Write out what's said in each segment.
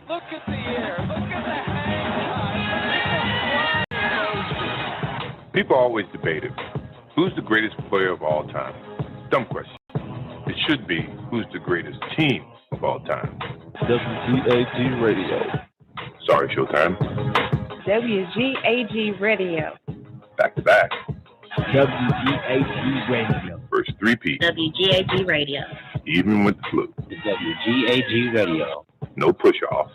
Look at the air. Look at the hang time. People always debate it. Who's the greatest player of all time? Dumb question. It should be, who's the greatest team of all time? WGAG Radio. Sorry, Showtime. WGAG Radio. Back to back. WGAG Radio. First three-peat. WGAG Radio. Even with the flu. WGAG Radio. No push-off.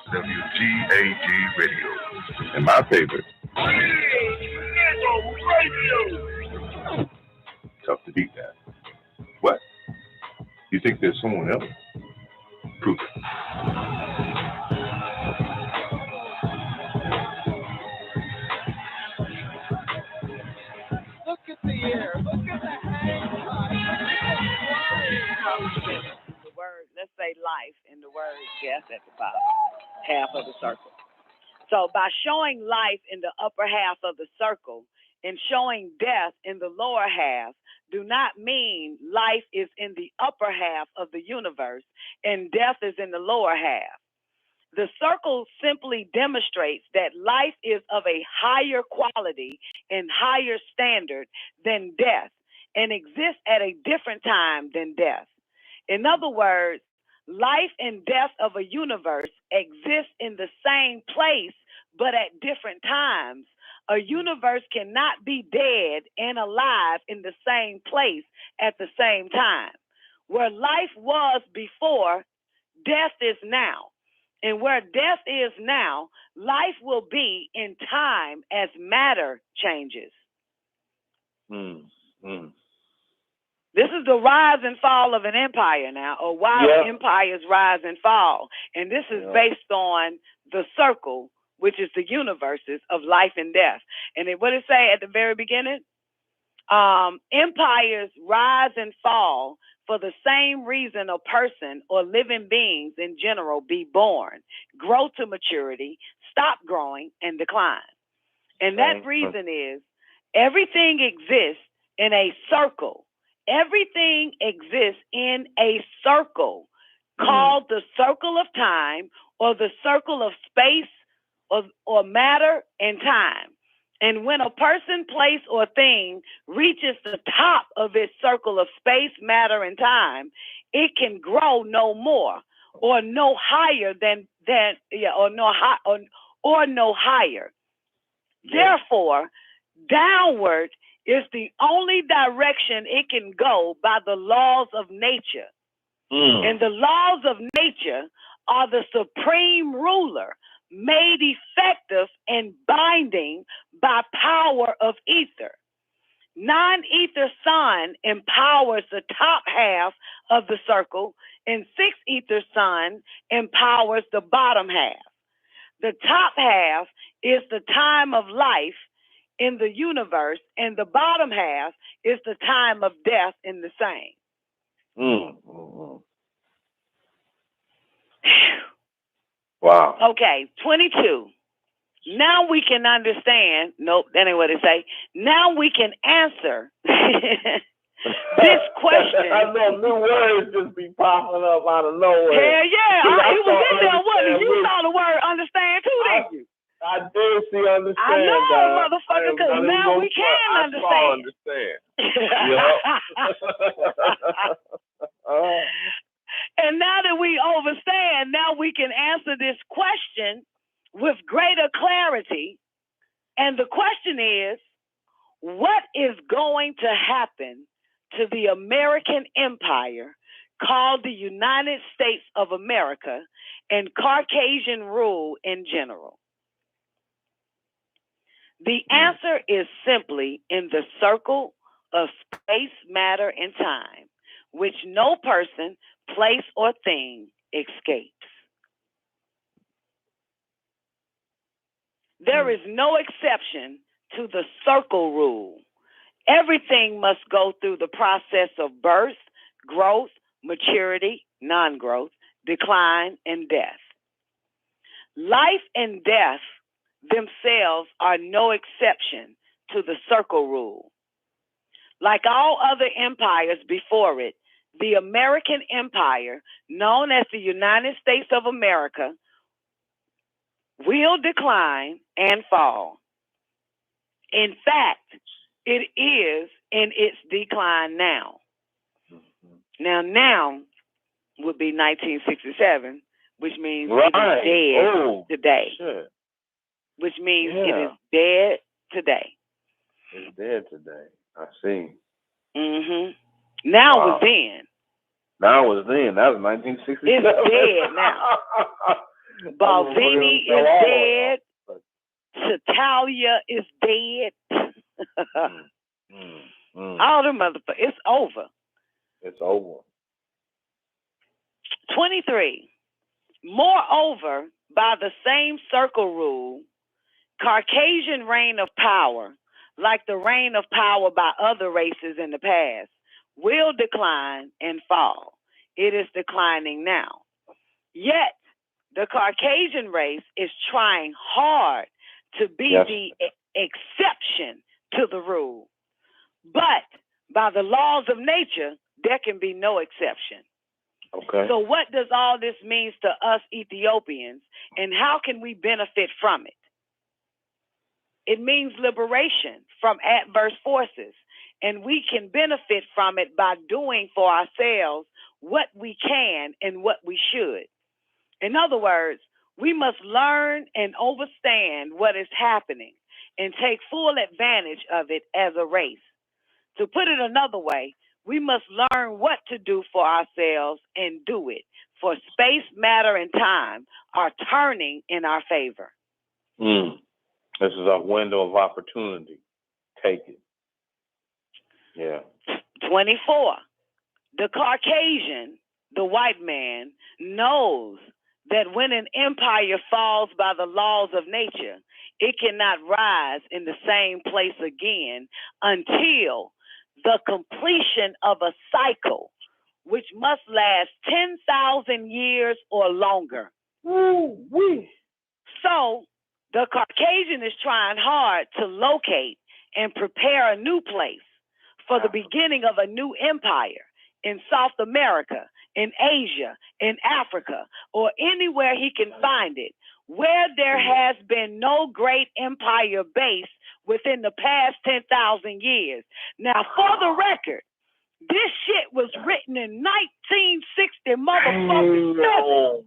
WGAG Radio. And my favorite. Radio. Tough to beat that. What? You think there's someone else? Prove it. Look at the air. Look at the hang time. The word, let's say life, in the word death at the bottom, half of the circle. So by showing life in the upper half of the circle and showing death in the lower half, do not mean life is in the upper half of the universe and death is in the lower half. The circle simply demonstrates that life is of a higher quality and higher standard than death and exists at a different time than death. In other words, life and death of a universe exist in the same place, but at different times. A universe cannot be dead and alive in the same place at the same time. Where life was before, death is now. And where death is now, life will be in time as matter changes. This is the rise and fall of an empire now, or why empires rise and fall. And this is based on the circle, which is the universes of life and death. And what did it say at the very beginning? Empires rise and fall for the same reason a person or living beings in general be born, grow to maturity, stop growing, and decline. And that reason is everything exists in a circle. Everything exists in a circle called the circle of time or the circle of space or matter and time. And when a person, place, or thing reaches the top of its circle of space, matter, and time, it can grow no more or no higher or no higher. Therefore, downward is the only direction it can go by the laws of nature. And the laws of nature are the supreme ruler, made effective and binding by power of ether. Non-ether sun empowers the top half of the circle, and 6-ether sun empowers the bottom half. The top half is the time of life in the universe, and the bottom half is the time of death in the same. Wow. Okay, 22. Now we can understand. Nope, that ain't what it say. Now we can answer this question. I know new words just be popping up out of nowhere. Hell yeah, it was in there, wasn't it? You saw the word understand too, didn't you? I did see understand. I know, motherfucker, because now we can understand. And now that we understand, now we can answer this question with greater clarity. And the question is, what is going to happen to the American empire called the United States of America and Caucasian rule in general? The answer is simply in the circle of space, matter, and time, which no person, place, or thing escapes. There is no exception to the circle rule. Everything must go through the process of birth, growth, maturity, non-growth, decline, and death. Life and death themselves are no exception to the circle rule. Like all other empires before it, the American Empire, known as the United States of America, will decline and fall. In fact, it is in its decline now. Now would be 1967, which means it is dead today. Shit. Which means it is dead today. It's dead today. I see. Now was then. Now was then. That was 1967. It's dead now. Balvenie is dead. Chitalia is dead. All the motherfuckers. It's over. It's over. 23. Moreover, by the same circle rule, Caucasian reign of power, like the reign of power by other races in the past, will decline and fall. It is declining now. Yet, the Caucasian race is trying hard to be the exception to the rule. But by the laws of nature, there can be no exception. Okay. So what does all this mean to us Ethiopians, and how can we benefit from it? It means liberation from adverse forces, and we can benefit from it by doing for ourselves what we can and what we should. In other words, we must learn and understand what is happening and take full advantage of it as a race. To put it another way, we must learn what to do for ourselves and do it, for space, matter, and time are turning in our favor. This is a window of opportunity. Take it. Yeah. 24. The Caucasian, the white man, knows that when an empire falls by the laws of nature, it cannot rise in the same place again until the completion of a cycle, which must last 10,000 years or longer. So the Caucasian is trying hard to locate and prepare a new place for the beginning of a new empire in South America, in Asia, in Africa, or anywhere he can find it, where there has been no great empire base within the past 10,000 years. Now, for the record, this shit was written in 1960 motherfucking 7.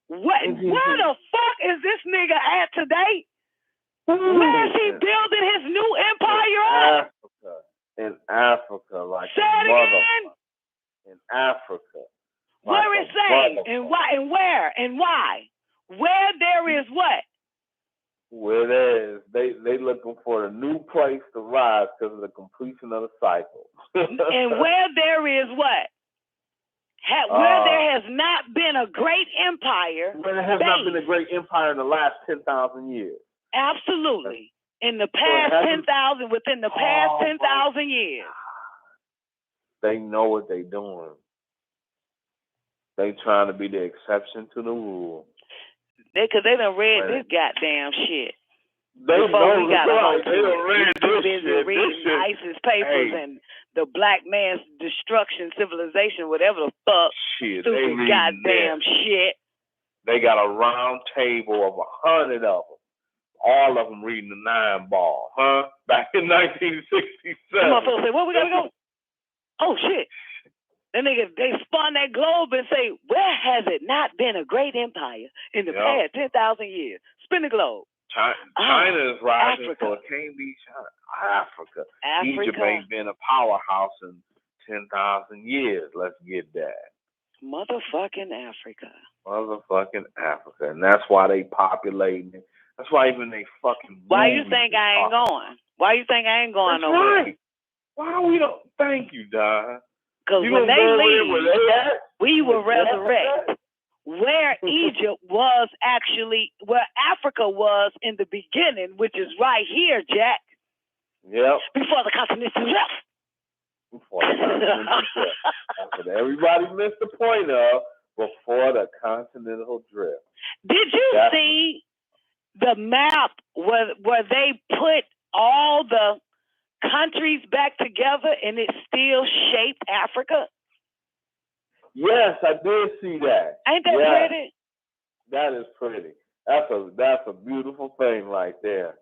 Where the fuck is this nigga at today? Where is he building his new empire at? In Africa, like say it again. In Africa. Like where it say? And why? And where? And why? Where there is what? Where there is, they looking for a new place to rise because of the completion of the cycle. And where there is what? Where there has not been a great empire. Where there has not been a great empire in the last 10,000 years. Absolutely. In the past 10,000, within the past 10,000 years. They know what they're doing. They trying to be the exception to the rule. Because they done read this goddamn shit. They Before we got they done read this shit. Reading ISIS papers and the black man's destruction, civilization, whatever the fuck. Shit, stupid goddamn shit. They got a round table of 100 of them. All of them reading the 9 ball, huh? Back in 1967. Come on, folks, say, where we gotta go? Oh, shit. Then they spun that globe and say, where has it not been a great empire in the past 10,000 years? Spin the globe. China is rising, Africa. so it can't be China. Africa. Egypt ain't been a powerhouse in 10,000 years. Let's get that. Motherfucking Africa. And that's why they populating it. That's why even they fucking. Why you think I ain't going? Why you think I ain't going nowhere? Right. Why we don't? Thank you, Don. Because when they leave, we will resurrect where Egypt was actually, where Africa was in the beginning, which is right here, Jack. Yep. Before the continental drift. That's what everybody missed the point of. Before the continental drift. Did you see the map where they put all the countries back together and it still shaped Africa? Yes, I did see that. Ain't that pretty? That is pretty. That's a beautiful thing right there.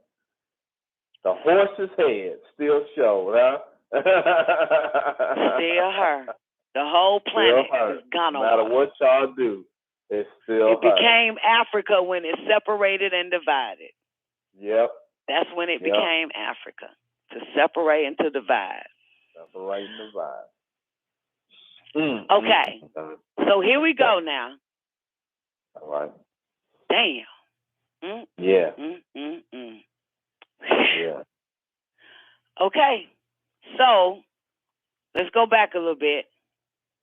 The horse's head still showed, huh? Still her. The whole planet is gone. No matter what y'all do, it's still It became Africa when it separated and divided. Yep. That's when it became Africa, to separate and to divide. Separate and divide. Okay. So here we go now. All right. Damn. Yeah. Yeah. Okay. So let's go back a little bit.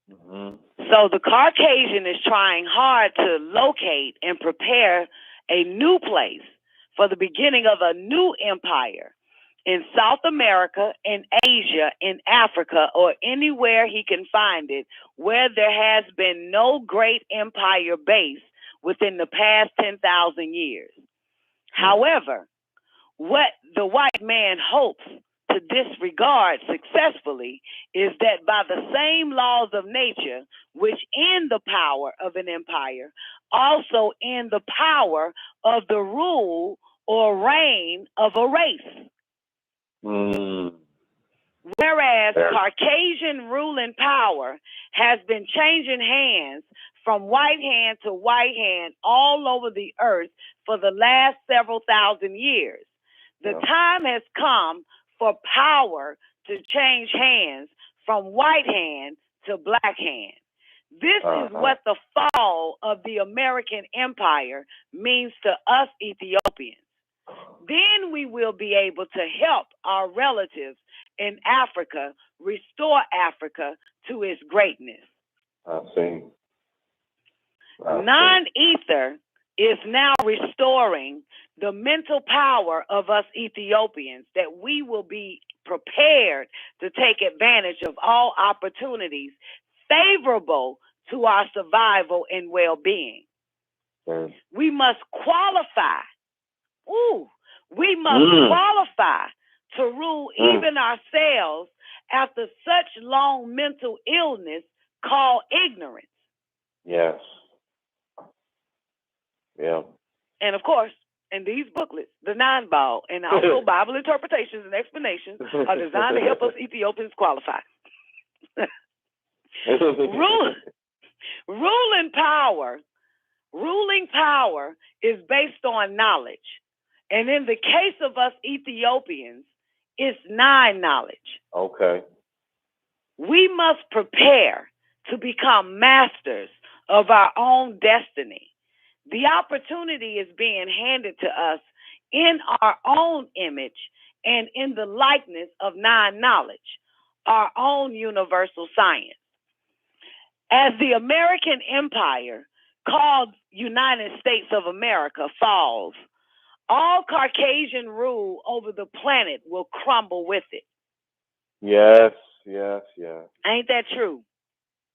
So the Caucasian is trying hard to locate and prepare a new place for the beginning of a new empire in South America, in Asia, in Africa, or anywhere he can find it, where there has been no great empire base within the past 10,000 years. However, what the white man hopes to disregard successfully is that by the same laws of nature, which end the power of an empire, also end the power of the rule or reign of a race. Whereas Caucasian ruling power has been changing hands from white hand to white hand all over the earth for the last several thousand years. The time has come for power to change hands from white hand to black hand. This is what the fall of the American empire means to us Ethiopians. Then we will be able to help our relatives in Africa restore Africa to its greatness. I see. Non-ether is now restoring the mental power of us Ethiopians, that we will be prepared to take advantage of all opportunities favorable to our survival and well-being. We must qualify. We must qualify to rule even ourselves after such long mental illness called ignorance. Yes. Yeah. And of course, in these booklets, the non-Bible and also Bible interpretations and explanations are designed to help us Ethiopians qualify. Ruling power is based on knowledge. And in the case of us Ethiopians, it's non-knowledge. Okay. We must prepare to become masters of our own destiny. The opportunity is being handed to us in our own image and in the likeness of non-knowledge, our own universal science. As the American empire, called United States of America, falls, all Caucasian rule over the planet will crumble with it. Yes. Ain't that true?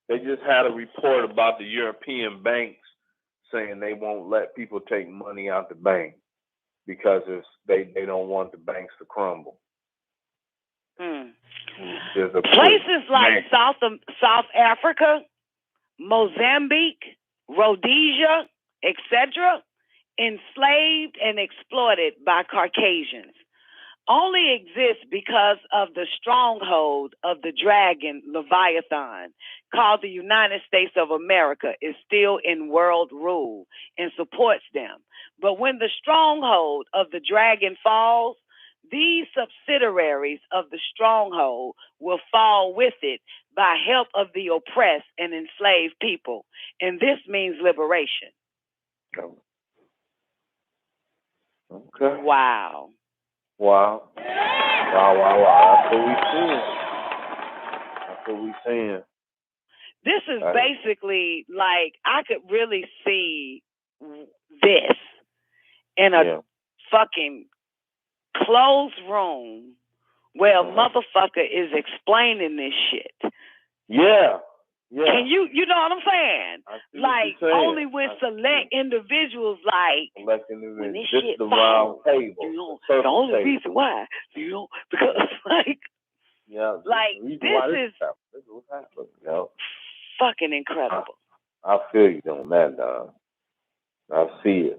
They just had a report about the European banks saying they won't let people take money out the bank because they don't want the banks to crumble. Places like South Africa, Mozambique, Rhodesia, etc., enslaved and exploited by Caucasians, only exist because of the stronghold of the dragon Leviathan, called the United States of America, is still in world rule and supports them. But when the stronghold of the dragon falls, these subsidiaries of the stronghold will fall with it by help of the oppressed and enslaved people. And this means liberation. Okay. Wow. That's what we seeing. This is basically like, I could really see this in a fucking closed room where a motherfucker is explaining this shit. Yeah. Can you know what I'm saying? Like, only with select individuals, like, when this shit the falls, round table. the only reason why, because, like, this is fucking incredible. I feel you on that, dog. I see it.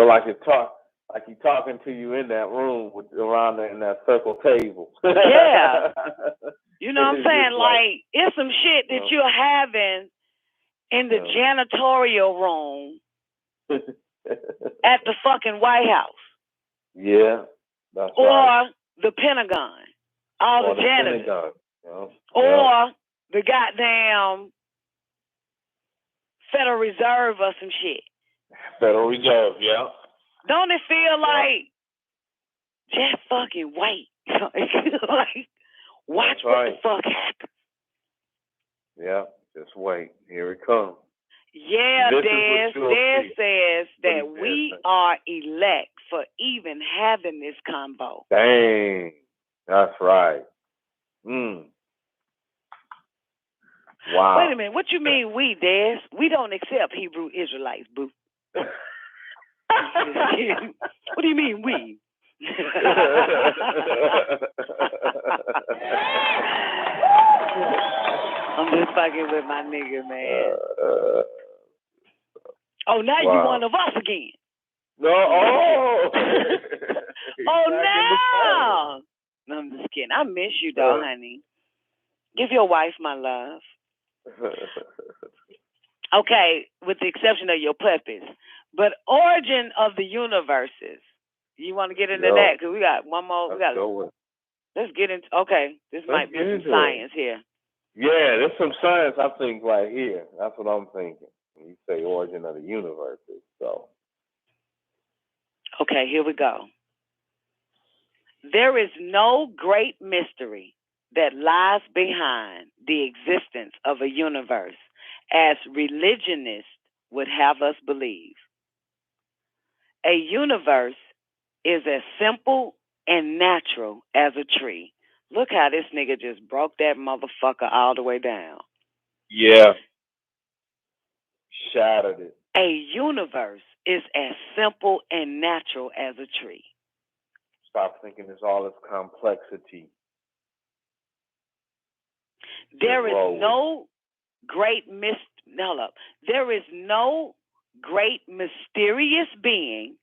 So like you talking to you in that room in that circle table. Yeah. You know what I'm It's saying? just Like, it's some shit that you're having in the janitorial room at the fucking White House. Yeah, that's or right. the Pentagon. All Or the janitors. Pentagon. Yeah. Or the goddamn Federal Reserve or some shit. Federal Reserve, yeah. Don't it feel like just fucking wait? Like, watch what the fuck happens. Yeah, just wait. Here it comes. Yeah, Des says that we are elect for even having this combo. Dang, that's right. Wow. Wait a minute, what you mean we, Des? We don't accept Hebrew Israelites, boo. What do you mean we? I'm just fucking with my nigga, man. Oh, now you one of us again. No, oh. Oh, no. No, I'm just kidding. I miss you, though, honey. Give your wife my love. Okay, with the exception of your puppies. But origin of the universes. You want to get into that? Because we got one more. Let's get into. Okay, this might be some science here. Yeah, there's some science, I think, right here. That's what I'm thinking. When you say origin of the universes, so. Okay, here we go. There is no great mystery that lies behind the existence of a universe as religionists would have us believe. A universe is as simple and natural as a tree. Look how this nigga just broke that motherfucker all the way down. Yeah. Shattered it. A universe is as simple and natural as a tree. Stop thinking it's all this complexity. There is no great There is no great mysterious being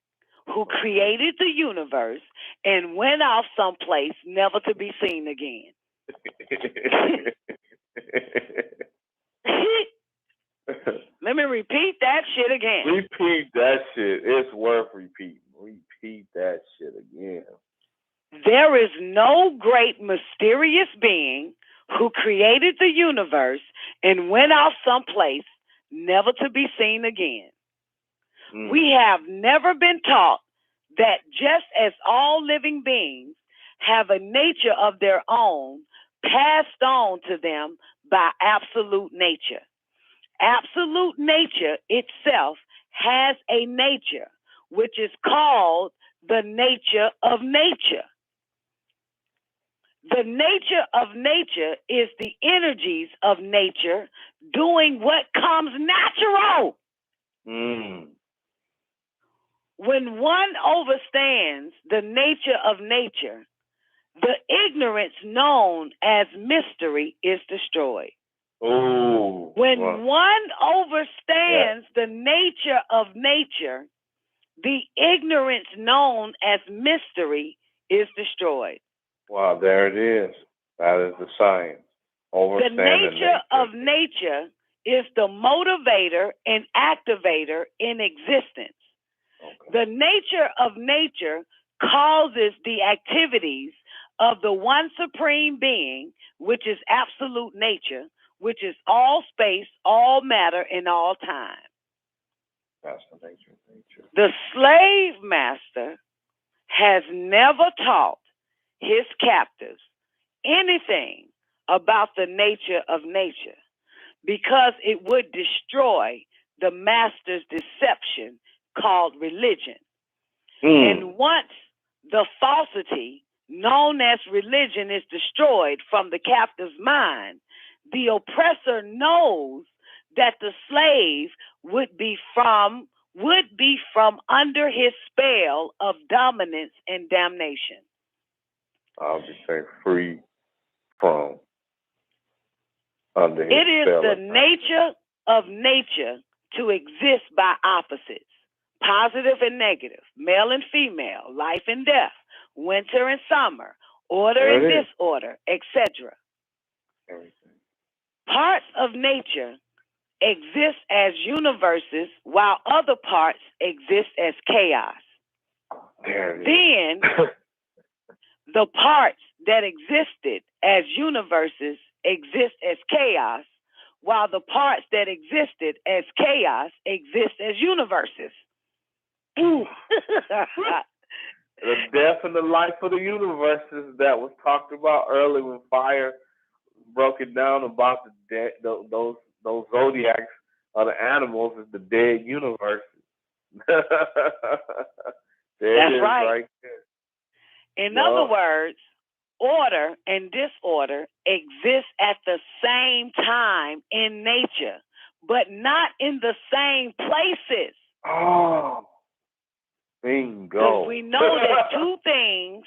who created the universe and went off someplace never to be seen again. Let me repeat that shit again. Repeat that shit. It's worth repeating. Repeat that shit again. There is no great mysterious being who created the universe and went off someplace never to be seen again. We have never been taught that just as all living beings have a nature of their own passed on to them by absolute nature. Absolute nature itself has a nature, which is called the nature of nature. The nature of nature is the energies of nature doing what comes natural. When one understands the nature of nature, the ignorance known as mystery is destroyed. When one understands the nature of nature, the ignorance known as mystery is destroyed. Wow, there it is. That is the science. The nature of nature is the motivator and activator in existence. The nature of nature causes the activities of the one supreme being, which is absolute nature, which is all space, all matter, and all time. That's the nature of nature. The slave master has never taught his captives anything about the nature of nature because it would destroy the master's deception called religion. And once the falsity known as religion is destroyed from the captive's mind, the oppressor knows that the slave would be from under his spell of dominance and damnation. I'll just say free from under his spell. It is the nature of nature to exist by opposites, positive and negative, male and female, life and death, winter and summer, order and disorder, etc. Parts of nature exist as universes while other parts exist as chaos. Then the parts that existed as universes exist as chaos, while the parts that existed as chaos exist as universes. The death and the life of the universes that was talked about earlier when Fire broke it down about those zodiacs of the animals is the dead universes. That's right there. In other words, order and disorder exist at the same time in nature, but not in the same places. Oh, bingo. Because we know that two things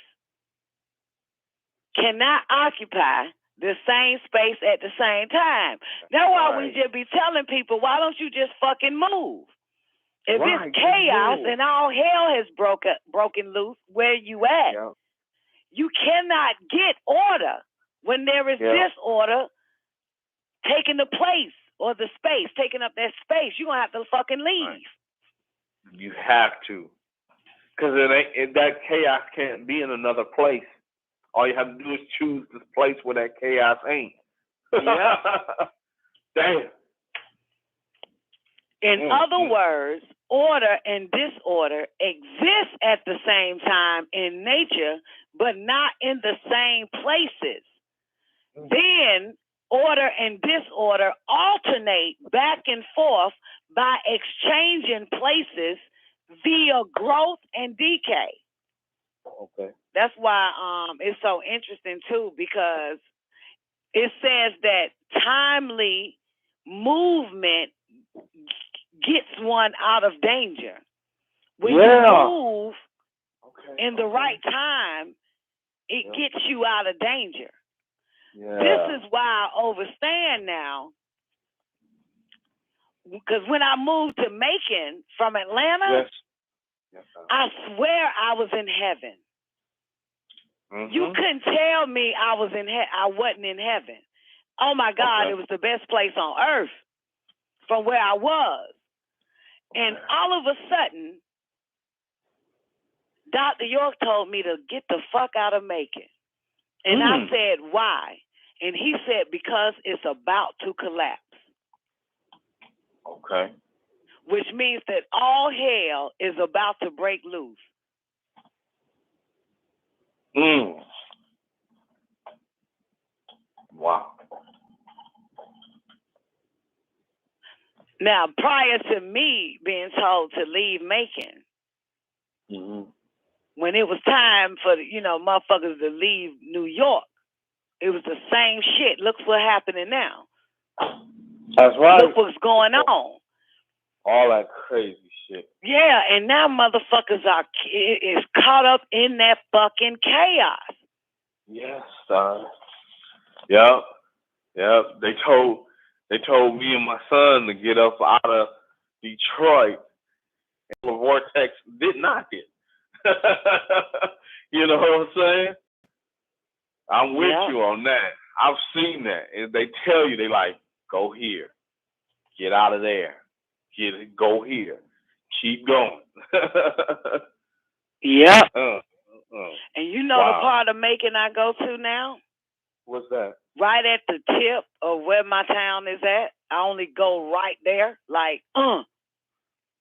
cannot occupy the same space at the same time. That's why we just be telling people, why don't you just fucking move? If it's chaos and all hell has broken loose, where you at? Yep. You cannot get order when there is disorder taking the place or the space, taking up that space. You're going to have to fucking leave. Right. You have to. Because that chaos can't be in another place. All you have to do is choose this place where that chaos ain't. Yeah. Damn. In other words, order and disorder exist at the same time in nature, but not in the same places. Then order and disorder alternate back and forth by exchanging places via growth and decay. Okay. That's why it's so interesting too, because it says that timely movement gets one out of danger. When you move in the right time, it gets you out of danger. Yeah. This is why I overstand now. Because when I moved to Macon from Atlanta, I swear I was in heaven. Mm-hmm. You couldn't tell me I wasn't in heaven. Oh my God, it was the best place on earth from where I was. And all of a sudden, Dr. York told me to get the fuck out of Macon. And I said, why? And he said, because it's about to collapse. Okay. Which means that all hell is about to break loose. Wow. Now, prior to me being told to leave Macon, when it was time for, motherfuckers to leave New York, it was the same shit. Look what's happening now. That's right. Look what's going on. All that crazy shit. Yeah, and now motherfuckers is caught up in that fucking chaos. Yes, son. Yep. They told me and my son to get up out of Detroit, and the vortex did not hit. You know what I'm saying? I'm with you on that. I've seen that. And they tell you, they like, go here, get out of there, go here, keep going. Yeah. And you know the part of Macon I go to now? What's that? Right at the tip of where my town is at. I only go right there, like,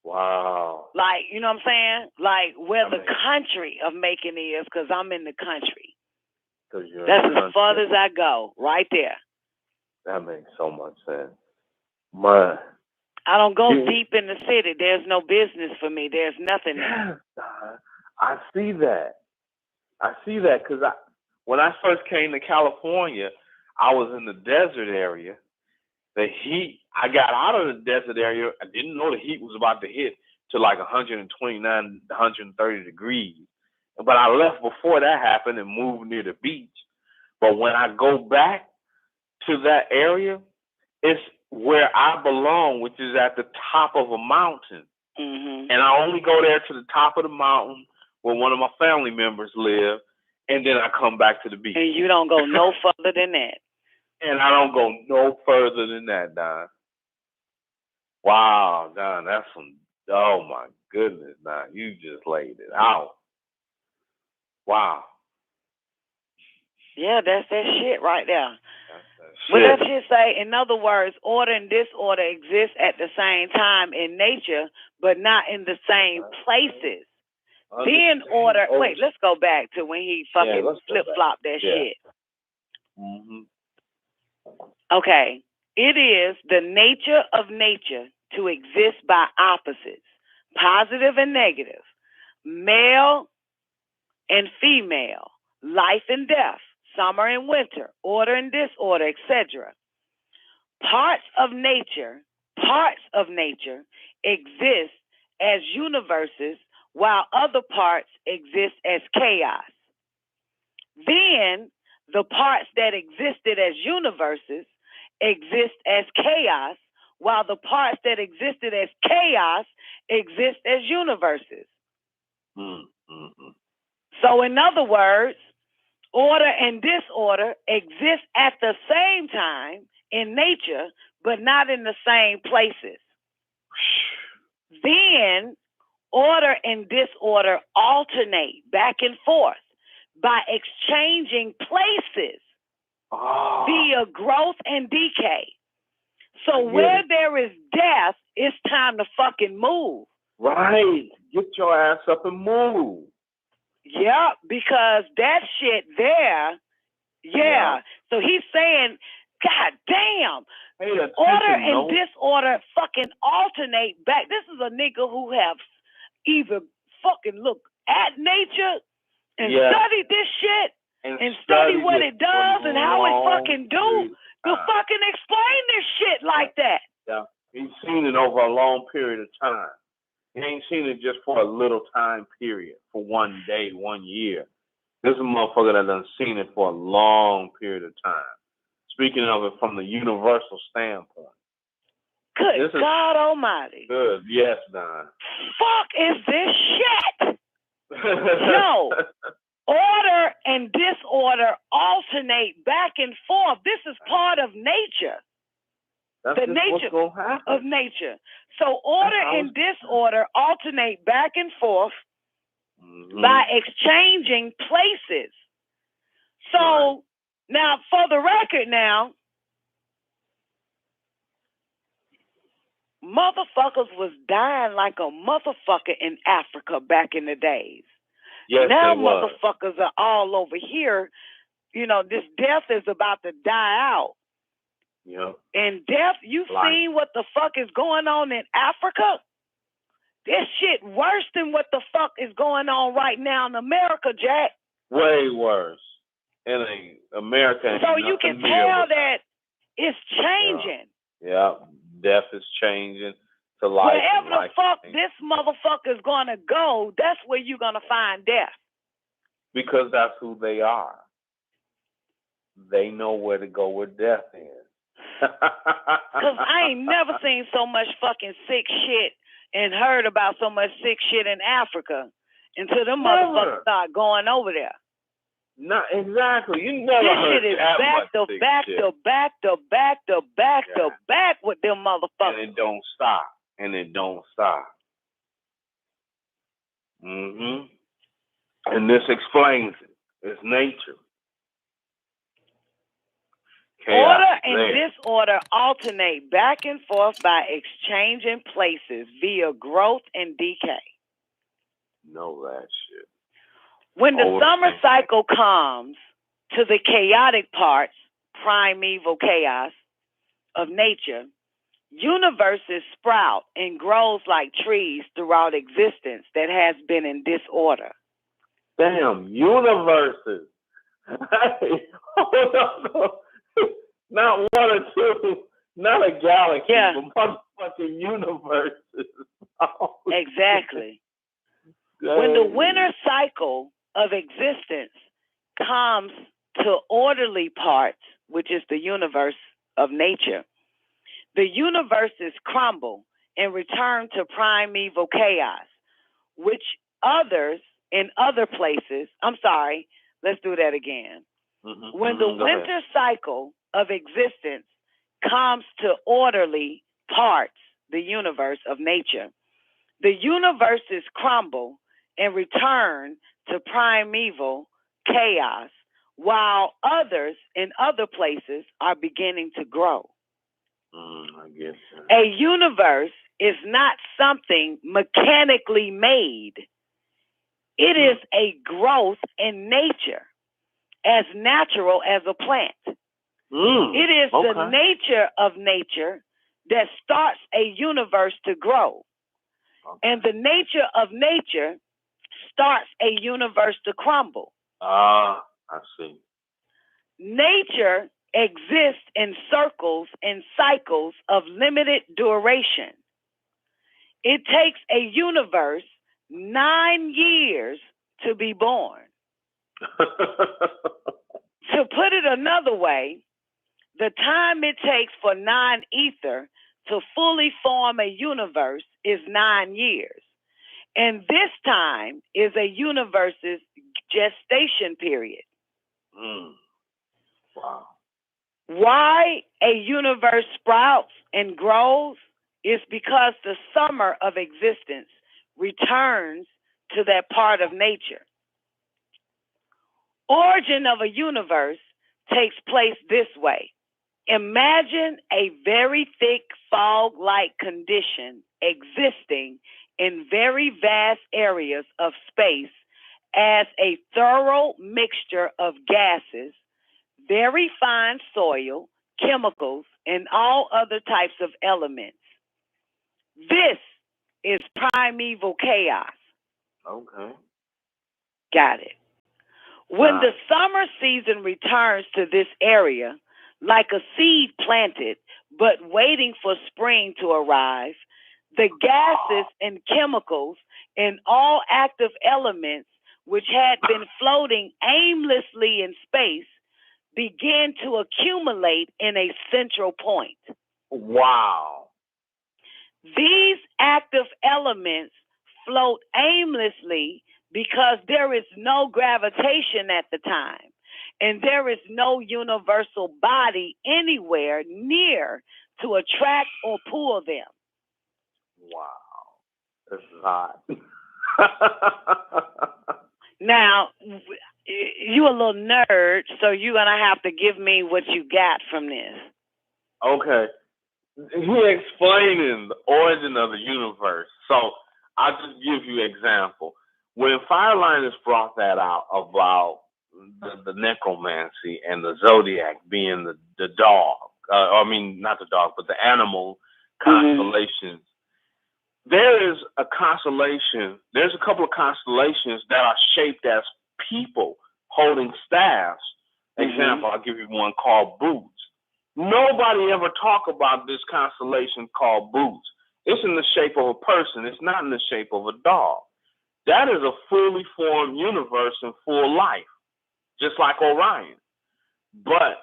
Wow. Like, you know what I'm saying? Like where the country of Macon is, because I'm in the country. That's as far as I go, right there. That makes so much sense. Man. I don't go deep in the city. There's no business for me. There's nothing there. I see that. Because when I first came to California, I was in the desert area. The heat, I got out of the desert area. I didn't know the heat was about to hit to like 129, 130 degrees. But I left before that happened and moved near the beach. But when I go back to that area, it's where I belong, which is at the top of a mountain. Mm-hmm. And I only go there to the top of the mountain where one of my family members live, and then I come back to the beach. And you don't go no further than that. And I don't go no further than that, Don. Wow, Don, that's some, oh my goodness, Don, you just laid it out. Wow. Yeah, that's that shit right there. That's that shit. Well, that shit say, in other words, order and disorder exist at the same time in nature, but not in the same places. Then order, wait, let's go back to when he fucking flip-flopped that shit. Mm-hmm. Okay. It is the nature of nature to exist by opposites, positive and negative, male and female, life and death, summer and winter, order and disorder, etc. Parts of nature exist as universes, while other parts exist as chaos. Then the parts that existed as universes exist as chaos, while the parts that existed as chaos exist as universes. Mm-hmm. So in other words, order and disorder exist at the same time in nature, but not in the same places. Then order and disorder alternate back and forth by exchanging places via growth and decay. So where there is death, it's time to fucking move. Right. Get your ass up and move. Yeah, because that shit there, yeah. So he's saying, God damn, order and disorder fucking alternate back. This is a nigga who have either fucking looked at nature and studied this shit and study what it does and how it fucking do to fucking explain this shit like that. Yeah, he's seen it over a long period of time. He ain't seen it just for a little time period, for one day, 1 year. This is a motherfucker that done seen it for a long period of time. Speaking of it from the universal standpoint. Good God Almighty. Good, yes, Don. Fuck is this shit? Yo, order and disorder alternate back and forth. This is part of nature. That's the nature what's gonna happen. of nature. So order and disorder alternate back and forth by exchanging places. So now, for the record now, motherfuckers was dying like a motherfucker in Africa back in the days. Yes, now they was. Motherfuckers are all over here. You know, this death is about to die out. Yep. And death, you seen what the fuck is going on in Africa? This shit worse than what the fuck is going on right now in America, Jack. Way worse. In America. So you can tell that it's changing. Yeah. Death is changing to life. Wherever the fuck this motherfucker is going to go, that's where you're going to find death. Because that's who they are. They know where to go where death is. Because I ain't never seen so much fucking sick shit and heard about so much sick shit in Africa until them motherfuckers start going over there. Not exactly. You never heard this shit is that back much to sick back shit. to back to back to back to back with them motherfuckers. And it don't stop. And it don't stop. And this explains it. It's nature. Chaos Order and disorder alternate back and forth by exchanging places via growth and decay. Know that shit. When the summer cycle comes to the chaotic parts, primeval chaos of nature, universes sprout and grows like trees throughout existence that has been in disorder. Damn, universes. Hey, hold on. Not one or two, not a galaxy, but motherfucking universes. Exactly. When the winter cycle of existence comes to orderly parts, which is the universe of nature, the universes crumble and return to primeval chaos, which others in other places, let's do that again. When the winter cycle of existence comes to orderly parts the universe of nature, the universes crumble and return to primeval chaos, while others in other places are beginning to grow. I guess so. A universe is not something mechanically made. It is a growth in nature, as natural as a plant. It is the nature of nature that starts a universe to grow. And the nature of nature starts a universe to crumble. I see. Nature exists in circles and cycles of limited duration. It takes a universe 9 years to be born. To put it another way, the time it takes for non-ether to fully form a universe is 9 years. And this time is a universe's gestation period. Wow. Why a universe sprouts and grows is because the summer of existence returns to that part of nature. Origin of a universe takes place this way. Imagine a very thick fog-like condition existing in very vast areas of space as a thorough mixture of gases, very fine soil, chemicals, and all other types of elements. This is primeval chaos. Okay. Got it. When the summer season returns to this area, like a seed planted but waiting for spring to arrive, the gases and chemicals and all active elements which had been floating aimlessly in space begin to accumulate in a central point. Wow. These active elements float aimlessly because there is no gravitation at the time, and there is no universal body anywhere near to attract or pull them. Wow. That's hot. Now, you a little nerd, so you're going to have to give me what you got from this. Okay. He explaining the origin of the universe. So I'll just give you an example. When Fireliners brought that out about the necromancy and the zodiac being the dog, not the dog, but the animal constellations, there is a constellation, there's a couple of constellations that are shaped as people holding staffs. Example, I'll give you one called Boots. Nobody ever talk about this constellation called Boots. It's in the shape of a person. It's not in the shape of a dog. That is a fully formed universe in full life, just like Orion. But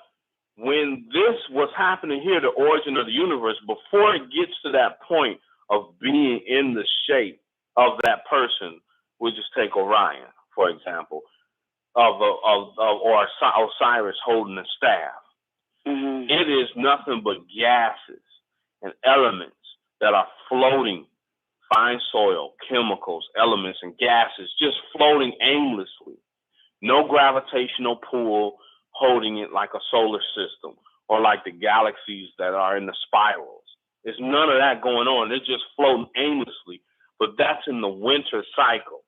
when this was happening here, the origin of the universe, before it gets to that point of being in the shape of that person, we'll just take Orion, for example, or Osiris holding a staff. It is nothing but gases and elements that are floating, fine soil, chemicals, elements, and gases just floating aimlessly. No gravitational pull holding it like a solar system or like the galaxies that are in the spirals. There's none of that going on. They're just floating aimlessly. But that's in the winter cycle.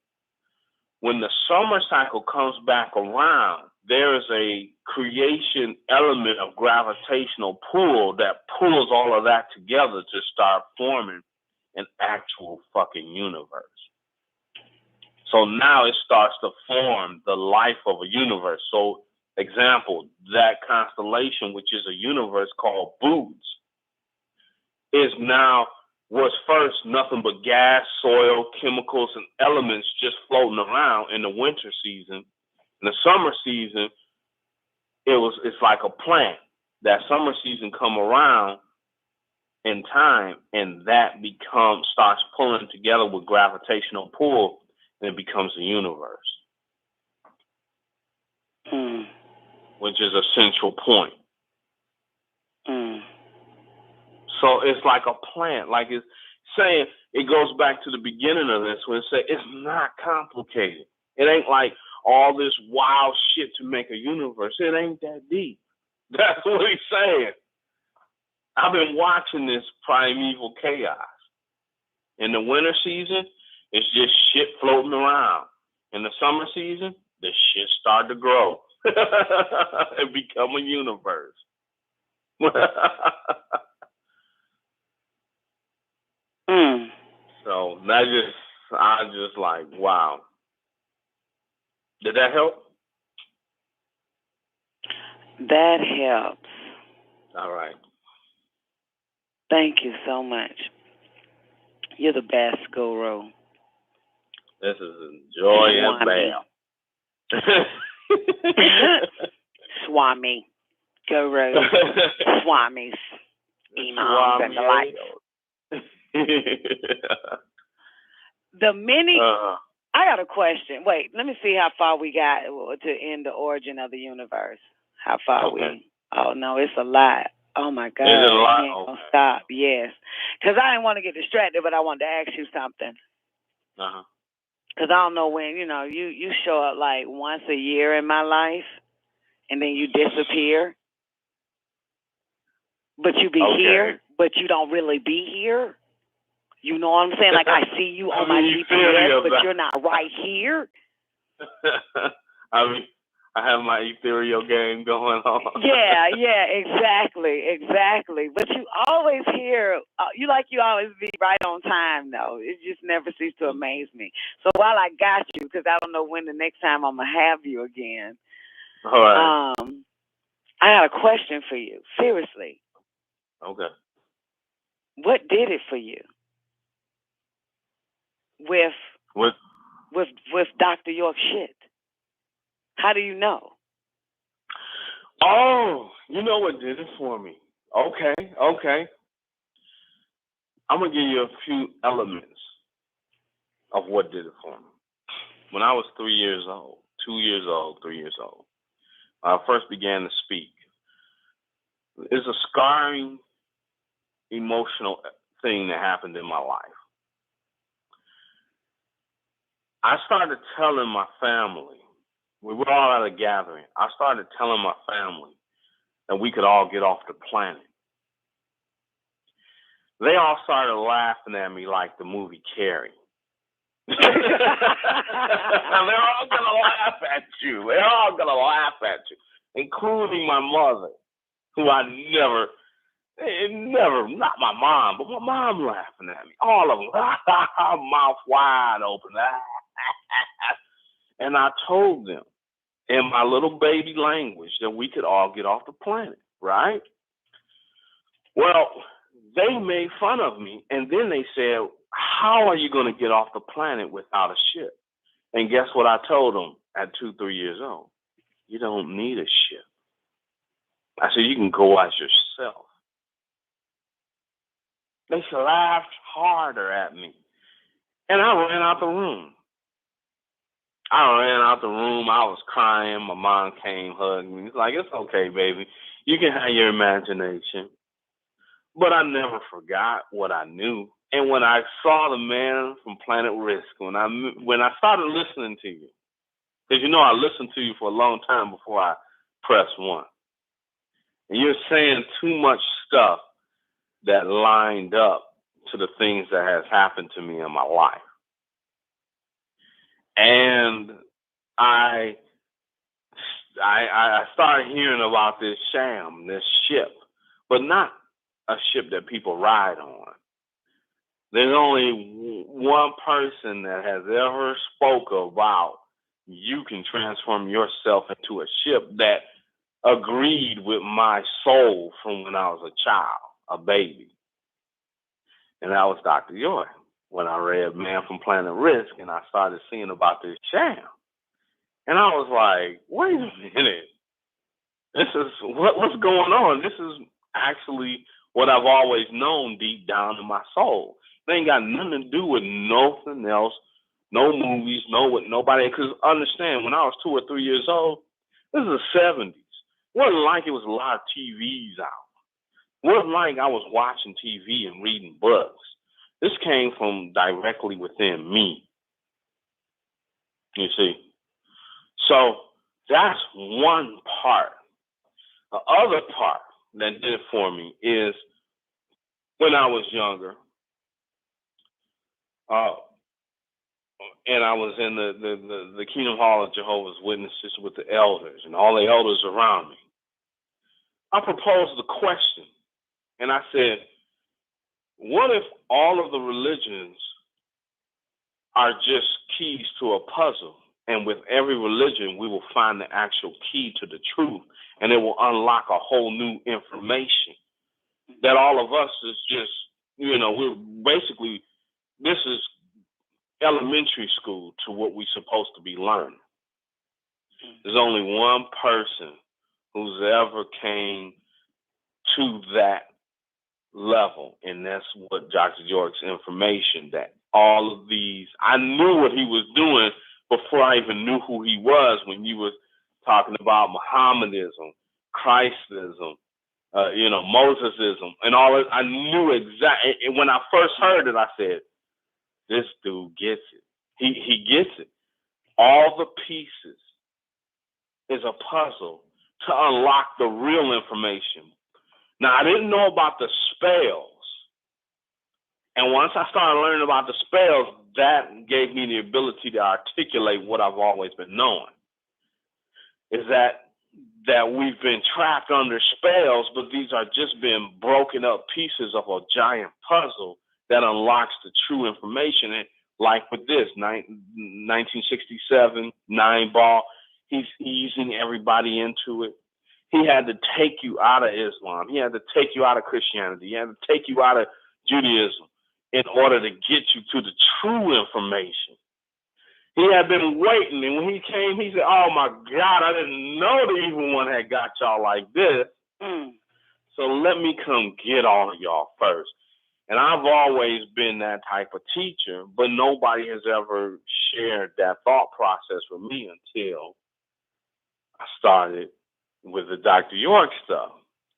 When the summer cycle comes back around, there is a creation element of gravitational pull that pulls all of that together to start forming an actual fucking universe. So now it starts to form the life of a universe. So, example, that constellation, which is a universe called Boots, is now was first nothing but gas, soil, chemicals, and elements just floating around in the winter season. In the summer season, it's like a plant. That summer season come around, in time, and that starts pulling together with gravitational pull, and it becomes a universe, which is a central point. So it's like a plant, like it's saying, it goes back to the beginning of this when it said it's not complicated. It ain't like all this wild shit to make a universe. It ain't that deep. That's what he's saying. I've been watching this primeval chaos. In the winter season, it's just shit floating around. In the summer season, the shit start to grow and become a universe. So I just like, wow. Did that help? That helps. All right. Thank you so much. You're the best, Guru. This is a joy and bam. Swami. Guru. Swamis. Imams and the like. I got a question. Wait, let me see how far we got to end the origin of the universe. How far Oh, no, it's a lot. Oh, my God. Is it a lot? We ain't gonna stop. Yes. Because I didn't want to get distracted, but I wanted to ask you something. Because I don't know when, you show up like once a year in my life, and then you disappear. But you be here, but you don't really be here. You know what I'm saying? Like, I see you on my GPS, but you're not right here. I have my ethereal game going on. Yeah, exactly. But you always hear, you always be right on time, though. It just never ceases to amaze me. So while I got you, because I don't know when the next time I'm going to have you again. All right. I got a question for you. Seriously. Okay. What did it for you? With Dr. York shit? How do you know? Oh, you know what did it for me? Okay. I'm going to give you a few elements of what did it for me. When I was 3 years old, I first began to speak. It's a scarring, emotional thing that happened in my life. I started telling my family, we were all at a gathering. I started telling my family that we could all get off the planet. They all started laughing at me like the movie Carrie. They're all going to laugh at you. They're all going to laugh at you, including my mother, who I never, not my mom, but my mom laughing at me. All of them, mouth wide open. And I told them in my little baby language that we could all get off the planet, right? Well, they made fun of me, and then they said, how are you going to get off the planet without a ship? And guess what I told them at 2-3 years old? You don't need a ship. I said, you can go out yourself. They laughed harder at me. And I ran out the room. I was crying. My mom came, hugged me. It's like, it's okay, baby. You can have your imagination. But I never forgot what I knew. And when I saw the man from Planet Risk, when I started listening to you, because I listened to you for a long time before I pressed 1. And you're saying too much stuff that lined up to the things that has happened to me in my life. And I started hearing about this sham, this ship, but not a ship that people ride on. There's only one person that has ever spoke about you can transform yourself into a ship that agreed with my soul from when I was a child, a baby. And that was Dr. York. When I read Man from Planet Risk and I started seeing about this sham. And I was like, wait a minute. This is what's going on. This is actually what I've always known deep down in my soul. It ain't got nothing to do with nothing else, no movies, no with nobody. Because understand, when I was 2 or 3 years old, this is the 70s. It wasn't like it was a lot of TVs out. It wasn't like I was watching TV and reading books. This came from directly within me. You see? So that's one part. The other part that did it for me is when I was younger, and I was in the Kingdom Hall of Jehovah's Witnesses with the elders and all the elders around me. I proposed the question, and I said, what if all of the religions are just keys to a puzzle, and with every religion we will find the actual key to the truth, and it will unlock a whole new information that all of us is just, we're basically, this is elementary school to what we're supposed to be learning. There's only one person who's ever came to that level, and that's what Dr. York's information, that all of these, I knew what he was doing before I even knew who he was, when you was talking about Mohammedanism, Christism, Mosesism, and all that. I knew exactly. And when I first heard it, I said, this dude gets it. He gets it. All the pieces is a puzzle to unlock the real information. Now, I didn't know about the spells. And once I started learning about the spells, that gave me the ability to articulate what I've always been knowing, is that we've been trapped under spells, but these are just been broken up pieces of a giant puzzle that unlocks the true information. And like with this, 1967, 9-ball, he's easing everybody into it. He had to take you out of Islam. He had to take you out of Christianity. He had to take you out of Judaism in order to get you to the true information. He had been waiting, and when he came, he said, oh, my God, I didn't know the evil one had got y'all like this. So let me come get all of y'all first. And I've always been that type of teacher, but nobody has ever shared that thought process with me until I started with the Dr. York stuff.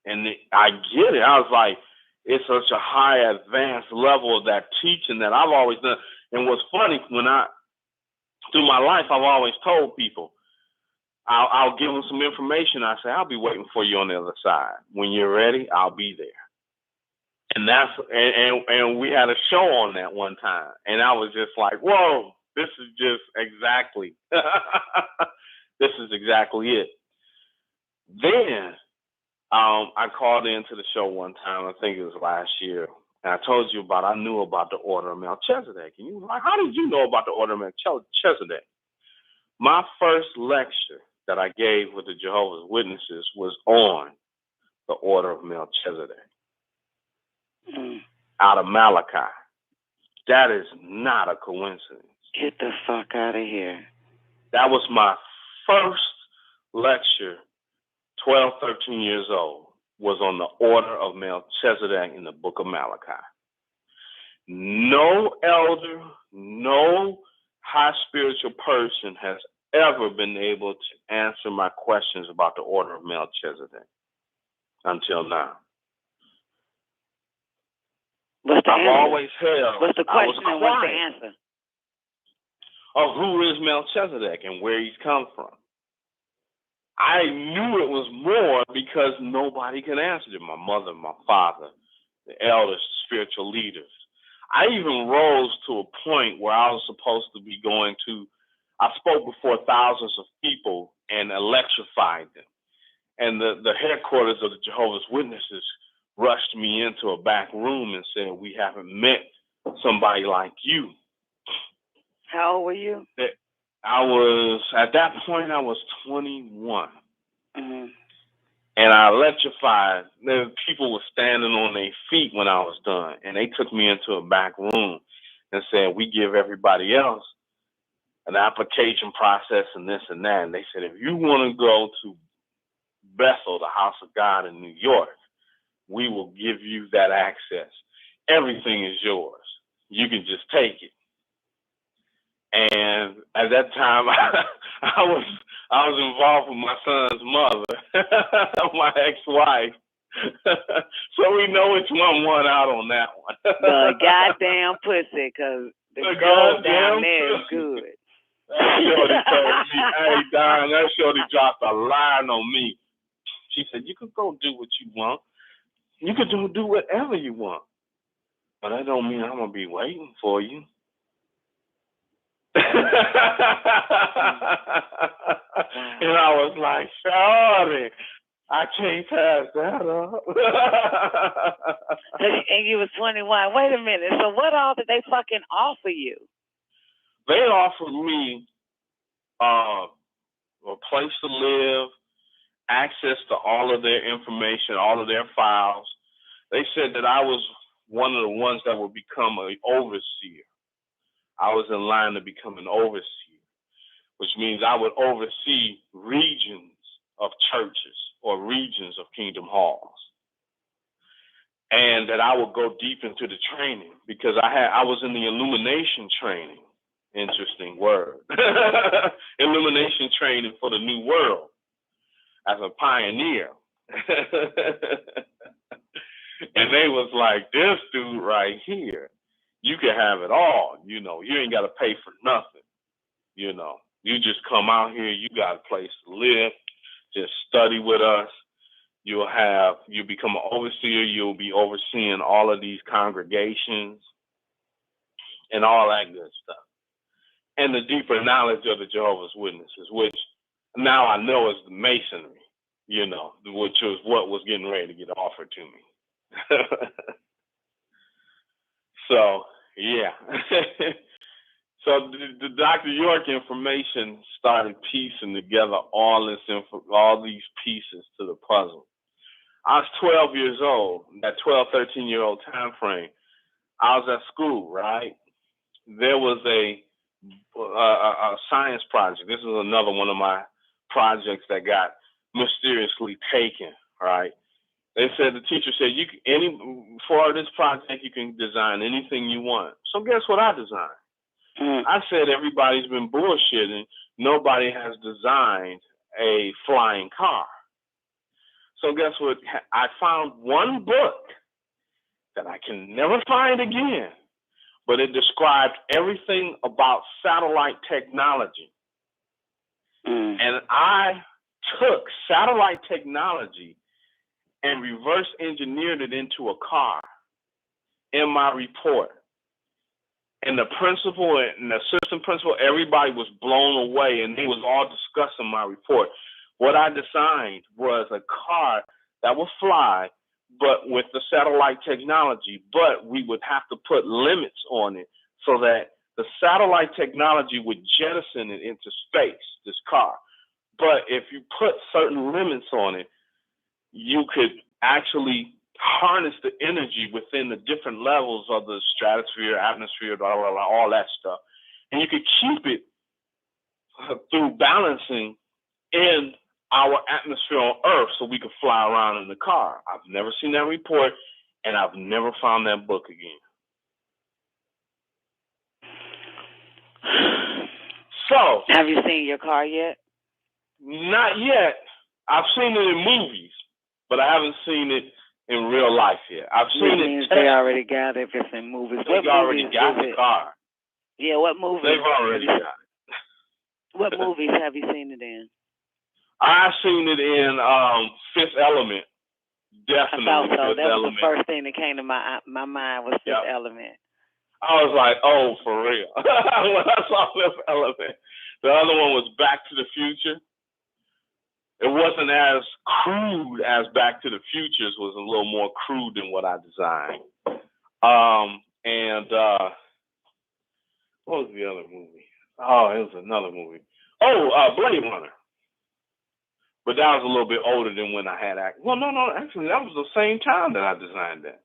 And I get it. I was like, it's such a high advanced level of that teaching that I've always done. And what's funny, through my life, I've always told people, I'll give them some information. I say, I'll be waiting for you on the other side. When you're ready, I'll be there. And and we had a show on that one time. And I was just like, whoa, this is just exactly, this is exactly it. Then I called into the show one time, I think it was last year, and I told you I knew about the Order of Melchizedek. And you were like, how did you know about the Order of Melchizedek? My first lecture that I gave with the Jehovah's Witnesses was on the Order of Melchizedek out of Malachi. That is not a coincidence. Get the fuck out of here. That was my first lecture, 12, 13 years old, was on the Order of Melchizedek in the book of Malachi. No elder, no high spiritual person has ever been able to answer my questions about the Order of Melchizedek until now. What's the I've answer? always held. What's the question and what's the answer? Of who is Melchizedek and where he's come from. I knew it was more because nobody could answer it. My mother, my father, the elders, the spiritual leaders. I even rose to a point where I was supposed to be I spoke before thousands of people and electrified them. And the headquarters of the Jehovah's Witnesses rushed me into a back room and said, we haven't met somebody like you. How old were you? At that point, I was 21. Mm-hmm. And I electrified. People were standing on their feet when I was done. And they took me into a back room and said, we give everybody else an application process and this and that. And they said, if you want to go to Bethel, the house of God in New York, we will give you that access. Everything is yours. You can just take it. And at that time, I was involved with my son's mother, my ex-wife. So we know which one won out on that one. The goddamn pussy, because the girl down there is good. That shorty told me, hey, Don, that shorty dropped a line on me. She said, you could go do what you want. You could do whatever you want. But that don't mean I'm going to be waiting for you. And I was like, shorty, I can't pass that up. And you was 21. Wait a minute. So what all did they fucking offer you? They offered me a place to live, access to all of their information, all of their files. They said that I was one of the ones that would become an overseer. I was in line to become an overseer, which means I would oversee regions of churches or regions of Kingdom Halls. And that I would go deep into the training because I was in the illumination training. Interesting word. Illumination training for the new world as a pioneer. And they was like, this dude right here, you can have it all. You know, you ain't got to pay for nothing. You know, you just come out here, you got a place to live, just study with us. You'll become an overseer. You'll be overseeing all of these congregations and all that good stuff. And the deeper knowledge of the Jehovah's Witnesses, which now I know is the masonry, you know, which was what was getting ready to get offered to me. So, yeah. So the Dr. York information started piecing together all these pieces to the puzzle. I was 12 years old, that 12, 13-year-old time frame. I was at school, right? There was a science project. This is another one of my projects that got mysteriously taken, right? They said, the teacher said, for this project, you can design anything you want. So guess what I designed? I said, everybody's been bullshitting. Nobody has designed a flying car. So guess what? I found one book that I can never find again, but it described everything about satellite technology. And I took satellite technology and reverse engineered it into a car in my report. And the principal and the assistant principal, everybody was blown away, and they was all discussing my report. What I designed was a car that would fly, but with the satellite technology, but we would have to put limits on it so that the satellite technology would jettison it into space, this car. But if you put certain limits on it, you could actually harness the energy within the different levels of the stratosphere, atmosphere, blah, blah, blah, all that stuff. And you could keep it through balancing in our atmosphere on Earth so we could fly around in the car. I've never seen that report, and I've never found that book again. So, have you seen your car yet? Not yet. I've seen it in movies, but I haven't seen it in real life yet. I've seen it. They already got it if it's in movies. They've already got the car. Yeah, what movies? They've already got it. What movies have you seen it in? I've seen it in Fifth Element. Definitely. I thought so. Fifth That was Element. the first thing that came to my mind was Fifth Element. I was like, oh, for real. When I saw Fifth Element. The other one was Back to the Future. It wasn't as crude as Back to the Futures, was a little more crude than what I designed. What was the other movie? Oh, it was another movie. Oh, Blade Runner. But that was a little bit older than when I had acted. Well, no, actually, that was the same time that I designed that.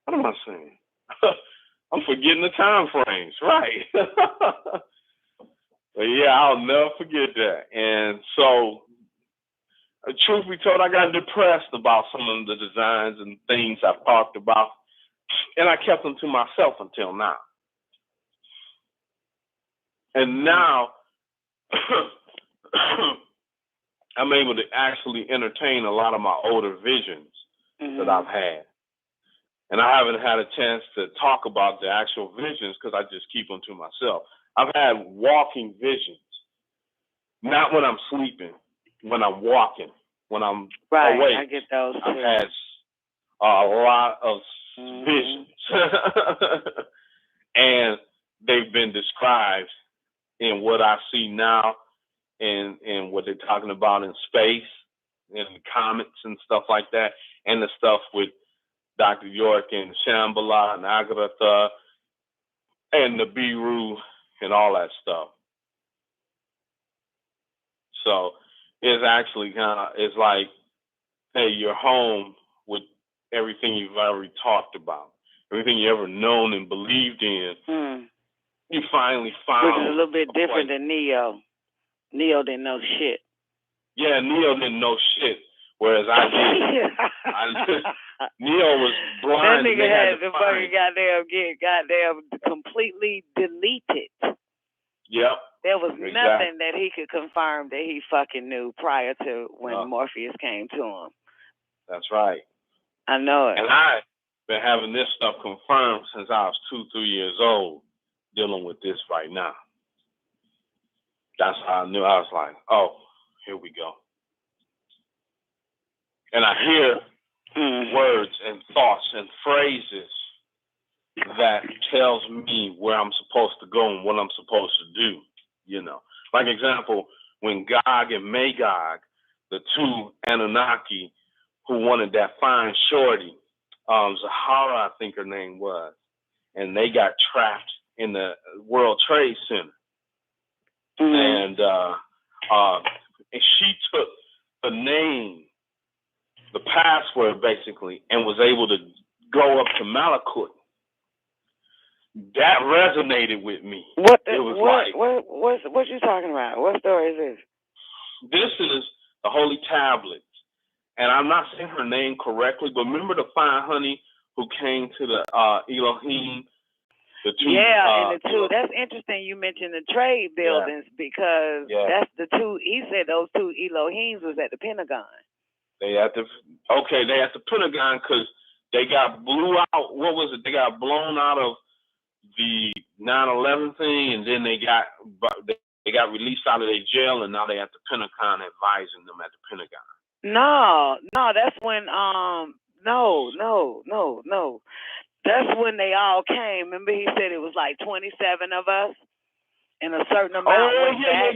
What am I saying? I'm forgetting the time frames, right? But yeah, I'll never forget that. And so truth be told, I got depressed about some of the designs and things I've talked about, and I kept them to myself until now. And now I'm able to actually entertain a lot of my older visions that I've had. And I haven't had a chance to talk about the actual visions because I just keep them to myself. I've had walking visions, not when I'm sleeping, when I'm walking, when I'm awake. I get those too. I've had a lot of visions. And they've been described in what I see now and what they're talking about in space, in the comets and stuff like that, and the stuff with Dr. York and Shambhala and Agartha and the Nibiru and all that stuff. So it's actually it's like, hey, you're home with everything you've already talked about, everything you ever known and believed in. You finally found. Which is a little bit different than Neo. Neo didn't know shit. Yeah, Neo didn't know shit, whereas I did. Neo was blind. That nigga had the fucking goddamn completely deleted. Yep. There was nothing that he could confirm that he fucking knew prior to when Morpheus came to him. That's right. I know it. And I've been having this stuff confirmed since I was 2-3 years old, dealing with this right now. That's how I knew. I was like, oh, here we go. And I hear words and thoughts and phrases that tells me where I'm supposed to go and what I'm supposed to do, you know. Like example, when Gog and Magog, the two Anunnaki who wanted that fine shorty, Zahara, I think her name was, and they got trapped in the World Trade Center. And she took the name, the password basically, and was able to go up to Malakut. That resonated with me. What you talking about? What story is this? This is the Holy Tablets. And I'm not saying her name correctly, but remember the fine honey who came to the Elohim? The two, and the two. That's interesting you mentioned the trade buildings because that's the two. He said those two Elohims was at the Pentagon. They at the Pentagon because they got blew out. What was it? They got blown out of the 9/11 thing, and then they got released out of their jail, and now they at the Pentagon advising them at the Pentagon. No, that's when no. That's when they all came. Remember, he said it was like 27 of us, and a certain amount went back,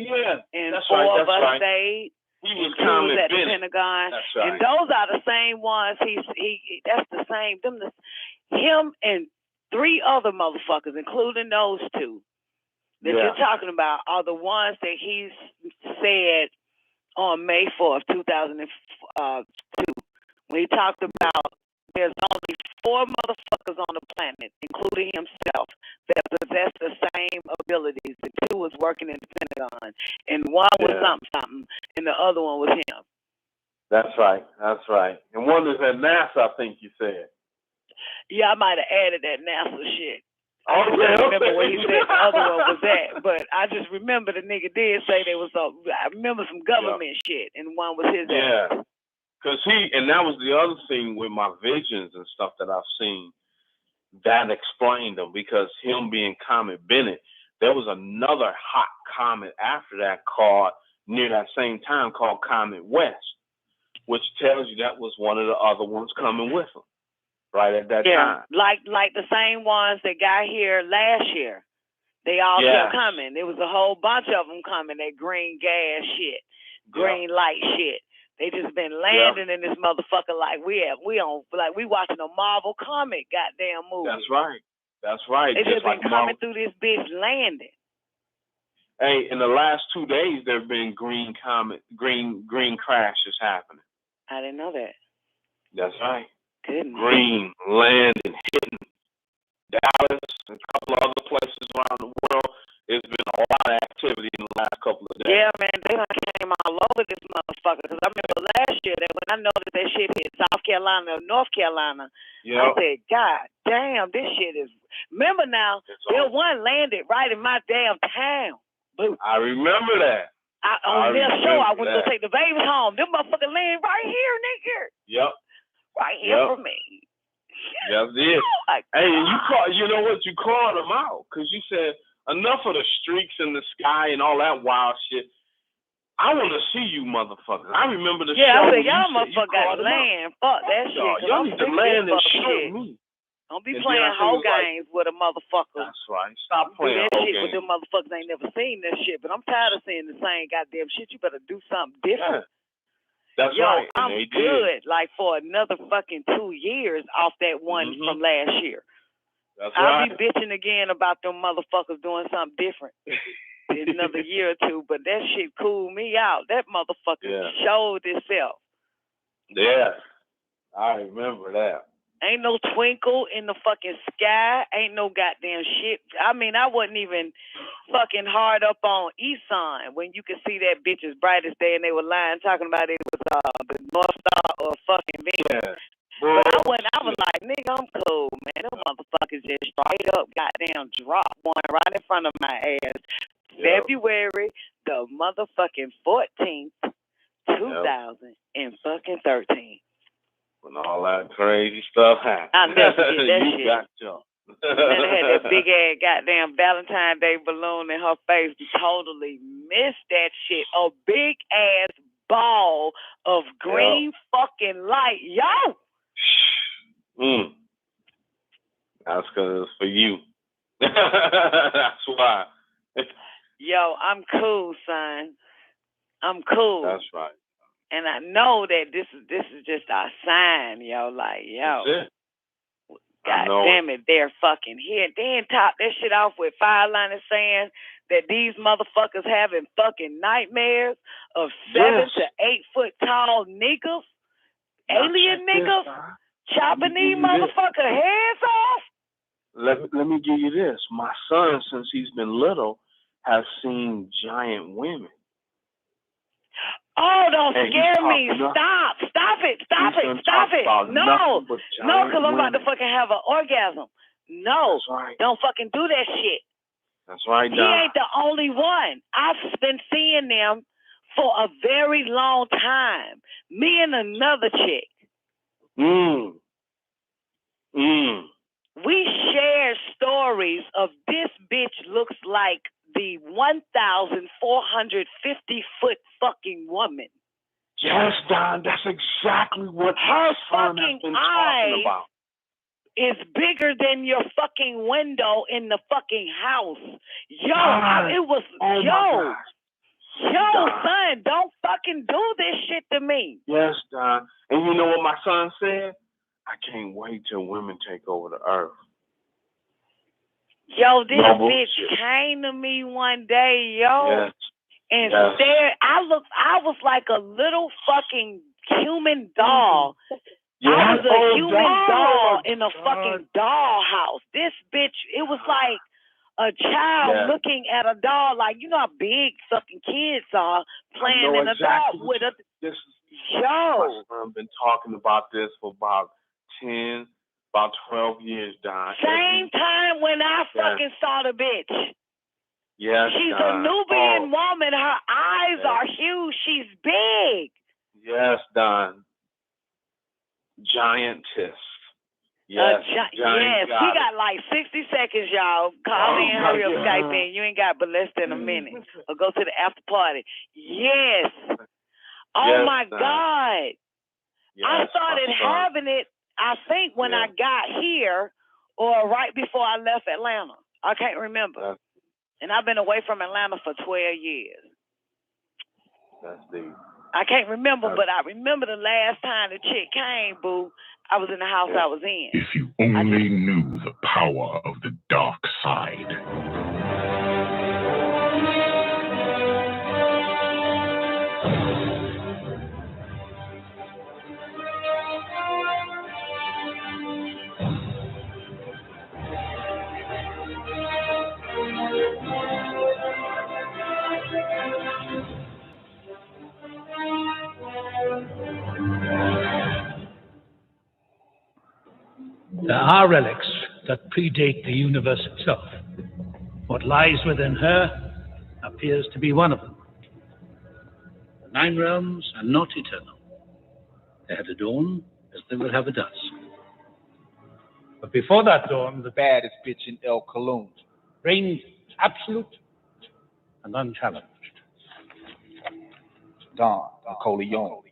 and that's 4 of us stayed. He was at the Pentagon, that's right. And those are the same ones. That's the same. Him and 3 other motherfuckers, including those 2 that you're talking about, are the ones that he said on May 4th, 2002, when he talked about there's only 4 motherfuckers on the planet, including himself, that possess the same abilities. The 2 was working in the Pentagon, and 1 was something, and the other one was him. That's right. And one is at NASA, I think you said. Yeah, I might have added that NASA shit. I don't remember where he said the other one was at, but I just remember the nigga did say there was I remember some government shit, and one was his ass. Because and that was the other thing with my visions and stuff that I've seen that explained them. Because him being Comet Bennett, there was another hot comet after that called near that same time called Comet West, which tells you that was one of the other ones coming with him right at that time. Like the same ones that got here last year. They all kept coming. There was a whole bunch of them coming. That green gas shit, green light shit. They just been landing in this motherfucker like we watching a Marvel comic goddamn movie. That's right. They just been coming through this bitch landing. Hey, in the last 2 days there have been green crashes happening. I didn't know that. That's right. Goodness. Green landing, hitting Dallas and a couple of other places around the world. There's been a lot of activity in the last couple of days. Yeah, man, they done came all all over this motherfucker. Because I remember last year that when I noticed that shit hit South Carolina or North Carolina, I said, God damn, this shit is. Remember now, there one landed right in my damn town. Boo. I remember that. On their show, I went to go take the babies home. Them motherfuckers landed right here, nigga. Yep. Right here for me. Yes, it. Hey, you know what? You called them out because you said enough of the streaks in the sky and all that wild shit. I want to see you motherfuckers. I remember the show. Yeah, I said, y'all motherfuckers got to land. Fuck that shit. Y'all need to land and shoot me. Don't be playing whole games with a motherfucker. That's right. Stop playing that whole shit games. with them motherfuckers ain't never seen that shit. But I'm tired of seeing the same goddamn shit. You better do something different. That's right. I'm good. Like for another fucking 2 years off that one from last year. That's I'll be bitching again about them motherfuckers doing something different in another year or two. But that shit cooled me out. That motherfucker showed itself. Yeah, I remember that. Ain't no twinkle in the fucking sky. Ain't no goddamn shit. I mean, I wasn't even fucking hard up on Eson when you could see that bitch as bright as day and they were lying talking about it was the North Star or fucking Venus. Yeah. But I was like, nigga, I'm cool, man. Them motherfuckers just straight up goddamn dropped one right in front of my ass. Yep. February the motherfucking 14th, 2013. When all that crazy stuff happened. I never forget that shit. Got jumped. And had that big ass goddamn Valentine's Day balloon in her face. Totally missed that shit. A big ass ball of green fucking light. Yo! That's because it's for you. That's why. Yo, I'm cool, son. I'm cool. That's right. And I know that this is just our sign, yo. Like, yo. That's it. God damn it, they're fucking here. Then top that shit off with Fireliner saying that these motherfuckers having fucking nightmares of 7 to 8 foot tall niggas, alien niggas, chopping these motherfucker heads off. Let me give you this. My son, since he's been little, has seen giant women. Oh, don't scare me. Stop it. No, because I'm about to fucking have an orgasm. No, don't fucking do that shit. That's right, He ain't the only one. I've been seeing them for a very long time. Me and another chick. We share stories of this bitch looks like the 1,450 foot fucking woman. Yes, Don, that's exactly what her fucking eyes about. Is bigger than your fucking window in the fucking house. Yo, it was son, don't fucking do this shit to me. Yes, Don. And you know what my son said? I can't wait till women take over the earth. Yo, this bitch came to me one day, yo, and stared. I was like a little fucking human doll. I was a human doll in a fucking doll house. This bitch, it was like a child looking at a doll, like, you know how big fucking kids are playing in a doll with a. I've been talking about this for about 12 years, Don. Same time when I fucking saw the bitch. Yes, she's a Nubian woman. Her eyes are huge. She's big. Yes, Don. Giantess. Yes, he got like 60 seconds, y'all. Call in, hurry up, Skype in. You ain't got but less than a minute. Or go to the after party. Yes. Oh, my God. Yes, I started having it, I think, when I got here or right before I left Atlanta. I can't remember. And I've been away from Atlanta for 12 years. That's deep. I can't remember, but I remember the last time the chick came, boo. I was in the house I was in. If you only knew the power of the dark side. There are relics that predate the universe itself. What lies within her appears to be one of them. The 9 realms are not eternal. They had a dawn as they will have a dusk. But before that dawn, the Baddest bitch in El Cologne. reigned absolute and unchallenged. Don NICOLEONE.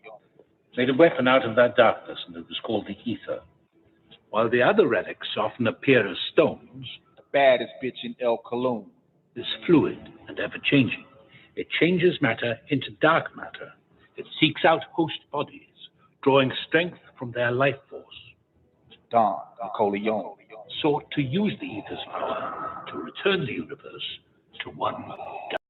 Made a weapon out of that darkness, and it was called the ether. While the other relics often appear as stones, The baddest bitch in El Cologne. is fluid and ever-changing. It changes matter into dark matter. It seeks out host bodies, drawing strength from their life force. Don NICOLEONE. Sought to use the ether's power to return the universe to one dark.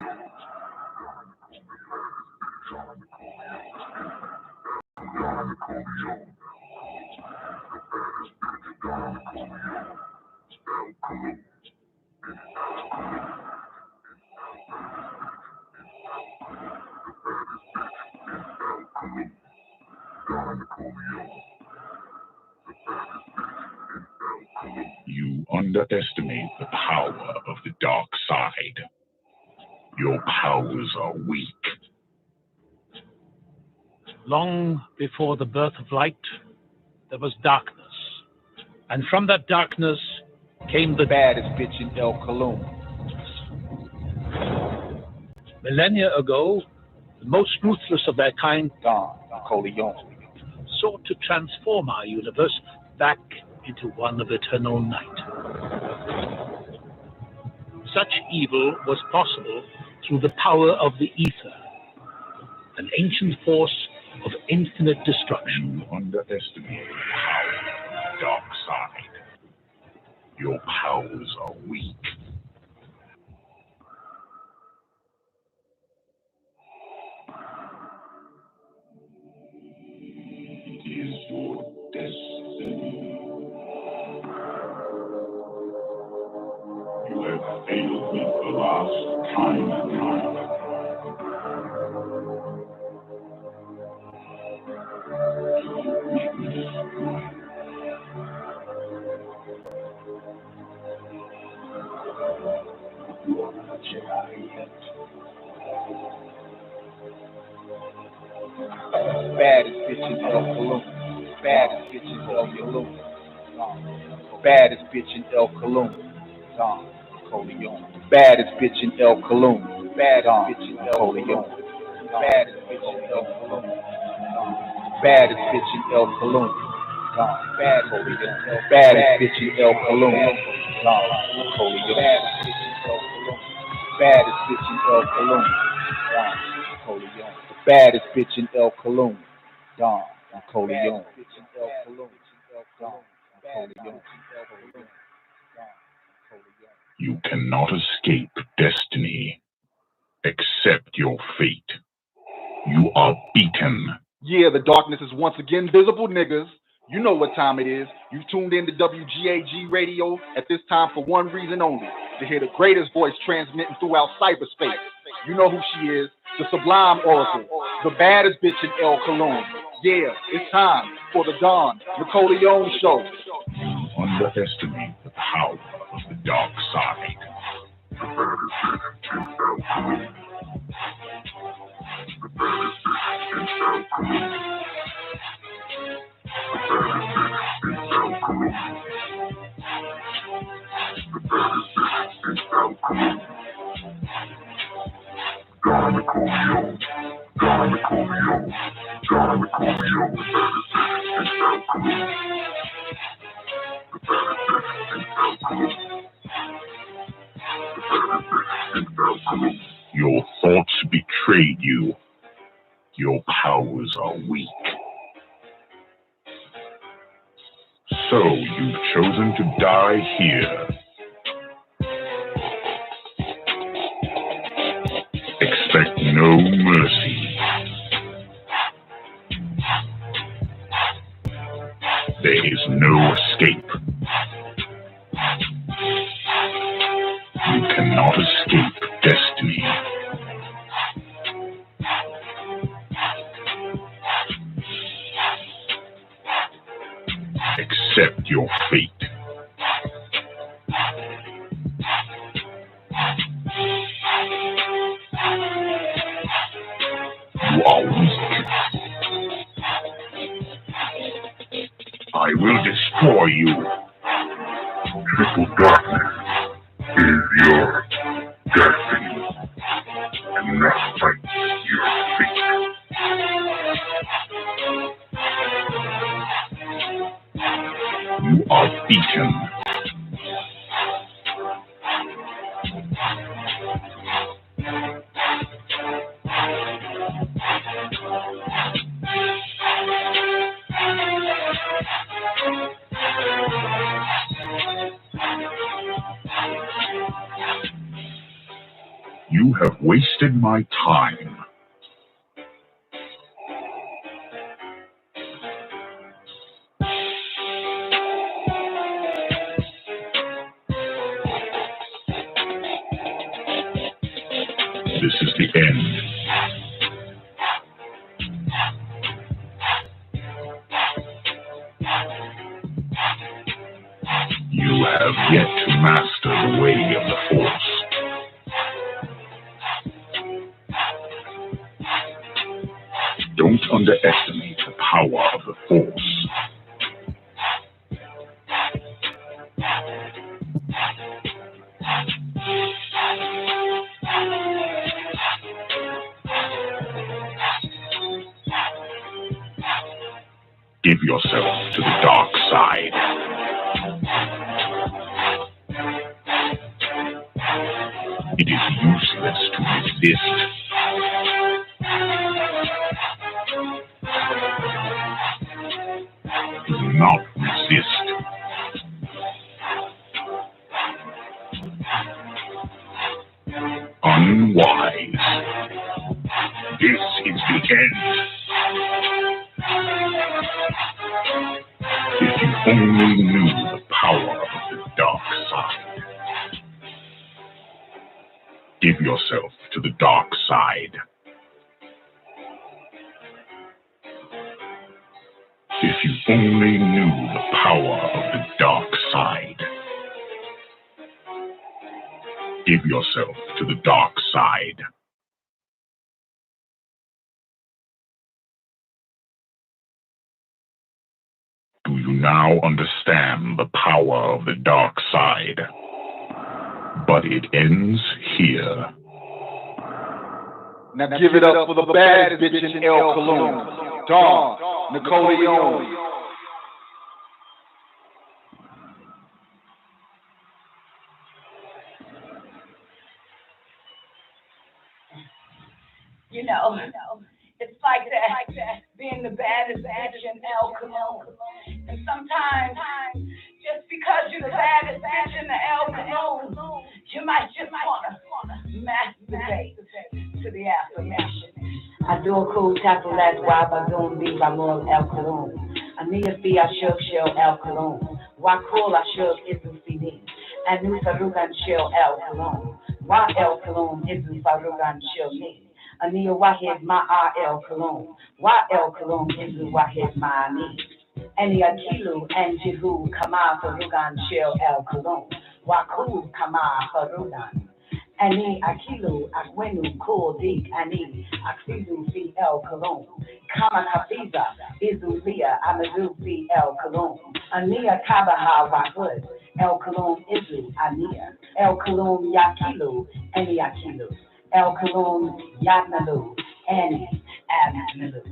You underestimate the power of the dark side. Your powers are weak. Long before the birth of light, there was darkness. And from that darkness came the Baddest bitch in El Cologne. millennia ago, the most ruthless of their kind Don NICOLEONE. sought to transform our universe back into one of eternal night. Such evil was possible through the power of the ether, an ancient force of infinite destruction. You underestimate the power of the dark side. Your powers are weak. It is your destiny. You have failed me the last time and time. You are not a Jedi yet. Baddest bitch in El Cologne. Baddest bitch in El Cologne. Baddest bitch in El Cologne. Don NICOLEONE. Baddest bitch in El Cologne. Baddest bitch in El Cologne. Baddest bitch in El Cologne. Baddest bitch in El Cologne. Baddest bitch in El Cologne. Don NICOLEONE. Baddest bitch in El Cologne. Don NICOLEONE. Baddest bitch in El Cologne. Don NICOLEONE. You cannot escape destiny. Accept your fate. You are beaten. Yeah, the darkness is once again visible, niggas. You know what time it is. You've tuned in to WGAG Radio at this time for one reason only, to hear the greatest voice transmitting throughout cyberspace. You know who she is, the Sublime Oracle, the baddest bitch in El Cologne. Yeah, it's time for the Don NICOLEONE Show. You underestimate the power of the dark side. The baddest bitch in El Cologne. The baddest bitch in El Cologne. The baddest bitch in El Cologne. The baddest bitch in El Cologne. Don NICOLEONE. Don NICOLEONE. Don NICOLEONE. The baddest bitch in El Cologne. The baddest bitch in El Cologne. The baddest bitch in El Cologne. Your thoughts betrayed you. Your powers are weak. So you've chosen to die here. Expect no mercy. There is no escape. You cannot escape destiny. Accept accept your fate. You are weak. I will destroy you. Triple darkness is your destiny, and that fight your fate. You are beaten. You have wasted my time. This is the end. You have yet to master the way of the Force. Don't underestimate the power of the Force. Give yourself to the dark side. It is useless to resist. Do not resist. Unwise. This is the end. If you only knew the power of the dark side. Give yourself to the dark side. If you only knew the power of the dark side. Give yourself to the dark side. Do you now understand the power of the dark side? But it ends here. Now give it up for the baddest bitch in LOCKDOWN, Dawn, NICOLEONE. You know, it's like that, being the baddest bitch in LOCKDOWN. And sometimes, just because you're the baddest bitch in the LOCKDOWN, you might just want to masturbate to the affirmation. I do a cool tackle, that's why I don't be by more LOCKDOWN. I need to be a shook shell LOCKDOWN. Why cool I shook is the CD. And new Farugan shell LOCKDOWN. Why LOCKDOWN is the Farugan shell me. Ania Wahid Ma LOCKDOWN. Why LOCKDOWN is the Wahid Ma me. Ania Kilu and Jihu Kama Farugan shell LOCKDOWN. Why cool Kama Farugan. Ani Akilu Akwenu Cool Dik Ani Aksizu Fi LOCKDOWN. Kama Kafiza Izulia Amadu Fi LOCKDOWN. Ania Kabaha Wahud LOCKDOWN Izu Ania LOCKDOWN Yakilu Ani Akilu LOCKDOWN Yatnalu Ani Abnalu.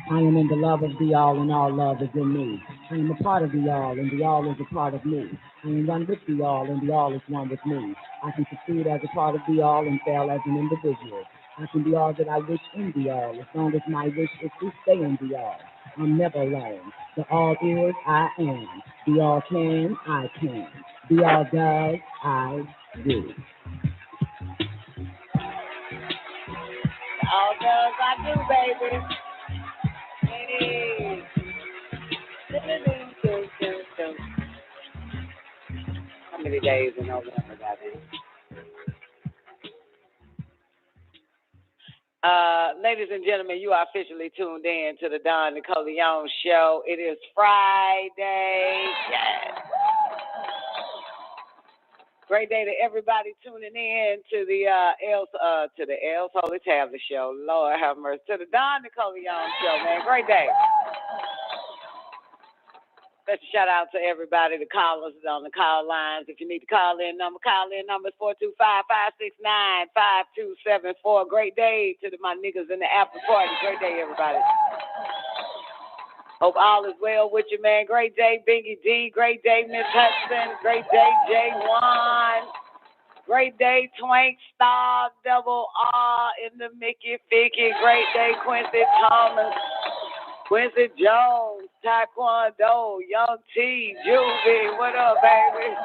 I am in the love of the all, and all love is in me. I am a part of the all, and the all is a part of me. I am one with the all, and the all is one with me. I can succeed as a part of the all and fail as an individual. I can be all that I wish in the all, as long as my wish is to stay in the all. I'm never alone. The all is, I am. The all can, I can. Be all does, I do. All does I do, baby. Hey. How many days in November, goddamn? Ladies and gentlemen, you are officially tuned in to the Don NICOLEONE Show. It is Friday. Yes. Great day to everybody tuning in to the L's Holy Tablet Show. Lord have mercy. To the Don NICOLEONE Show, man. Great day. Let's shout out to everybody, the callers on the call lines. If you need to call in number is 425-569-5274. Great day to my niggas in the after party. Great day, everybody. Hope all is well with you, man. Great day, Bingy D. Great day, Miss Hudson. Great day, J1. Great day, Twank Star, Double R in the Mickey Ficky. Great day, Quincy Thomas. Quincy Jones, Taekwondo, Young T, Juvie, what up, baby?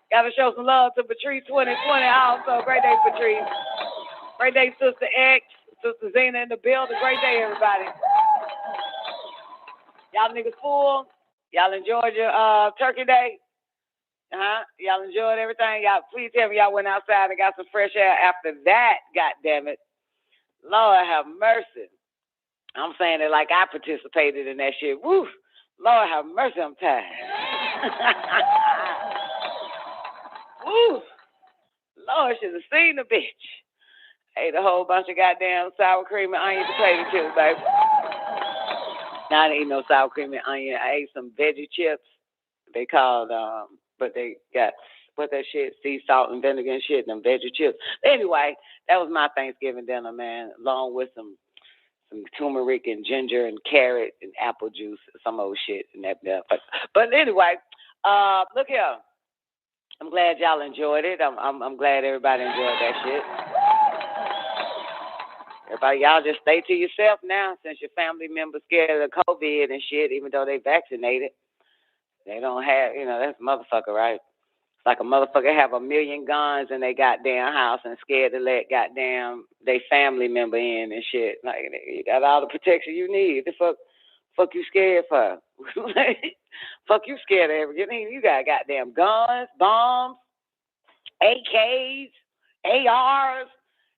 Gotta show some love to Patrice 2020 also. Great day, Patrice. Great day, Sister X, Sister Zena in the building. Great day, everybody. Y'all niggas full? Y'all enjoyed your turkey day? Y'all enjoyed everything? Y'all, please tell me y'all went outside and got some fresh air after that, goddammit. Lord have mercy. I'm saying it like I participated in that shit. Woo! Lord have mercy, I'm tired. Woo! Lord should have seen the bitch. Ate a whole bunch of goddamn sour cream and onion potato chips, baby. Now I didn't eat no sour cream and onion. I ate some veggie chips. They called, but they got, what that shit, sea salt and vinegar and shit, and them veggie chips. Anyway, that was my Thanksgiving dinner, man, along with some turmeric and ginger and carrot and apple juice, some old shit and that. But anyway, look here. I'm glad y'all enjoyed it. I'm glad everybody enjoyed that shit. Everybody, y'all just stay to yourself now, since your family members scared of COVID and shit, even though they vaccinated. They don't have, that's a motherfucker, right? It's like a motherfucker have 1 million guns in their goddamn house and scared to let goddamn they family member in and shit. Like, you got all the protection you need. The fuck you scared for? Fuck you scared of everything. You got goddamn guns, bombs, AKs, ARs.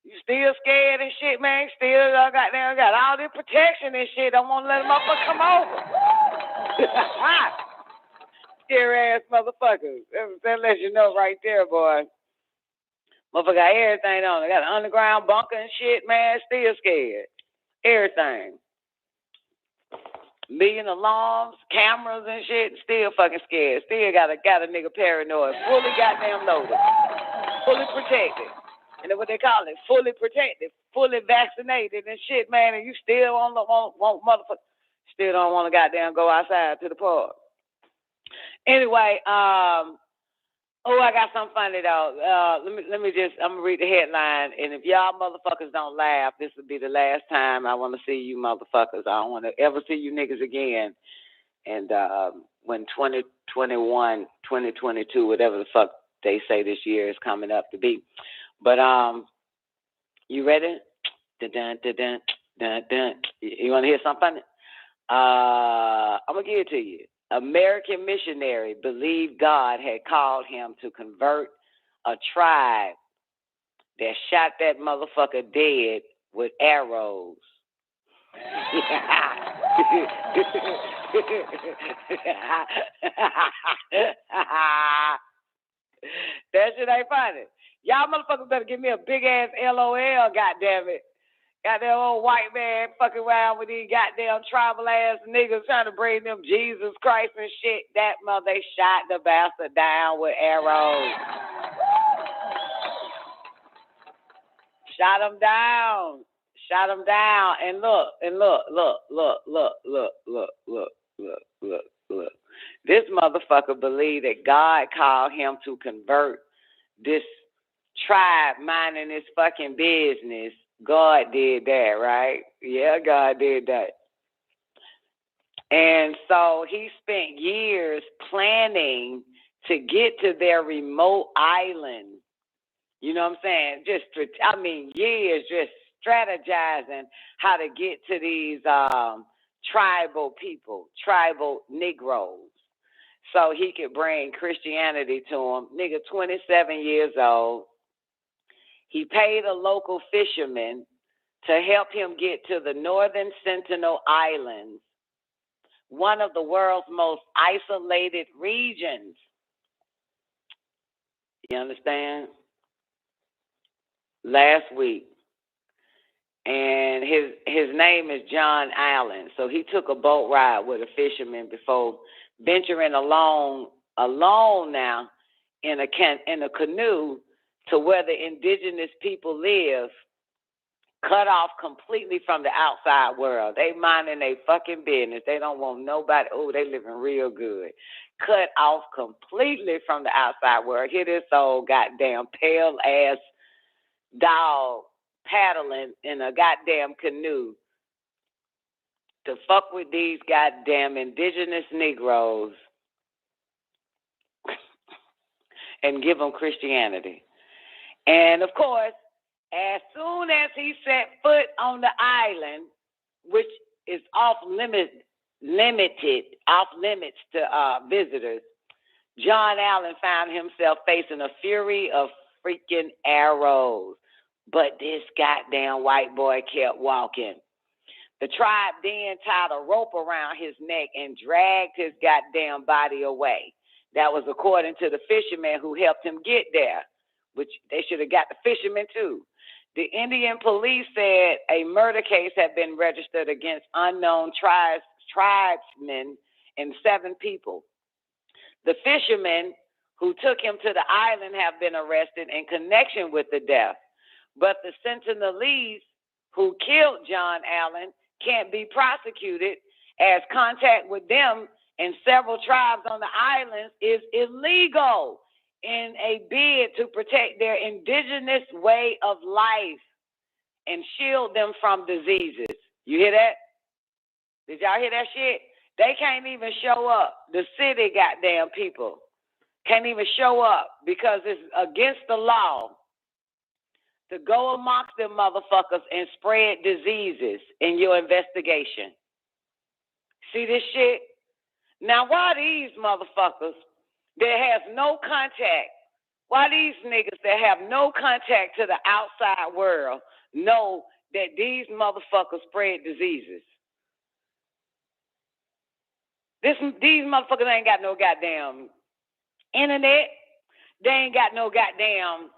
You still scared and shit, man. Still goddamn got all this protection and shit. Don't want to let them motherfucker come over. Scary ass motherfuckers. That lets you know right there, boy. Motherfucker got everything on. They got an underground bunker and shit, man. Still scared. Everything. Million alarms, cameras and shit. Still fucking scared. Still got a nigga paranoid. Fully goddamn loaded. Fully protected. And that's what they call it. Fully protected. Fully vaccinated and shit, man. And you still want motherfucker. Still don't want to goddamn go outside to the park. Anyway, I got something funny though. Let me just, I'm gonna read the headline, and if y'all motherfuckers don't laugh, this will be the last time I want to see you motherfuckers. I don't want to ever see you niggas again. And when 2021, 2022, whatever the fuck they say this year is coming up to be. But you ready? Dun, dun, dun, dun, dun. You want to hear something funny? I'm gonna give it to you. American missionary believed God had called him to convert a tribe that shot that motherfucker dead with arrows. That shit ain't funny. Y'all motherfuckers better give me a big ass LOL, goddammit. Got that old white man fucking around with these goddamn tribal ass niggas trying to bring them Jesus Christ and shit. That mother, they shot the bastard down with arrows. Shot him down. Shot him down. And look. This motherfucker believed that God called him to convert this tribe minding his fucking business. God did that, right? Yeah, God did that. And so he spent years planning to get to their remote island. You know what I'm saying? Years just strategizing how to get to these tribal people, tribal Negroes, so he could bring Christianity to them. Nigga, 27 years old. He paid a local fisherman to help him get to the Northern Sentinel Islands, one of the world's most isolated regions. You understand? Last week. And his name is John Allen. So he took a boat ride with a fisherman before venturing alone now in a canoe to where the indigenous people live, cut off completely from the outside world. They minding their fucking business. They don't want nobody. Oh, they living real good. Cut off completely from the outside world. Here this old goddamn pale ass dog paddling in a goddamn canoe to fuck with these goddamn indigenous Negroes and give them Christianity. And of course, as soon as he set foot on the island, which is off limits to visitors, John Allen found himself facing a fury of freaking arrows. But this goddamn white boy kept walking. The tribe then tied a rope around his neck and dragged his goddamn body away. That was according to the fisherman who helped him get there, which they should have got the fisherman too. The Indian police said a murder case had been registered against unknown tribesmen and 7 people. The fishermen who took him to the island have been arrested in connection with the death. But the Sentinelese who killed John Allen can't be prosecuted, as contact with them and several tribes on the islands is illegal in a bid to protect their indigenous way of life and shield them from diseases. You hear that? Did y'all hear that shit? They can't even show up. The city goddamn people can't even show up because it's against the law to go amongst them motherfuckers and spread diseases in your investigation. See this shit? Now, why these motherfuckers that have no contact, why these niggas that have no contact to the outside world know that these motherfuckers spread diseases? These motherfuckers ain't got no goddamn internet. They ain't got no goddamn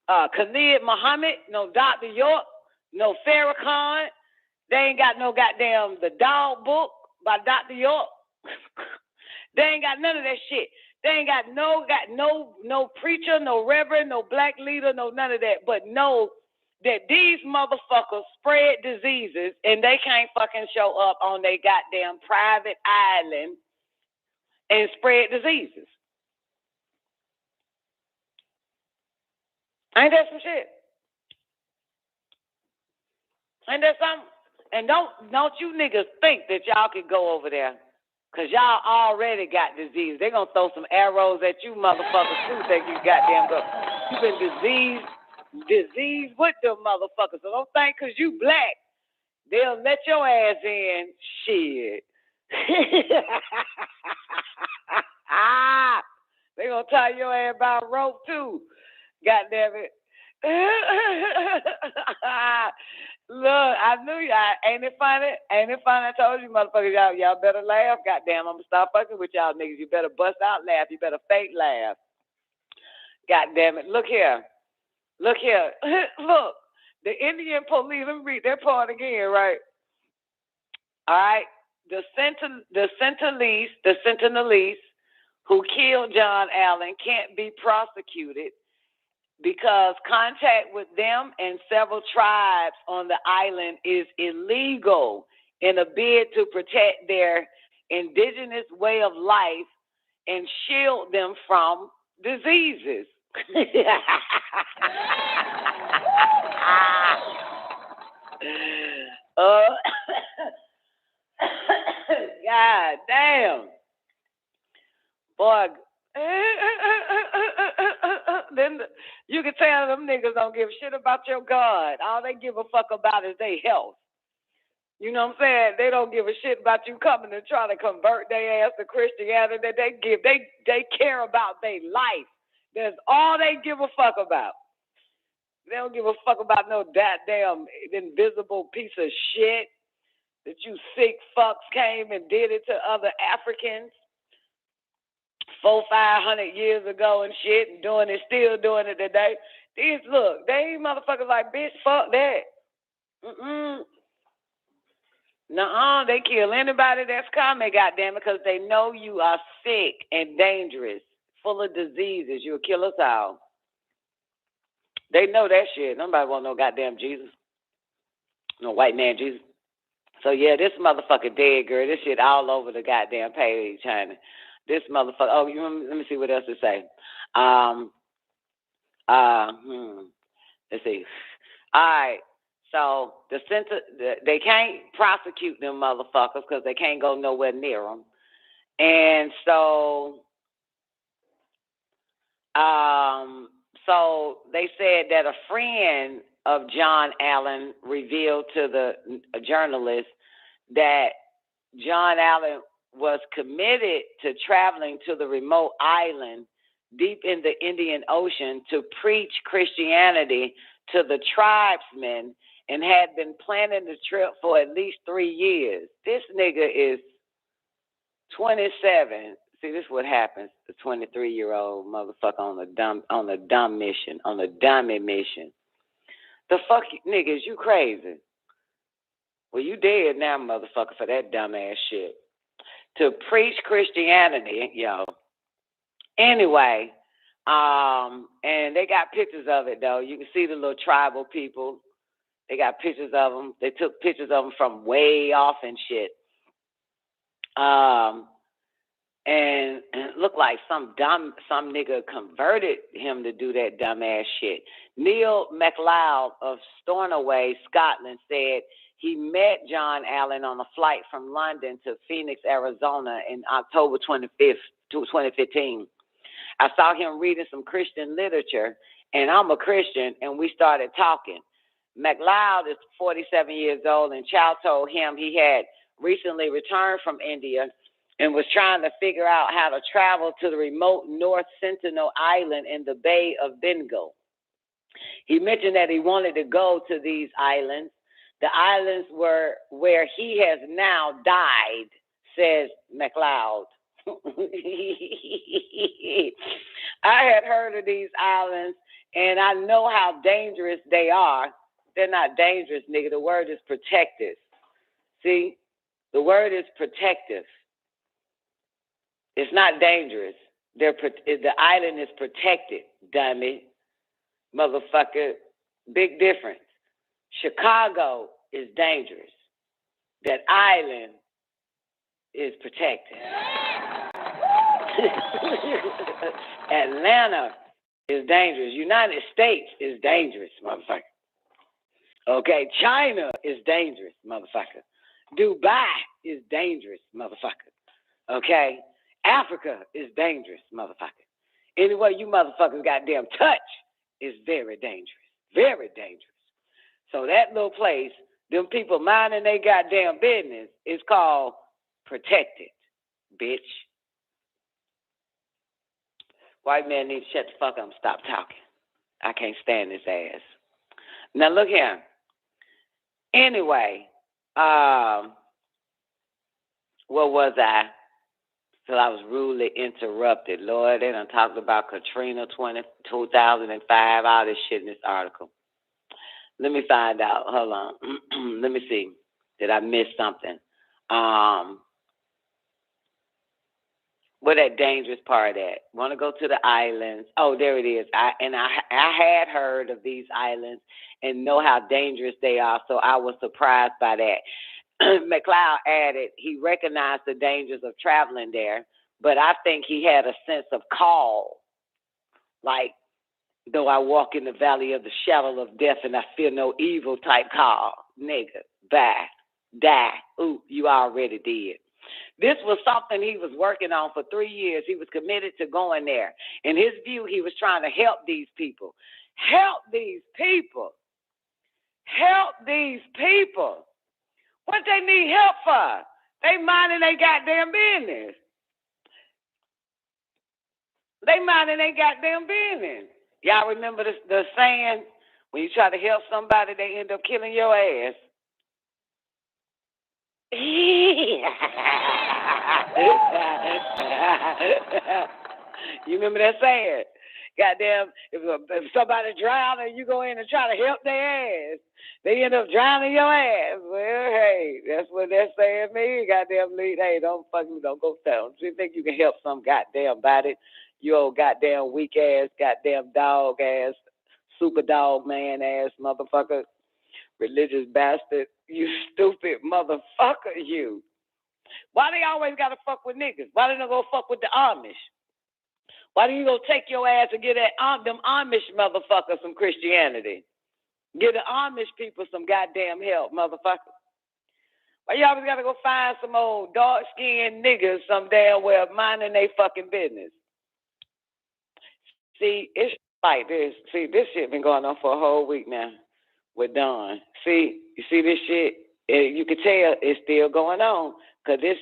Khalid Muhammad, no Dr. York, no Farrakhan. They ain't got no goddamn The Dog Book by Dr. York. They ain't got none of that shit. They ain't got no preacher, no reverend, no black leader, no none of that. But know that these motherfuckers spread diseases and they can't fucking show up on their goddamn private island and spread diseases. Ain't that some shit? Ain't that something? And don't you niggas think that y'all could go over there, because y'all already got disease. They're going to throw some arrows at you motherfuckers too. Think you goddamn go. You been diseased with them motherfuckers. So don't think because you black, they'll let your ass in. Shit. They going to tie your ass by a rope too. God damn it. Look, I knew you. Ain't it funny? Ain't it funny? I told you, motherfuckers, y'all better laugh. Goddamn, I'm gonna stop fucking with y'all niggas. You better bust out laugh. You better fake laugh. Goddamn it. Look here. Look here. Look. The Indian police, let me read that part again, right? All right. The Sentinelese who killed John Allen can't be prosecuted because contact with them and several tribes on the island is illegal in a bid to protect their indigenous way of life and shield them from diseases. God saying? Them niggas don't give a shit about your God. All they give a fuck about is their health. You know what I'm saying? They don't give a shit about you coming and trying to convert their ass to Christianity. They care about their life. That's all they give a fuck about. They don't give a fuck about no goddamn invisible piece of shit that you sick fucks came and did it to other Africans 400-500 years ago and shit, and still doing it today. These look, they motherfuckers like, bitch, fuck that. Nuh-uh, they kill anybody that's coming, goddamn it, because they know you are sick and dangerous, full of diseases. You'll kill us all. They know that shit. Nobody want no goddamn Jesus. No white man Jesus. So, yeah, this motherfucker dead, girl. This shit all over the goddamn page, honey. This motherfucker. Oh, let me see what else to say. Let's see. All right. So the center, they can't prosecute them motherfuckers because they can't go nowhere near them. And so, so they said that a friend of John Allen revealed to the journalist that John Allen was committed to traveling to the remote island deep in the Indian Ocean to preach Christianity to the tribesmen and had been planning the trip for at least 3 years. This nigga is 27. See, this is what happens. The 23-year-old motherfucker on a dumb mission, on a dummy mission. The fuck, niggas, you crazy. Well, you dead now, motherfucker, for that dumbass shit. To preach Christianity, yo. Anyway, and they got pictures of it, though. You can see the little tribal people. They got pictures of them. They took pictures of them from way off and shit. And it looked like some nigga converted him to do that dumbass shit. Neil MacLeod of Stornoway, Scotland, said he met John Allen on a flight from London to Phoenix, Arizona in October 25th, 2015. I saw him reading some Christian literature, and I'm a Christian, and we started talking. MacLeod is 47 years old, and Chow told him he had recently returned from India and was trying to figure out how to travel to the remote North Sentinel Island in the Bay of Bengal. He mentioned that he wanted to go to these islands. The islands were where he has now died, says MacLeod. I had heard of these islands, and I know how dangerous they are. They're not dangerous, nigga. The word is protective. See? The word is protective. It's not dangerous. The island is protected, dummy. Motherfucker. Big difference. Chicago is dangerous. That island is protected. Atlanta is dangerous. United States is dangerous, motherfucker. Okay, China is dangerous, motherfucker. Dubai is dangerous, motherfucker. Okay, Africa is dangerous, motherfucker. Anywhere you motherfuckers goddamn touch is very dangerous. Very dangerous. So that little place, them people minding their goddamn business, is called protected, bitch. White man needs to shut the fuck up and stop talking. I can't stand this ass. Now look here. Anyway, where was I? So I was rudely interrupted. Lord, they done talked about Katrina 2005, all this shit in this article. Let me find out. Hold on. Let me see. Did I miss something? Where that dangerous part at? Want to go to the islands? Oh, there it is. I had heard of these islands and know how dangerous they are, so I was surprised by that. MacLeod added he recognized the dangers of traveling there, but I think he had a sense of call. Like, though I walk in the valley of the shadow of death and I fear no evil type call. Nigga, bye, die. Ooh, you already did. This was something he was working on for 3 years. He was committed to going there. In his view, he was trying to help these people. Help these people. Help these people. What they need help for? They minding their goddamn business. They minding their goddamn business. Y'all remember the saying, when you try to help somebody, they end up killing your ass. You remember that saying? Goddamn, if somebody drown and you go in and try to help their ass, they end up drowning your ass. Well, hey, that's what that saying means. Goddamn, lead. Hey, don't go down. You think you can help some goddamn body? You old goddamn weak ass, goddamn dog ass, super dog man ass motherfucker, religious bastard. You stupid motherfucker, you. Why they always gotta fuck with niggas? Why they don't go fuck with the Amish? Why do you go take your ass and get them Amish motherfuckers some Christianity? Get the Amish people some goddamn help, motherfucker. Why you always gotta go find some old dark-skinned niggas some damn well minding they fucking business? See, it's like this. See, this shit been going on for a whole week now with Don. See, you see this shit? You can tell it's still going on. Cause this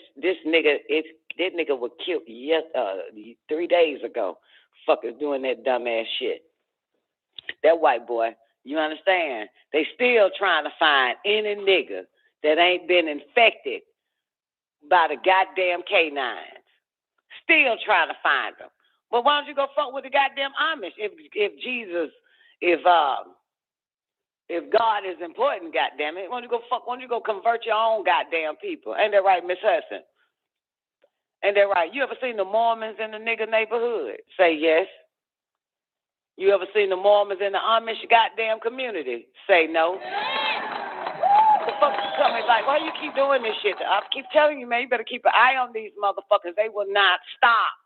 nigga, this nigga was killed 3 days ago. Fuckers doing that dumbass shit. That white boy, you understand? They still trying to find any nigga that ain't been infected by the goddamn K9s. Still trying to find them. But why don't you go fuck with the goddamn Amish if God is important, goddamn it? Why don't you go convert your own goddamn people? Ain't that right, Miss Hudson? Ain't that right? You ever seen the Mormons in the nigga neighborhood? Say yes. You ever seen the Mormons in the Amish goddamn community? Say no. The fuck you tell me, like, why you keep doing this shit? I keep telling you, man, you better keep an eye on these motherfuckers. They will not stop.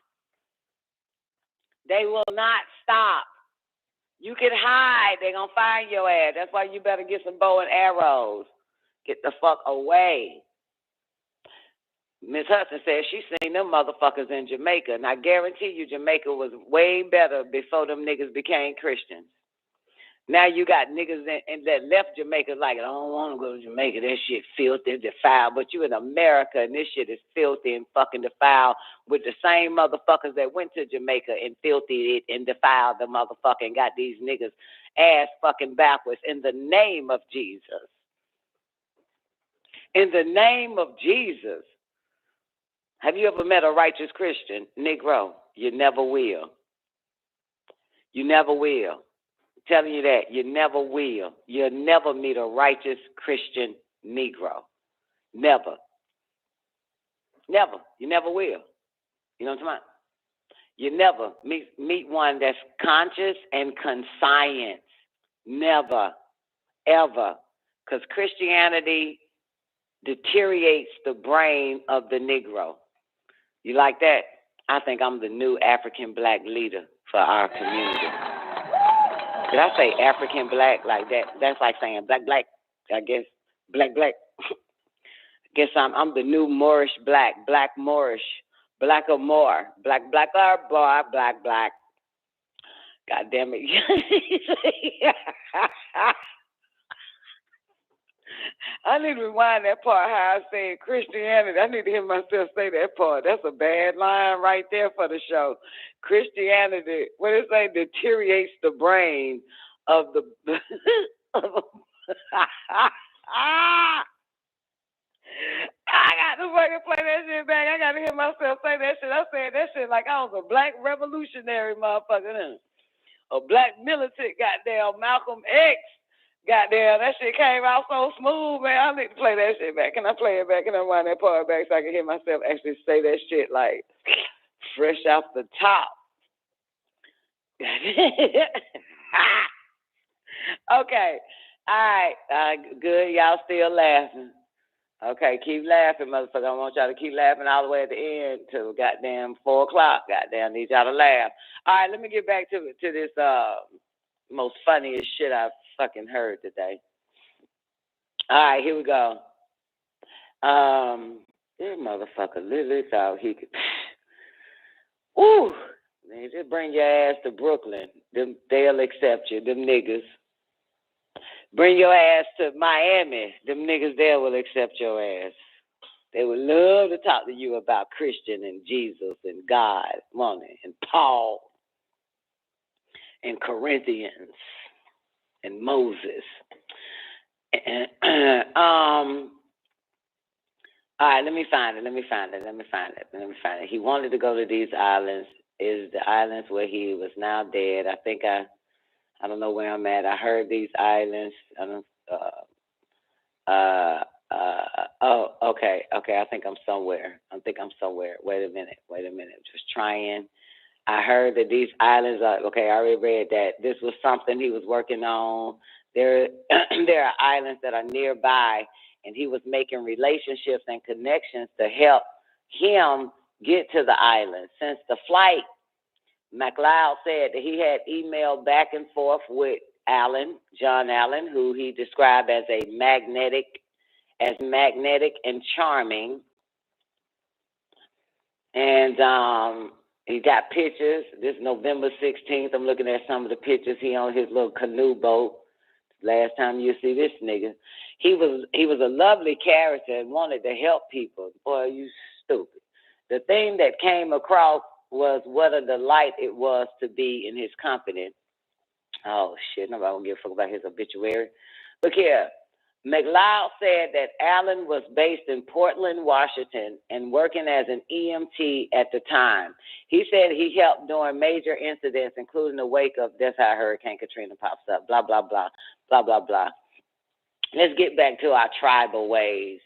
They will not stop. You can hide. They're going to find your ass. That's why you better get some bow and arrows. Get the fuck away. Miss Hudson says she seen them motherfuckers in Jamaica. And I guarantee you Jamaica was way better before them niggas became Christians. Now you got niggas that left Jamaica like, I don't want to go to Jamaica. That shit filthy, defiled. But you in America and this shit is filthy and fucking defiled with the same motherfuckers that went to Jamaica and filthy it and defiled the motherfucker and got these niggas ass fucking backwards in the name of Jesus. In the name of Jesus. Have you ever met a righteous Christian? Negro, you never will. You never will. Telling you that, you never will. You'll never meet a righteous Christian Negro. Never. Never. You never will. You know what I'm talking about? You never meet one that's conscious and conscience. Never. Ever. Because Christianity deteriorates the brain of the Negro. You like that? I think I'm the new African black leader for our community. Did I say African black like that? That's like saying black, I guess. Black. I guess I'm the new Moorish black Moorish, black or more, black or boy, black. God damn it. I need to rewind that part how I said Christianity. I need to hear myself say that part. That's a bad line right there for the show. Christianity, what it say, deteriorates the brain of the... I got to fucking play that shit back. I got to hear myself say that shit. I said that shit like I was a black revolutionary motherfucker. A black militant, goddamn Malcolm X. Goddamn, that shit came out so smooth, man. I need to play that shit back. Can I play it back? Can I wind that part back so I can hear myself actually say that shit like fresh off the top? Okay. All right. Good. Y'all still laughing. Okay, keep laughing, motherfucker. I want y'all to keep laughing all the way at the end till goddamn 4 o'clock. Goddamn, need y'all to laugh. All right, let me get back to this most funniest shit I've fucking heard today. All right, here we go. This motherfucker literally thought he could. Ooh, Man, just bring your ass to Brooklyn. They'll accept you, them niggas. Bring your ass to Miami. Them niggas there will accept your ass. They would love to talk to you about Christian and Jesus and God, money, and Paul and Corinthians and Moses. And, all right, let me find it. He wanted to go to these islands. Is the islands where he was now dead. I don't know where I'm at. I heard these islands. Okay. I think I'm somewhere. Wait a minute. Just trying. I heard that these islands are, okay, I already read that. This was something he was working on. There are islands that are nearby, and he was making relationships and connections to help him get to the island. Since the flight, McLeod said that he had emailed back and forth with John Allen, who he described as magnetic and charming. And he got pictures. This November 16th, I'm looking at some of the pictures. He on his little canoe boat. Last time you see this nigga. He was a lovely character and wanted to help people. Boy, you stupid. The thing that came across was what a delight it was to be in his company. Oh, shit, nobody will give a fuck about his obituary. Look here. McLeod said that Allen was based in Portland, Washington, and working as an EMT at the time. He said he helped during major incidents, including the wake of, that's how Hurricane Katrina pops up, blah, blah, blah, blah, blah, blah. Let's get back to our tribal ways.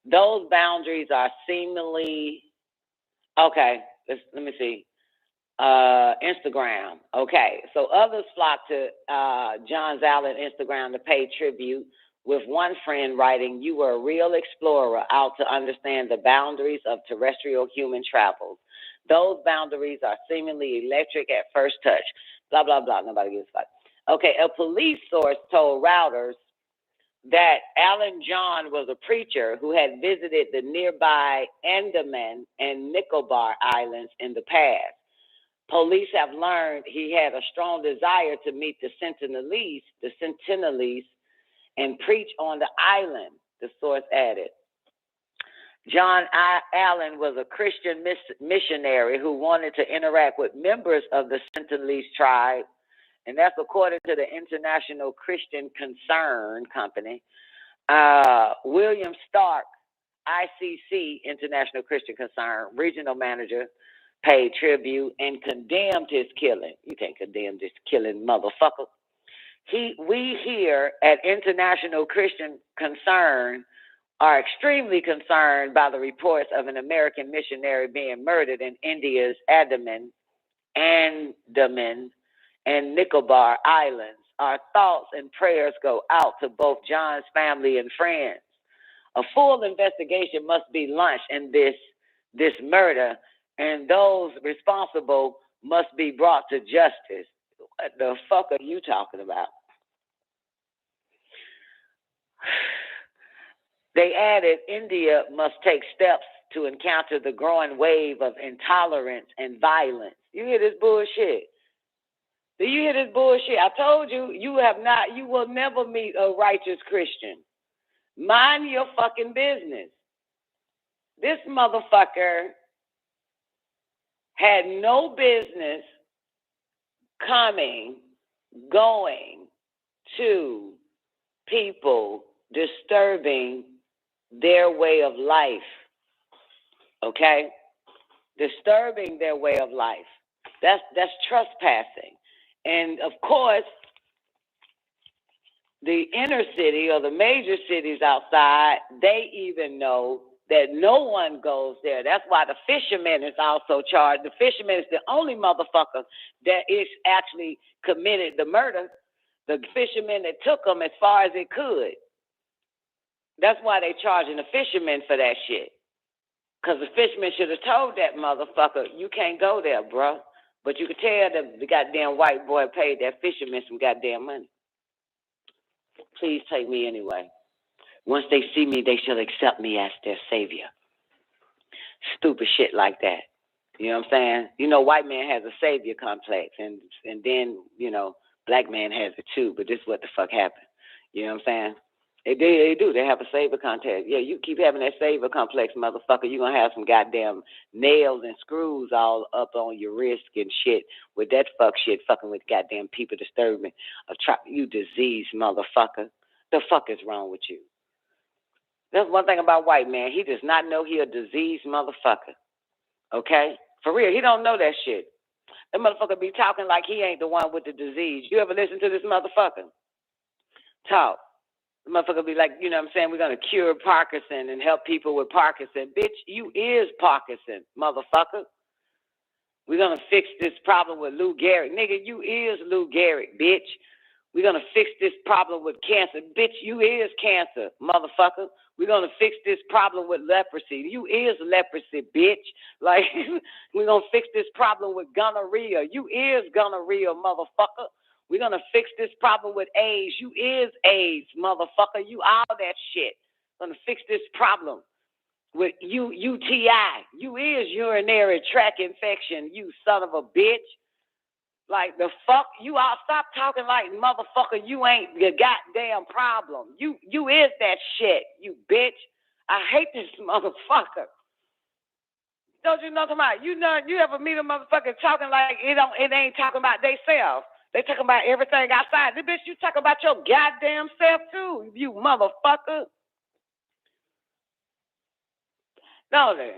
Those boundaries are seemingly, okay, let me see. Instagram. Okay, so others flock to John Allen Instagram to pay tribute, with one friend writing, "You were a real explorer out to understand the boundaries of terrestrial human travels. Those boundaries are seemingly electric at first touch." Blah, blah, blah. Nobody gives a fuck. Okay, a police source told Reuters that Alan John was a preacher who had visited the nearby Andaman and Nicobar Islands in the past. Police have learned he had a strong desire to meet the Sentinelese, and preach on the island, the source added. John Allen was a Christian missionary who wanted to interact with members of the Sentinelese tribe, and that's according to the International Christian Concern Company. William Stark, ICC, International Christian Concern, regional manager, paid tribute and condemned his killing. You can't condemn this killing, motherfucker. We here at International Christian Concern are extremely concerned by the reports of an American missionary being murdered in India's Andaman and Nicobar Islands. Our thoughts and prayers go out to both John's family and friends. A full investigation must be launched in this murder, and those responsible must be brought to justice. What the fuck are you talking about? They added, India must take steps to encounter the growing wave of intolerance and violence. You hear this bullshit? Do you hear this bullshit? I told you, you will never meet a righteous Christian. Mind your fucking business. This motherfucker had no business going to people disturbing their way of life, okay? Disturbing their way of life. That's trespassing. And of course, the inner city or the major cities outside, they even know that no one goes there. That's why the fisherman is also charged. The fisherman is the only motherfucker that is actually committed the murder. The fisherman that took them as far as it could. That's why they charging the fisherman for that shit. Because the fisherman should have told that motherfucker, you can't go there, bro. But you could tell the goddamn white boy paid that fisherman some goddamn money. Please take me anyway. Once they see me, they shall accept me as their savior. Stupid shit like that. You know what I'm saying? You know, white man has a savior complex, and then, you know, black man has it too, but this is what the fuck happened. You know what I'm saying? They do. They have a savior complex. Yeah, you keep having that savior complex, motherfucker, you're going to have some goddamn nails and screws all up on your wrist and shit with that fuck shit fucking with goddamn people disturbing. You diseased motherfucker. The fuck is wrong with you? That's one thing about white man. He does not know he a diseased motherfucker. Okay? For real, he don't know that shit. That motherfucker be talking like he ain't the one with the disease. You ever listen to this motherfucker talk? The motherfucker be like, you know what I'm saying, we're going to cure Parkinson and help people with Parkinson. Bitch, you is Parkinson, motherfucker. We're going to fix this problem with Lou Gehrig. Nigga, you is Lou Gehrig, bitch. We're going to fix this problem with cancer. Bitch, you is cancer, motherfucker. We're going to fix this problem with leprosy. You is leprosy, bitch. Like, we're going to fix this problem with gonorrhea. You is gonorrhea, motherfucker. We're going to fix this problem with AIDS. You is AIDS, motherfucker. You all that shit. We're going to fix this problem with UTI. You is urinary tract infection, you son of a bitch. Like, the fuck? You all stop talking like, motherfucker, you ain't your goddamn problem. You is that shit, you bitch. I hate this motherfucker. Don't you know what I'm talking about? You ever meet a motherfucker talking like it ain't talking about they self. They talking about everything outside. This bitch, you talking about your goddamn self too, you motherfucker. Don't they?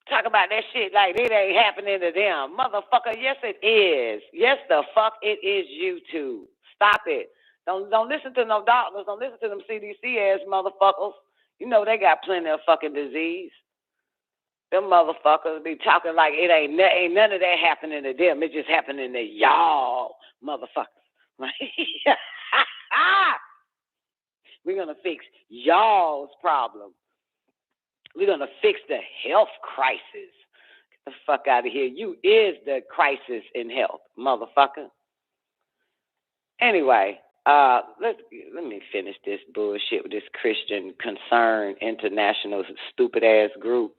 Talk about that shit like it ain't happening to them. Motherfucker, yes it is. Yes the fuck it is you too. Stop it. Don't listen to no doctors. Don't listen to them CDC ass motherfuckers. You know they got plenty of fucking disease. Them motherfuckers be talking like it ain't none of that happening to them. It's just happening to y'all motherfuckers. We're going to fix y'all's problem. We're going to fix the health crisis. Get the fuck out of here. You is the crisis in health, motherfucker. Anyway, let me finish this bullshit with this Christian Concern International stupid ass group.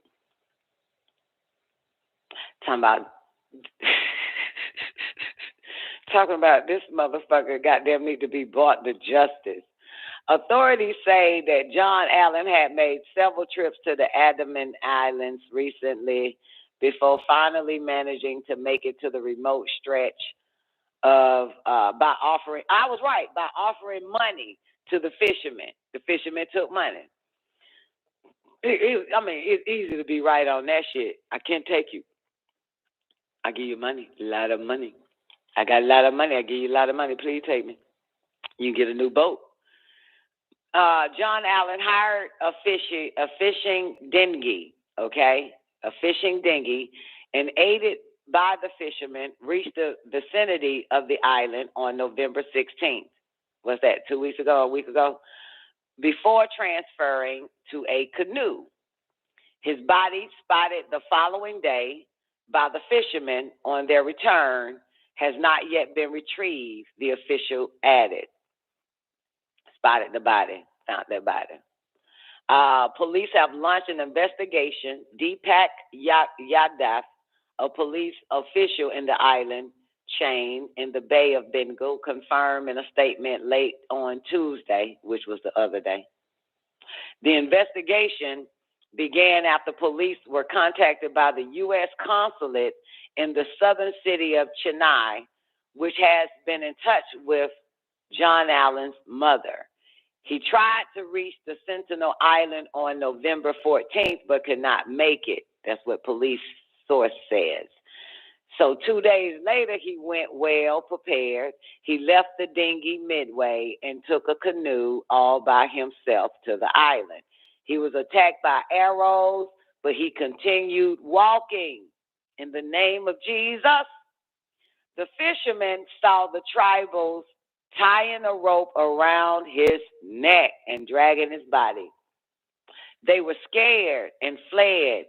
Talking about this motherfucker goddamn need to be brought to justice. Authorities say that John Allen had made several trips to the Andaman Islands recently before finally managing to make it to the remote stretch of by offering money to the fishermen. The fishermen took money. It's easy to be right on that shit. I can't take you. I give you money, a lot of money. I got a lot of money. I give you a lot of money. Please take me. You get a new boat. John Allen hired a fishing dinghy, okay? A fishing dinghy, and aided by the fishermen, reached the vicinity of the island on November 16th. What's that, 2 weeks ago, a week ago? Before transferring to a canoe. His body, spotted the following day by the fishermen on their return, has not yet been retrieved, the official added. Spotted the body, found their body. Police have launched an investigation. Deepak Yadav, a police official in the island chain in the Bay of Bengal, confirmed in a statement late on Tuesday, which was the other day. The investigation began after police were contacted by the U.S. consulate in the southern city of Chennai, which has been in touch with John Allen's mother. He tried to reach the Sentinel Island on November 14th, but could not make it. That's what police source says. So 2 days later, he went well prepared. He left the dinghy midway and took a canoe all by himself to the island. He was attacked by arrows, but he continued walking in the name of Jesus. The fishermen saw the tribals tying a rope around his neck and dragging his body. They were scared and fled,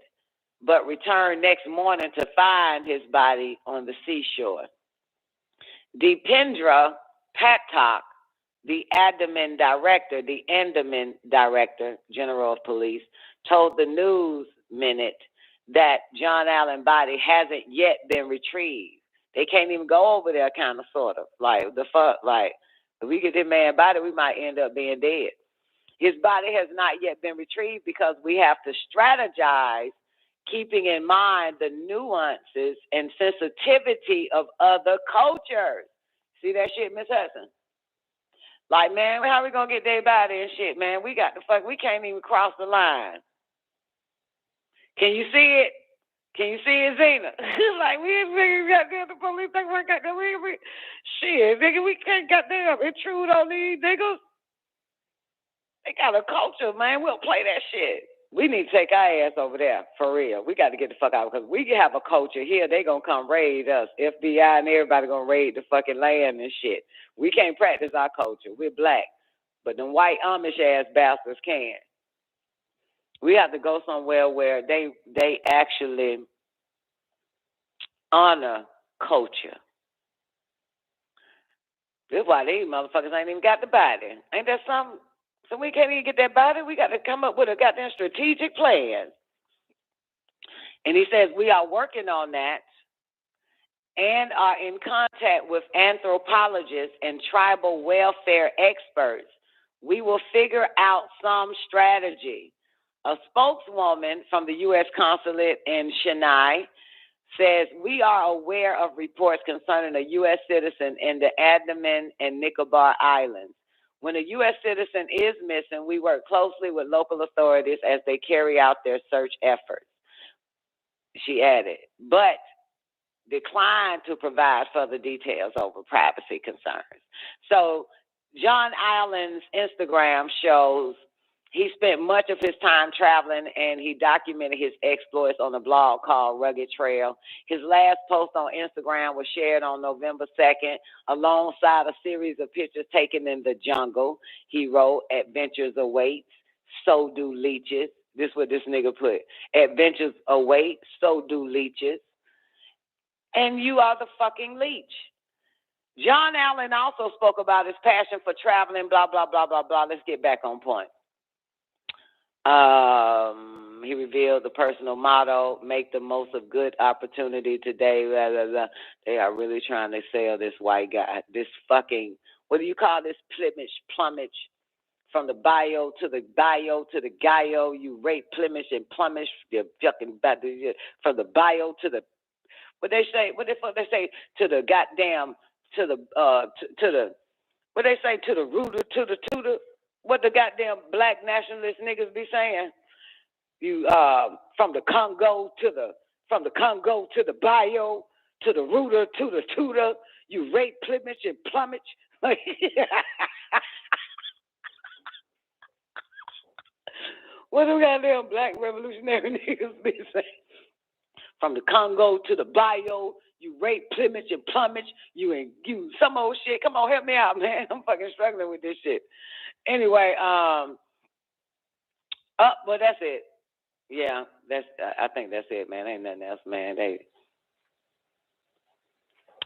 but returned next morning to find his body on the seashore. Deependra Pathak, the Andaman director, General of Police, told the News Minute that John Allen body hasn't yet been retrieved. They can't even go over there, kind of, sort of. Like, the fuck, like, if we get this man's body, we might end up being dead. His body has not yet been retrieved because we have to strategize, keeping in mind the nuances and sensitivity of other cultures. See that shit, Miss Hudson? Like, man, how we gonna get their body and shit, man? We got the fuck, we can't even cross the line. Can you see it? Can you see it, Zena? Like, we ain't figuring goddamn the police think we goddamn shit, nigga, we can't goddamn intrude on these niggas. They got a culture, man. We'll play that shit. We need to take our ass over there, for real. We got to get the fuck out, because we have a culture here. They going to come raid us. FBI and everybody going to raid the fucking land and shit. We can't practice our culture. We're black. But them white Amish-ass bastards can. We have to go somewhere where they actually honor culture. This is why these motherfuckers ain't even got the body. Ain't that something? So we can't even get that body. We got to come up with a goddamn strategic plan. And he says we are working on that and are in contact with anthropologists and tribal welfare experts. We will figure out some strategy. A spokeswoman from the U.S. consulate in Chennai says we are aware of reports concerning a U.S. citizen in the Andaman and Nicobar Islands. When a U.S. citizen is missing, we work closely with local authorities as they carry out their search efforts, she added, but declined to provide further details over privacy concerns. So John Allen's Instagram shows he spent much of his time traveling, and he documented his exploits on a blog called Rugged Trail. His last post on Instagram was shared on November 2nd, alongside a series of pictures taken in the jungle. He wrote, "Adventures await, so do leeches." This is what this nigga put. "Adventures await, so do leeches. And you are the fucking leech." John Allen also spoke about his passion for traveling, blah, blah, blah, blah, blah. Let's get back on point. He revealed the personal motto, "Make the most of good opportunity today." Blah, blah, blah. They are really trying to sell this white guy. This fucking, what do you call this? Plumage. From the bio to the Gaio, you rape, plumage, and plumage. You're fucking from the bio to the, what they say, what the fuck they say, to the goddamn, to the, what they say, to the rooter, to the tutor. What the goddamn black nationalist niggas be saying? You from the Congo to the bio, to the rooter, to the tutor, you rape, plumage, and plumage. What do goddamn black revolutionary niggas be saying? From the Congo to the bio, you rape, plumage, and plumage. You some old shit. Come on, help me out, man. I'm fucking struggling with this shit. Anyway, well, that's it. Yeah, I think that's it, man. Ain't nothing else, man.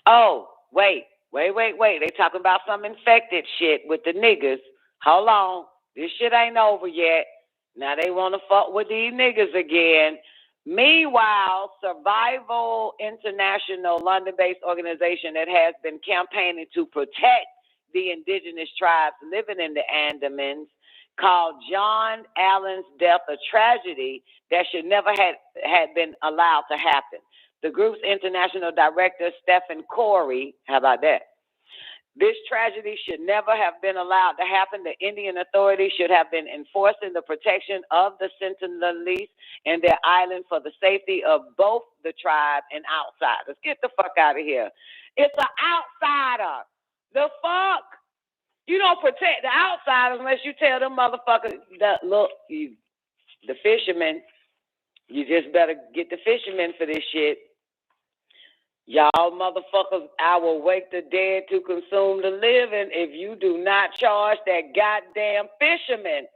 Oh, wait. They talking about some infected shit with the niggas. Hold on. This shit ain't over yet. Now they want to fuck with these niggas again. Meanwhile, Survival International, London-based organization that has been campaigning to protect the indigenous tribes living in the Andamans, called John Allen's death a tragedy that should never had been allowed to happen. The group's international director, Stephen Corey, how about that? This tragedy should never have been allowed to happen. The Indian authorities should have been enforcing the protection of the Sentinelese and their island for the safety of both the tribe and outsiders. Get the fuck out of here. It's an outsider. The fuck? You don't protect the outsiders unless you tell them motherfuckers, look, the fishermen, you just better get the fishermen for this shit. Y'all motherfuckers, I will wake the dead to consume the living if you do not charge that goddamn fisherman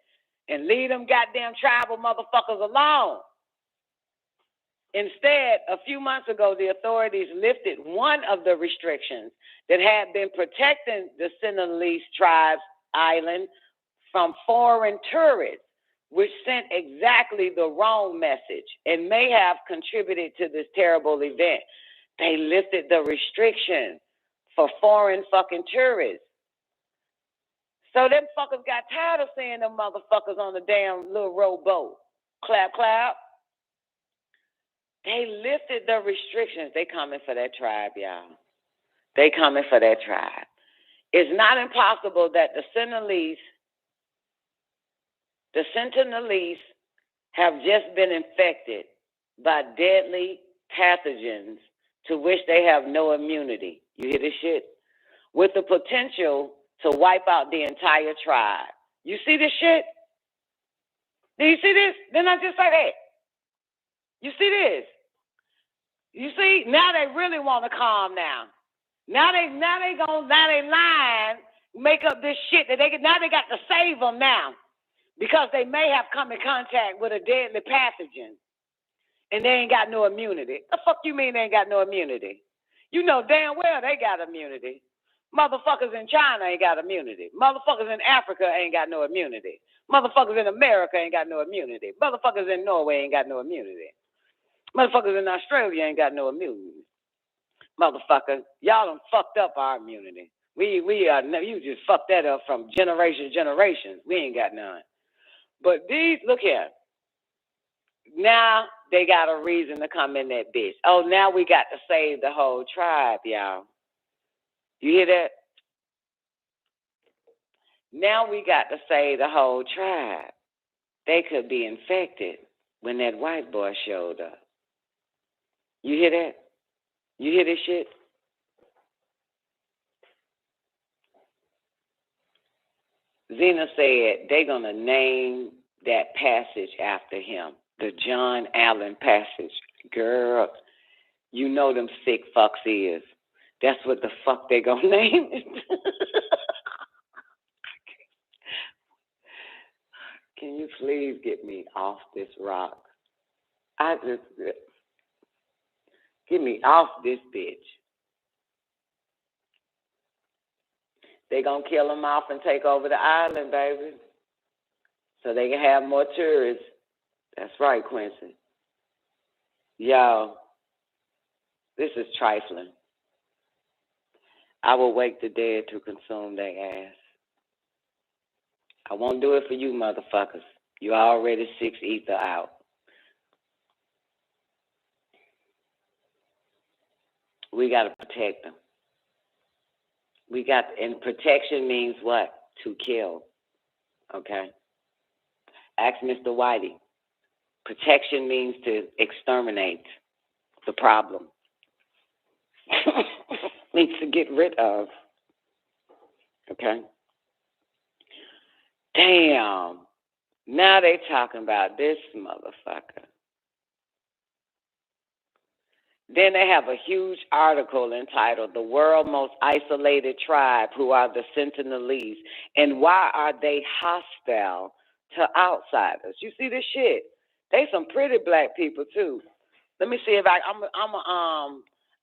and leave them goddamn tribal motherfuckers alone. Instead, a few months ago, the authorities lifted one of the restrictions that had been protecting the Sentinelese tribe's island from foreign tourists, which sent exactly the wrong message and may have contributed to this terrible event. They lifted the restriction for foreign fucking tourists. So them fuckers got tired of seeing them motherfuckers on the damn little rowboat. Clap, clap. They lifted the restrictions. They coming for that tribe, y'all. They coming for that tribe. It's not impossible that the Sentinelese have just been infected by deadly pathogens to which they have no immunity. You hear this shit? With the potential to wipe out the entire tribe. You see this shit? Do you see this? Didn't I just say that? You see this? You see? Now they really want to calm down. Now they lying, make up this shit that they got to save them now because they may have come in contact with a deadly pathogen and they ain't got no immunity. The fuck you mean they ain't got no immunity? You know damn well they got immunity. Motherfuckers in China ain't got immunity. Motherfuckers in Africa ain't got no immunity. Motherfuckers in America ain't got no immunity. Motherfuckers in Norway ain't got no immunity. Motherfuckers in Australia ain't got no immunity. Motherfucker, y'all done fucked up our immunity. You just fucked that up from generations. We ain't got none. But these, look here. Now they got a reason to come in that bitch. Oh, now we got to save the whole tribe, y'all. You hear that? Now we got to save the whole tribe. They could be infected when that white boy showed up. You hear that? You hear this shit? Zena said they're going to name that passage after him, the John Allen passage. Girl, you know them sick fucks is. That's what the fuck they going to name it. Can you please get me off this rock? Get me off this bitch. They gonna kill them off and take over the island, baby, so they can have more tourists. That's right, Quincy. Yo, this is trifling. I will wake the dead to consume their ass. I won't do it for you, motherfuckers. You already 6 ether out. We got to protect them. And protection means what? To kill. Okay? Ask Mr. Whitey. Protection means to exterminate the problem. Means to get rid of. Okay? Damn. Now they talking about this motherfucker. Then they have a huge article entitled "The World's Most Isolated Tribe, Who Are the Sentinelese, and Why Are They Hostile to Outsiders?" You see this shit? They some pretty black people too. Let me see if I'm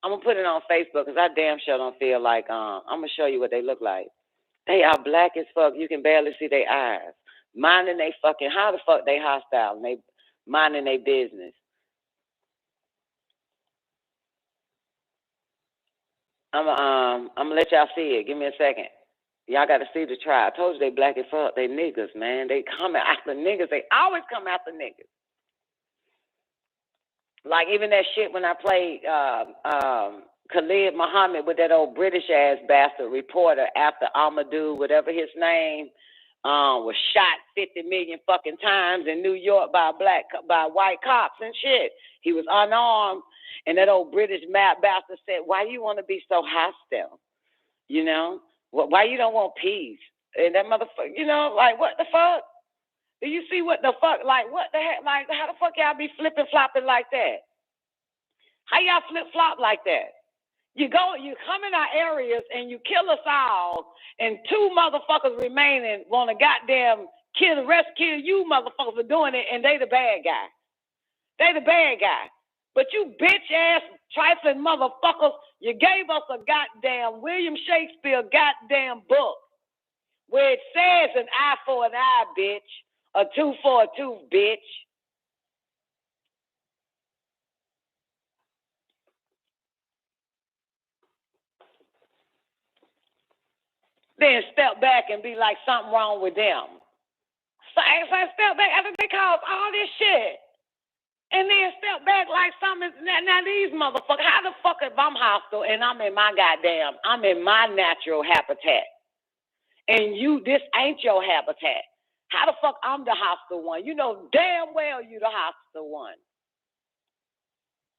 gonna put it on Facebook because I damn sure don't feel like I'm gonna show you what they look like. They are black as fuck. You can barely see their eyes. Minding they fucking, how the fuck they hostile and they minding their business. I'm gonna let y'all see it. Give me a second. Y'all got to see the tribe. I told you they black as fuck. They niggas, man. They coming after niggas. They always come after niggas. Like even that shit when I played Khalid Muhammad with that old British ass bastard reporter after Amadou, whatever his name, was shot 50 million fucking times in New York by white cops and shit. He was unarmed. And that old British mad bastard said, "Why do you want to be so hostile? You know? Why you don't want peace?" And that motherfucker, you know, like, what the fuck? Do you see what the fuck? Like, what the heck? Like, how the fuck y'all be flipping-flopping like that? How y'all flip-flop like that? You come in our areas and you kill us all, and 2 motherfuckers remaining want to goddamn rescue you motherfuckers for doing it, and they the bad guy. They the bad guy. But you bitch-ass trifling motherfuckers, you gave us a goddamn William Shakespeare goddamn book where it says an eye for an eye, bitch. A 2 for a 2, bitch. Then step back and be like something wrong with them. So I step back after they cause all this shit. And then step back like something. Now these motherfuckers, how the fuck if I'm hostile and I'm in my natural habitat? And this ain't your habitat. How the fuck I'm the hostile one? You know damn well you the hostile one.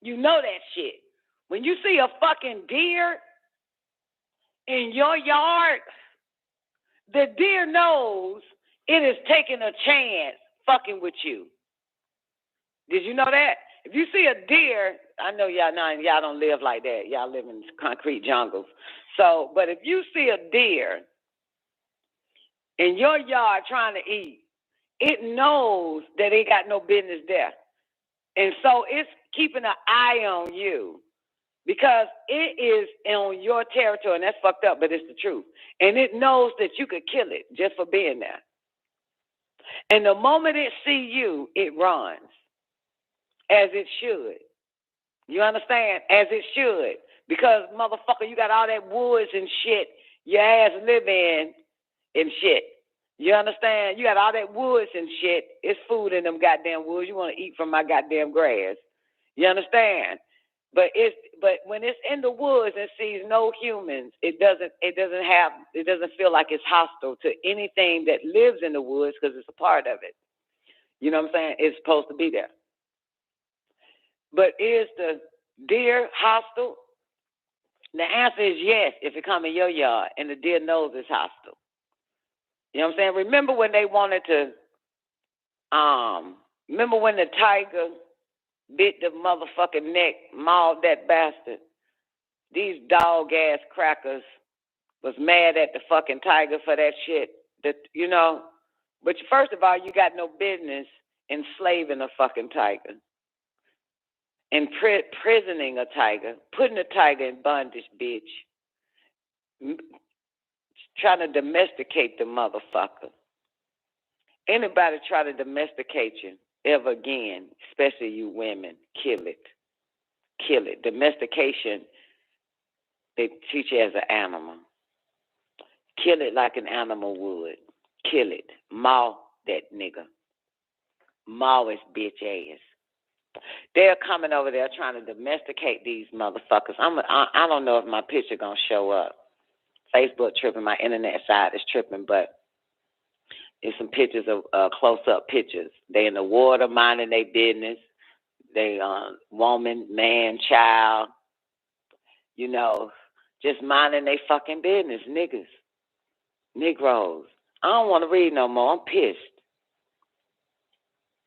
You know that shit. When you see a fucking deer in your yard, the deer knows it is taking a chance fucking with you. Did you know that? If you see a deer, I know y'all don't live like that. Y'all live in concrete jungles. So, but if you see a deer in your yard trying to eat, it knows that it got no business there. And so it's keeping an eye on you because it is on your territory, and that's fucked up, but it's the truth. And it knows that you could kill it just for being there. And the moment it see you, it runs, as it should. You understand? As it should. Because, motherfucker, you got all that woods and shit your ass live in and shit. You understand? You got all that woods and shit. It's food in them goddamn woods. You want to eat from my goddamn grass. You understand? But when it's in the woods and sees no humans, it doesn't feel like it's hostile to anything that lives in the woods because it's a part of it. You know what I'm saying? It's supposed to be there. But is the deer hostile? The answer is yes, if it come in your yard and the deer knows it's hostile. You know what I'm saying? Remember when they wanted to, remember when the tiger bit the motherfucking neck, mauled that bastard? These dog-ass crackers was mad at the fucking tiger for that shit. But first of all, you got no business enslaving a fucking tiger. Imprisoning a tiger, putting a tiger in bondage, bitch. Trying to domesticate the motherfucker. Anybody try to domesticate you ever again, especially you women, kill it. Kill it. Domestication, they teach you as an animal. Kill it like an animal would. Kill it. Maul that nigga. Maul his bitch ass. They're coming over there trying to domesticate these motherfuckers. I don't know if my picture gonna show up. Facebook tripping, my internet side is tripping, but it's some pictures of close-up pictures. They in the water minding their business. They woman, man, child, just minding their fucking business, niggas, Negroes. I don't want to read no more. I'm pissed.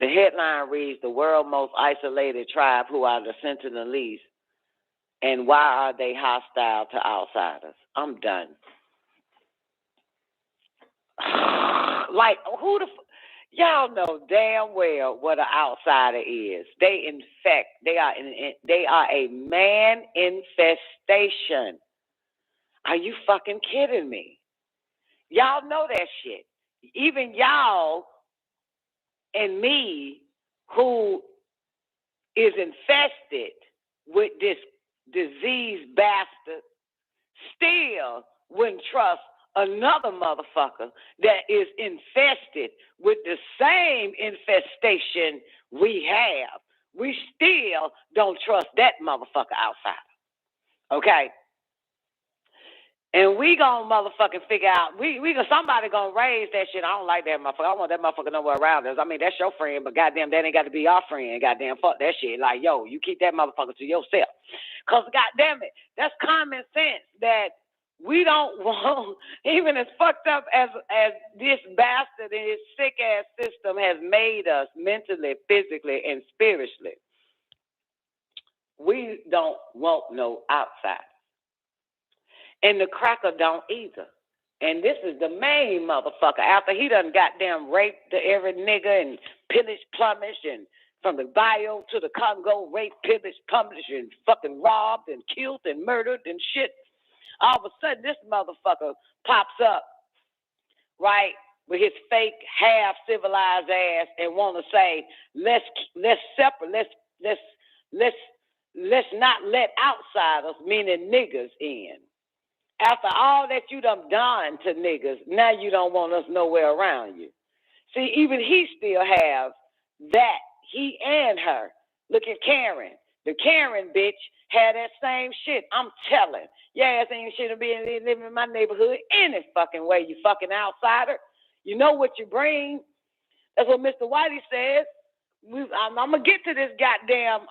The headline reads, the world's most isolated tribe who are the Sentinelese, and why are they hostile to outsiders? I'm done. Like, y'all know damn well what an outsider is. They are a man infestation. Are you fucking kidding me? Y'all know that shit. Even y'all and me, who is infested with this disease bastard, still wouldn't trust another motherfucker that is infested with the same infestation we have. We still don't trust that motherfucker outside. Okay? And we gonna motherfucking figure out, somebody gonna raise that shit. I don't like that motherfucker. I want that motherfucker nowhere around us. I mean, that's your friend, but goddamn, that ain't got to be our friend. Goddamn, fuck that shit. Like, yo, you keep that motherfucker to yourself. Because, goddamn it, that's common sense that we don't want, even as fucked up as this bastard and his sick-ass system has made us mentally, physically, and spiritually, we don't want no outside. And the cracker don't either. And this is the main motherfucker. After he done goddamn raped every nigga and pillaged, plumaged, and from the Bio to the Congo, raped, pillaged, plumaged, and fucking robbed and killed and murdered and shit. All of a sudden, this motherfucker pops up, right? with his fake half civilized ass and want to say let's separate, let's not let outsiders, meaning niggas, in. After all that you done to niggas, now you don't want us nowhere around you. See, even he still have that, he and her. Look at Karen. The Karen bitch had that same shit. I'm telling. Your ass ain't shit to be living in my neighborhood any fucking way, you fucking outsider. You know what you bring. That's what Mr. Whitey says. I'm going to get to this goddamn,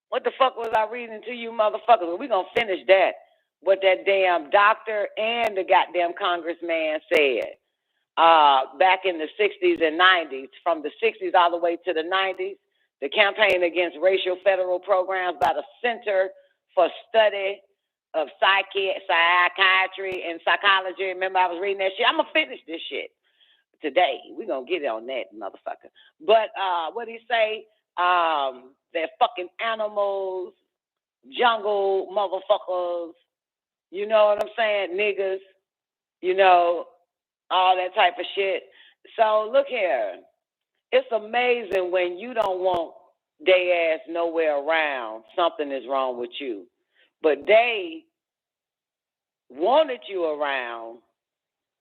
what the fuck was I reading to you motherfuckers? We're going to finish that, what that damn doctor and the goddamn congressman said back in the 60s and 90s, from the 60s all the way to the 90s, the campaign against racial federal programs by the Center for Study of Psychiatry and Psychology. Remember, I was reading that shit. I'm going to finish this shit today. We're going to get on that, motherfucker. But what did he say? They're fucking animals, jungle motherfuckers, you know what I'm saying? Niggas, you know, all that type of shit. So look here. It's amazing when you don't want they ass nowhere around, something is wrong with you. But they wanted you around,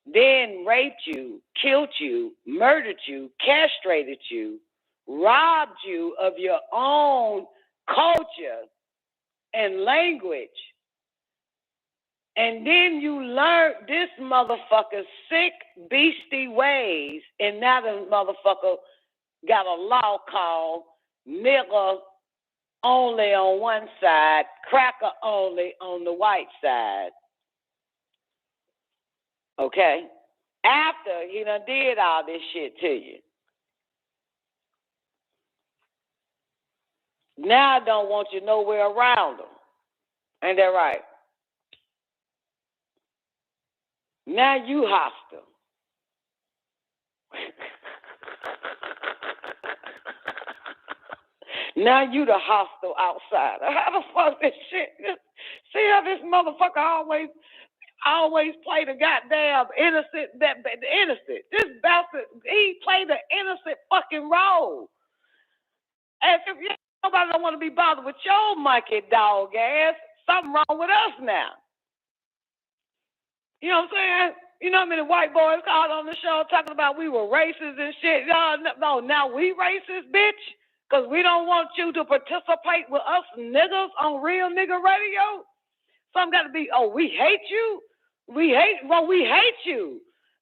then raped you, killed you, murdered you, castrated you, robbed you of your own culture and language. And then you learned this motherfucker's sick, beastie ways, and now the motherfucker got a law called nigger only on one side, cracker only on the white side. Okay? After he done did all this shit to you. Now I don't want you nowhere around them. Ain't that right? Now you hostile. Now you the hostile outsider. How the fuck this shit? See how this motherfucker always play the goddamn innocent, the innocent. This bastard, he played the innocent fucking role. As if nobody don't want to be bothered with your monkey dog ass, something wrong with us now. You know what I'm saying? You know how many white boys called on the show talking about we were racist and shit? Y'all, no, now we racist, bitch? Because we don't want you to participate with us niggas on Real Nigga Radio? Some got to be, we hate you? We hate you.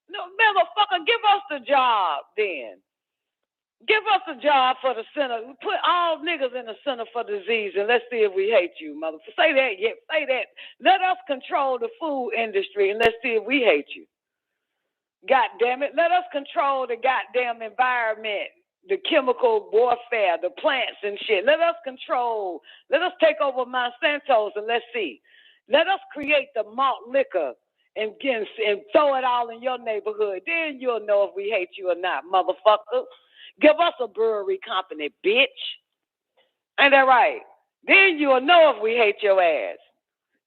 No, motherfucker, give us the job then. Give us a job for the center. Put all niggas in the center for disease and let's see if we hate you, motherfucker. Say that, yeah, say that. Let us control the food industry and let's see if we hate you. God damn it. Let us control the goddamn environment, the chemical warfare, the plants and shit. Let us take over Monsanto's and let's see. Let us create the malt liquor and throw it all in your neighborhood. Then you'll know if we hate you or not, motherfucker. Give us a brewery company, bitch. Ain't that right? Then you'll know if we hate your ass.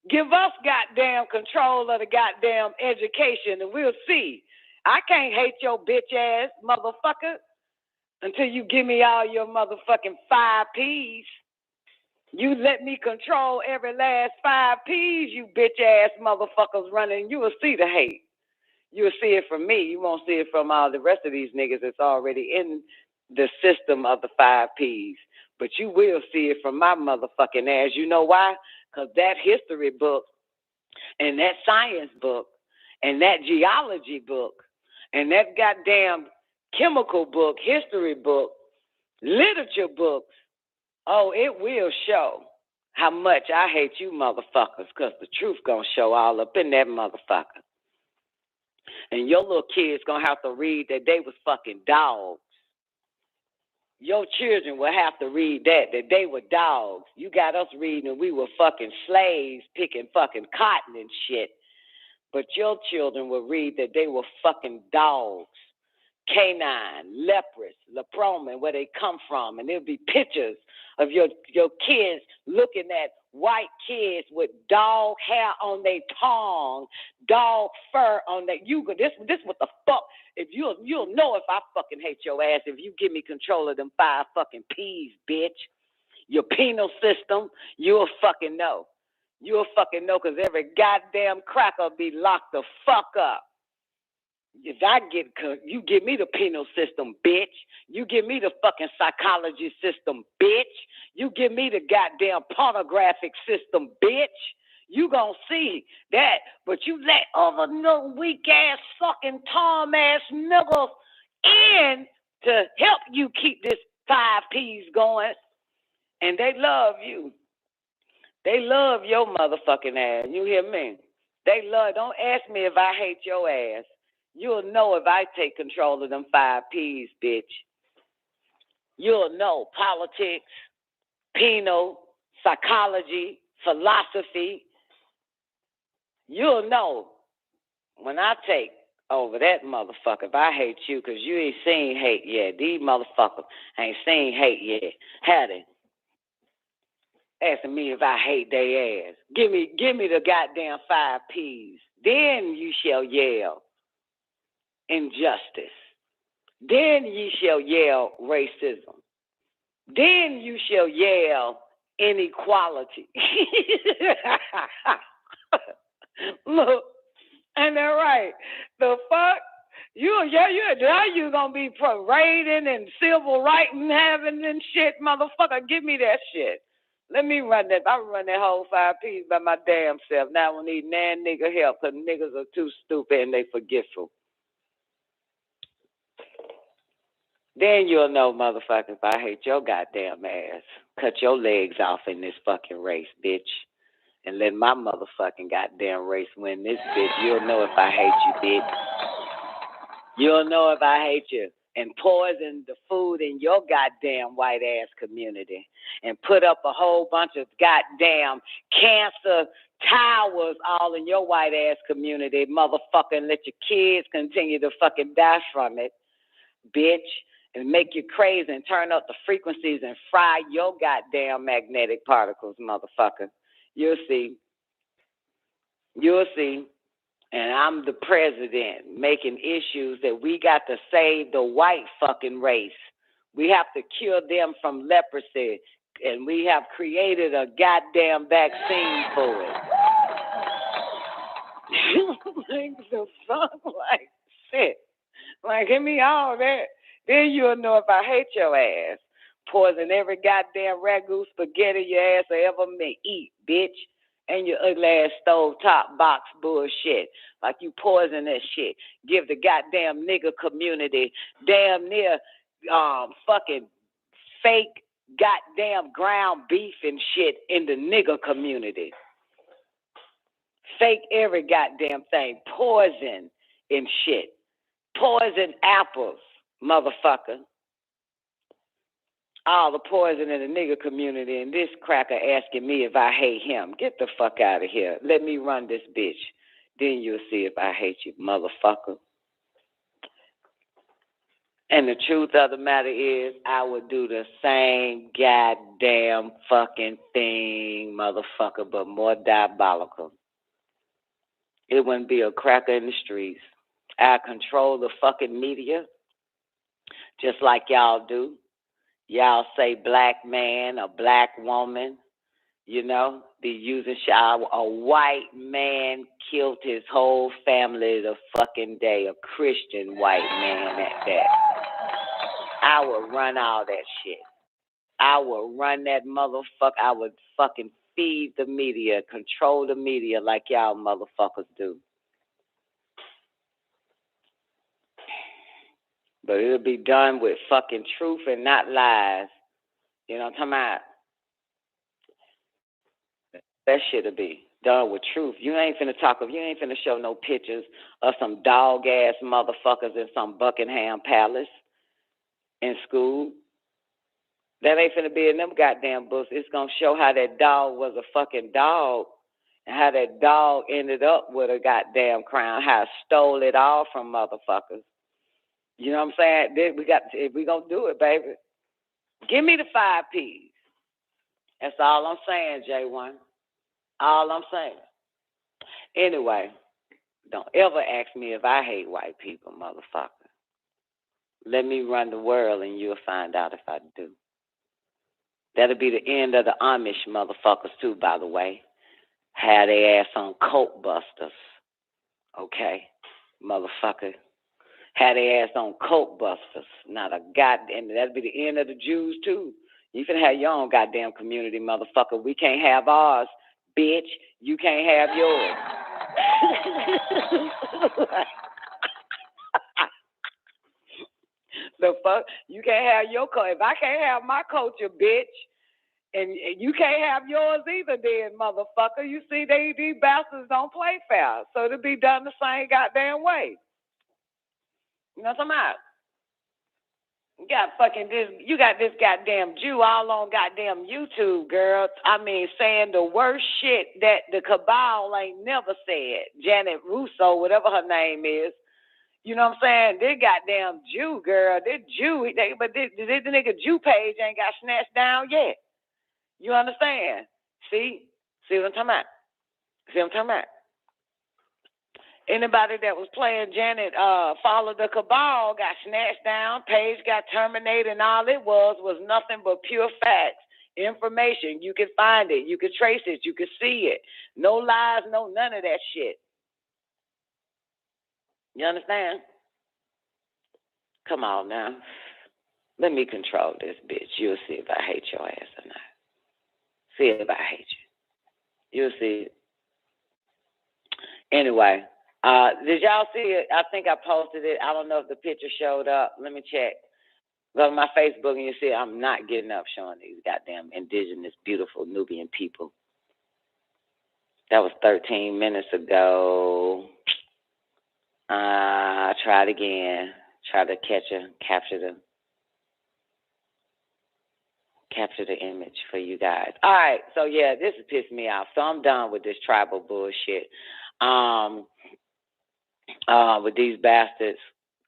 Give us goddamn control of the goddamn education and we'll see. I can't hate your bitch ass, motherfucker, until you give me all your motherfucking 5 Ps. You let me control every last 5 Ps, you bitch ass motherfuckers running. You will see the hate. You will see it from me. You won't see it from all the rest of these niggas that's already in the system of the 5 Ps. But you will see it from my motherfucking ass. You know why? Because that history book and that science book and that geology book and that goddamn chemical book, history book, literature books, it will show how much I hate you motherfuckers because the truth gonna show all up in that motherfucker. And your little kids gonna have to read that they was fucking dogs. Your children will have to read that they were dogs. You got us reading we were fucking slaves picking fucking cotton and shit. But your children will read that they were fucking dogs, canine, leprous, leproman, where they come from, and there'll be pictures of your kids looking at white kids with dog hair on their tongue, dog fur on their. This what the fuck? If you'll know if I fucking hate your ass if you give me control of them 5 fucking P's, bitch. Your penal system, you'll fucking know. You'll fucking know, because every goddamn cracker be locked the fuck up. If you give me the penal system, bitch. You give me the fucking psychology system, bitch. You give me the goddamn pornographic system, bitch. You gonna see that. But you let other no weak ass fucking Tom ass niggas in to help you keep this 5 P's going. And they love you. They love your motherfucking ass. You hear me? They love. Don't ask me if I hate your ass. You'll know if I take control of them 5 P's, bitch. You'll know politics, penal, psychology, philosophy. You'll know when I take over that motherfucker if I hate you, because you ain't seen hate yet. These motherfuckers ain't seen hate yet. Had they? Asking me if I hate their ass. Give me the goddamn 5 P's. Then you shall yell injustice. Then ye shall yell racism. Then you shall yell inequality. Look, and they're right. The fuck? Now you gonna be parading and civil rights and having and shit, motherfucker. Give me that shit. Let me run that. I run that whole 5 P's by my damn self. Now I don't need nan nigga help, because niggas are too stupid and they forgetful. Then you'll know, motherfucker, if I hate your goddamn ass. Cut your legs off in this fucking race, bitch. And let my motherfucking goddamn race win this, bitch. You'll know if I hate you, bitch. You'll know if I hate you. And poison the food in your goddamn white ass community. And put up a whole bunch of goddamn cancer towers all in your white ass community, motherfucker. And let your kids continue to fucking die from it, bitch. And make you crazy and turn up the frequencies and fry your goddamn magnetic particles, motherfucker. You'll see. You'll see. And I'm the president making issues that we got to save the white fucking race. We have to cure them from leprosy. And we have created a goddamn vaccine for it. Like the fuck? Like shit. Like, give me all that. Then you'll know if I hate your ass. Poison every goddamn ragu spaghetti your ass will ever eat, bitch. And your ugly ass stovetop box bullshit. Like you poison that shit. Give the goddamn nigga community damn near fucking fake goddamn ground beef and shit in the nigga community. Fake every goddamn thing. Poison and shit. Poison apples, motherfucker. All the poison in the nigga community, and this cracker asking me if I hate him. Get the fuck out of here. Let me run this bitch. Then you'll see if I hate you, motherfucker. And the truth of the matter is, I would do the same goddamn fucking thing, motherfucker, but more diabolical. It wouldn't be a cracker in the streets. I control the fucking media, just like y'all do. Y'all say black man or black woman, you know, be using shit. A white man killed his whole family the fucking day, a Christian white man at that. I would run all that shit. I would run that motherfucker. I would fucking feed the media, control the media like y'all motherfuckers do. But it'll be done with fucking truth and not lies. You know what I'm talking about? That shit'll be done with truth. You ain't finna show no pictures of some dog ass motherfuckers in some Buckingham Palace in school. That ain't finna be in them goddamn books. It's gonna show how that dog was a fucking dog and how that dog ended up with a goddamn crown, how it stole it all from motherfuckers. You know what I'm saying? Then if we gonna do it, baby, give me the 5 P's. That's all I'm saying, J1. All I'm saying. Anyway, don't ever ask me if I hate white people, motherfucker. Let me run the world and you'll find out if I do. That'll be the end of the Amish motherfuckers too, by the way. Had their ass on coke busters. Okay, motherfucker. Had their ass on coke busters. Not a goddamn, that'll be the end of the Jews too. You can have your own goddamn community, motherfucker. We can't have ours, bitch. You can't have yours. The fuck? You can't have your culture. If I can't have my culture, bitch, and you can't have yours either, then, motherfucker. You see, these bastards don't play fair. So it'll be done the same goddamn way. You know what I'm talking about? You got this goddamn Jew all on goddamn YouTube, girl. I mean, saying the worst shit that the cabal ain't never said. Janet Russo, whatever her name is. You know what I'm saying? This goddamn Jew, girl. This Jew, but this nigga Jew page ain't got snatched down yet. You understand? See what I'm talking about? See what I'm talking about? Anybody that was playing Janet, Follow the Cabal got snatched down, page got terminated, and all it was nothing but pure facts, information. You could find it, you could trace it, you could see it. No lies, no none of that shit. You understand? Come on now. Let me control this bitch. You'll see if I hate your ass or not. See if I hate you. You'll see it. Anyway, did y'all see it? I think I posted it. I don't know if the picture showed up. Let me check. Go to my Facebook and you see I'm not getting up showing these goddamn indigenous, beautiful Nubian people. That was 13 minutes ago. Try it again. Try to capture the image for you guys. All right, so yeah, this has pissed me off. So I'm done with this tribal bullshit. With these bastards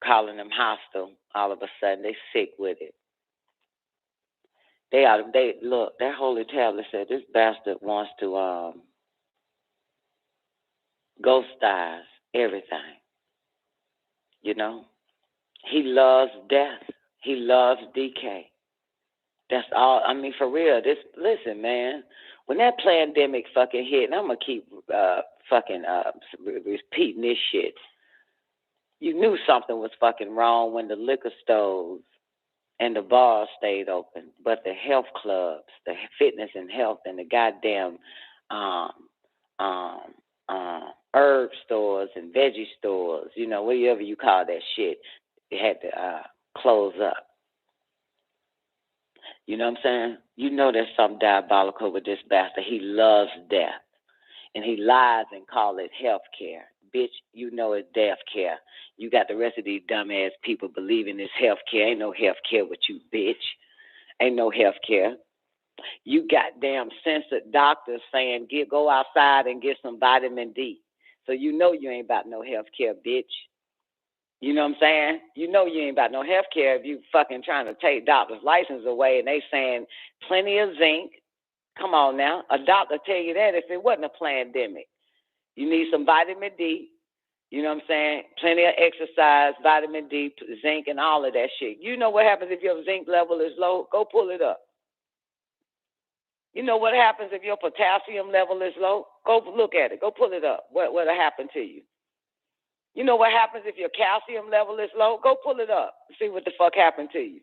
calling them hostile, all of a sudden they sick with it. Look, that holy tablet said this bastard wants to ghostize everything. You know? He loves death. He loves decay. That's all. I mean, for real. Listen, man. When that pandemic fucking hit, and I'm gonna keep repeating this shit. You knew something was fucking wrong when the liquor stores and the bars stayed open, but the health clubs, the fitness and health, and the goddamn herb stores and veggie stores, you know, whatever you call that shit, they had to close up. You know what I'm saying? You know there's something diabolical with this bastard. He loves death. And he lies and call it health care. Bitch, you know it's death care. You got the rest of these dumbass people believing it's health care. Ain't no health care with you, bitch. Ain't no health care. You goddamn censored doctors saying go outside and get some vitamin D. So you know you ain't about no health care, bitch. You know what I'm saying? You know you ain't about no health care if you fucking trying to take doctor's license away and they saying plenty of zinc. Come on now. A doctor tell you that if it wasn't a pandemic. You need some vitamin D. You know what I'm saying? Plenty of exercise, vitamin D, zinc, and all of that shit. You know what happens if your zinc level is low? Go pull it up. You know what happens if your potassium level is low? Go look at it. Go pull it up. What'll happen to you? You know what happens if your calcium level is low? Go pull it up. See what the fuck happened to you.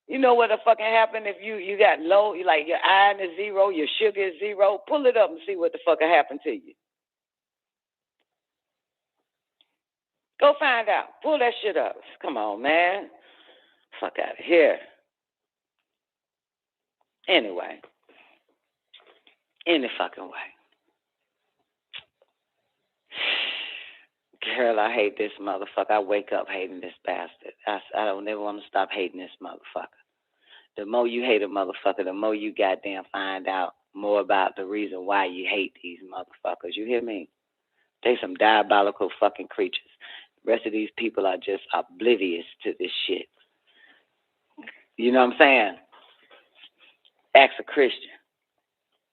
You know what the fucking happened if you got low, like your iron is 0, your sugar is 0? Pull it up and see what the fuck happened to you. Go find out. Pull that shit up. Come on, man. Fuck out of here. Anyway. Any fucking way. Girl, I hate this motherfucker. I wake up hating this bastard. I don't ever want to stop hating this motherfucker. The more you hate a motherfucker, the more you goddamn find out more about the reason why you hate these motherfuckers. You hear me? They some diabolical fucking creatures. Rest of these people are just oblivious to this shit. You know what I'm saying? Ask a Christian.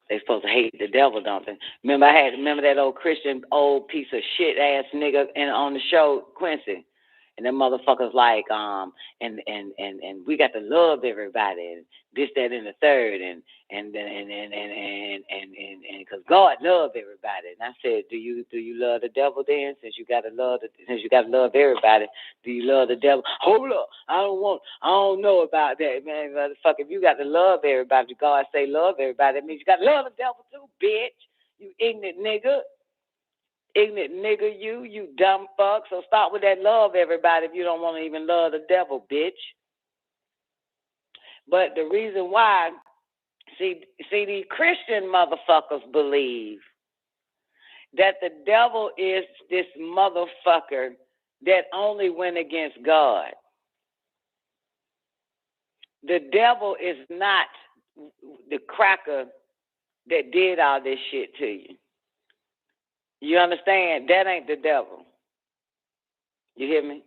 They supposed to hate the devil, don't they? Remember that old Christian, old piece of shit ass nigga on the show, Quincy. And them motherfuckers like, and we got to love everybody, and this, that, and the third, and because God loved everybody. And I said, do you love the devil then? Since you got to love everybody, do you love the devil? Hold up, I don't know about that, man, motherfucker. If you got to love everybody, God say love everybody, that means you got to love the devil too, bitch. You ignorant nigga. Ignorant nigga, you dumb fuck. So start with that love everybody if you don't want to even love the devil, bitch. But the reason why, see these Christian motherfuckers believe that the devil is this motherfucker that only went against God. The devil is not the cracker that did all this shit to you. You understand? That ain't the devil. You hear me?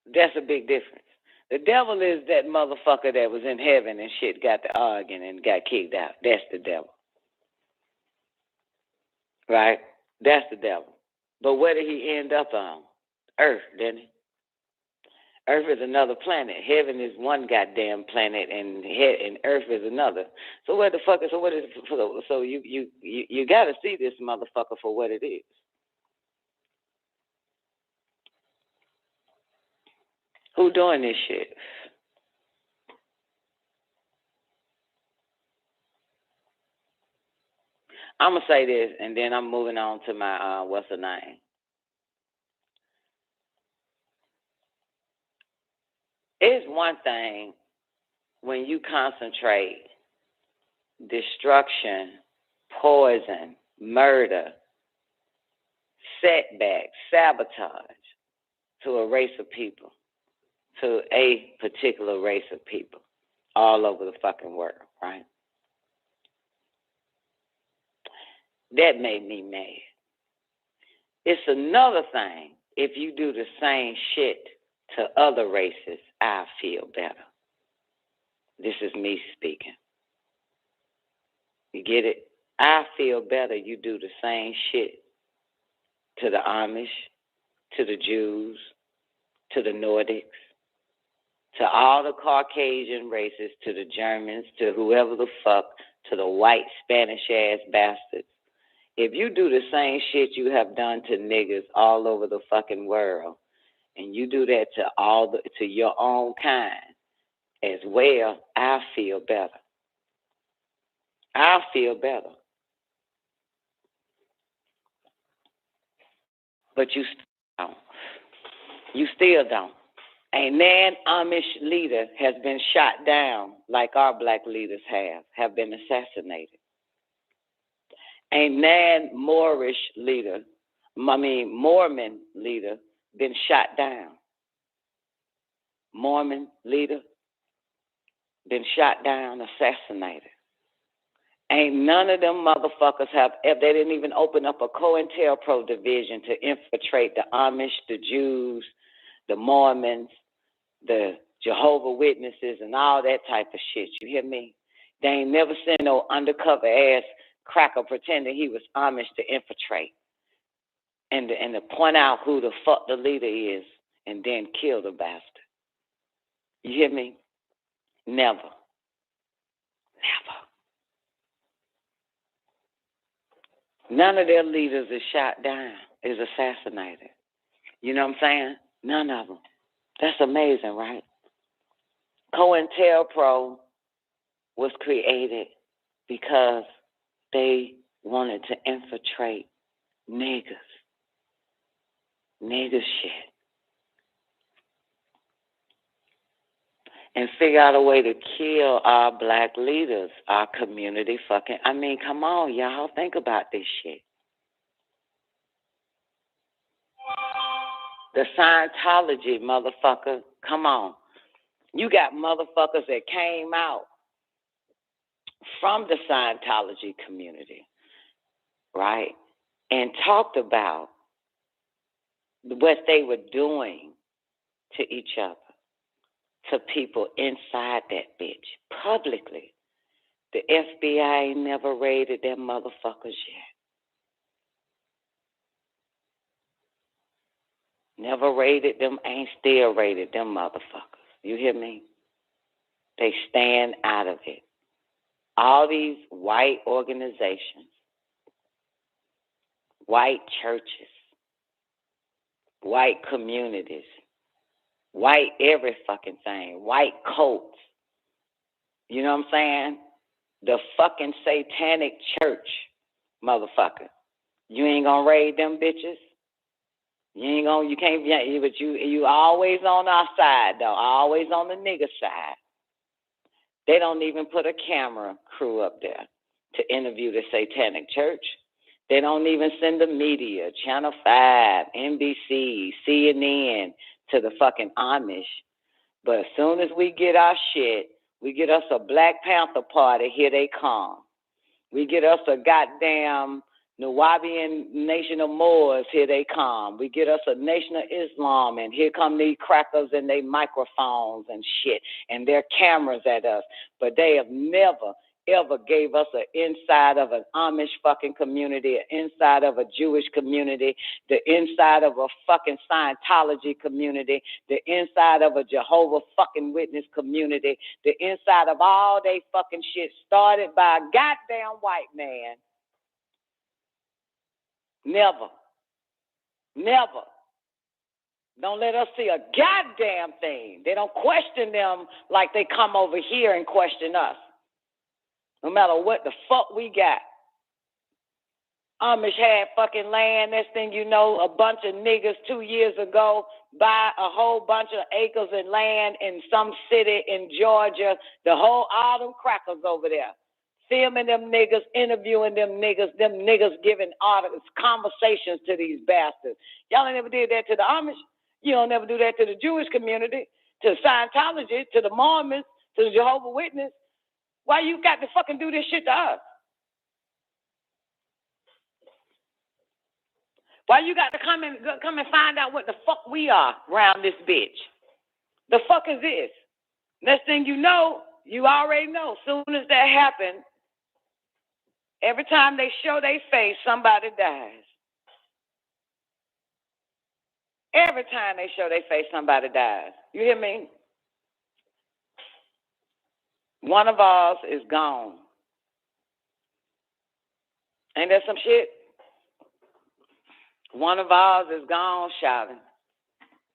That's a big difference. The devil is that motherfucker that was in heaven and shit got to arguing and got kicked out. That's the devil. Right? That's the devil. But where did he end up on? Earth, didn't he? Earth is another planet. Heaven is one goddamn planet, and Earth is another. So where the fuck is? So what is? So you got to see this motherfucker for what it is. Who doing this shit? I'm gonna say this, and then I'm moving on to my what's the name? It's one thing when you concentrate destruction, poison, murder, setback, sabotage to a race of people, to a particular race of people all over the fucking world, right? That made me mad. It's another thing if you do the same shit to other races, I feel better. This is me speaking. You get it? I feel better you do the same shit to the Amish, to the Jews, to the Nordics, to all the Caucasian races, to the Germans, to whoever the fuck, to the white Spanish-ass bastards. If you do the same shit you have done to niggas all over the fucking world, and you do that to your own kind as well, I feel better. I feel better. But you still don't. You still don't. A non-Amish leader has been shot down like our black leaders have been assassinated. A non-Moorish leader, Mormon leader, been shot down. Mormon leader, been shot down, assassinated. Ain't none of them motherfuckers they didn't even open up a COINTELPRO division to infiltrate the Amish, the Jews, the Mormons, the Jehovah's Witnesses, and all that type of shit. You hear me? They ain't never sent no undercover ass cracker pretending he was Amish to infiltrate and to point out who the fuck the leader is and then kill the bastard. You hear me? Never. Never. None of their leaders is shot down, is assassinated. You know what I'm saying? None of them. That's amazing, right? COINTELPRO was created because they wanted to infiltrate niggas. Nigger shit. And figure out a way to kill our black leaders, our community fucking. I mean, come on, y'all. Think about this shit. The Scientology, motherfucker. Come on. You got motherfuckers that came out from the Scientology community, right? And talked about what they were doing to each other, to people inside that bitch, publicly. The FBI ain't never raided them motherfuckers yet. Never raided them, ain't still raided them motherfuckers. You hear me? They stand out of it. All these white organizations, white churches, white communities, white every fucking thing, white cults. You know what I'm saying? The fucking satanic church, motherfucker. You ain't gonna raid them bitches. You can't, but you always on our side, though. Always on the nigga side. They don't even put a camera crew up there to interview the satanic church. They don't even send the media, Channel 5, NBC, CNN, to the fucking Amish. But as soon as we get our shit, we get us a Black Panther party, here they come. We get us a goddamn Nubian Nation of Moors, here they come. We get us a Nation of Islam, and here come these crackers and they microphones and shit, and their cameras at us. But they have never, ever gave us an inside of an Amish fucking community, an inside of a Jewish community, the inside of a fucking Scientology community, the inside of a Jehovah fucking Witness community, the inside of all they fucking shit started by a goddamn white man. Never. Never. Don't let us see a goddamn thing. They don't question them like they come over here and question us. No matter what the fuck we got. Amish had fucking land. Next thing you know, a bunch of niggas 2 years ago buy a whole bunch of acres and land in some city in Georgia. All them crackers over there. Filming them niggas, interviewing them niggas giving articles, conversations to these bastards. Y'all ain't never did that to the Amish. You don't never do that to the Jewish community, to Scientology, to the Mormons, to the Jehovah's Witness. Why you got to fucking do this shit to us? Why you got to come and find out what the fuck we are around this bitch? The fuck is this? Next thing you know, you already know. Soon as that happens, every time they show their face, somebody dies. Every time they show their face, somebody dies. You hear me? One of ours is gone. Ain't that some shit? One of ours is gone, shouting.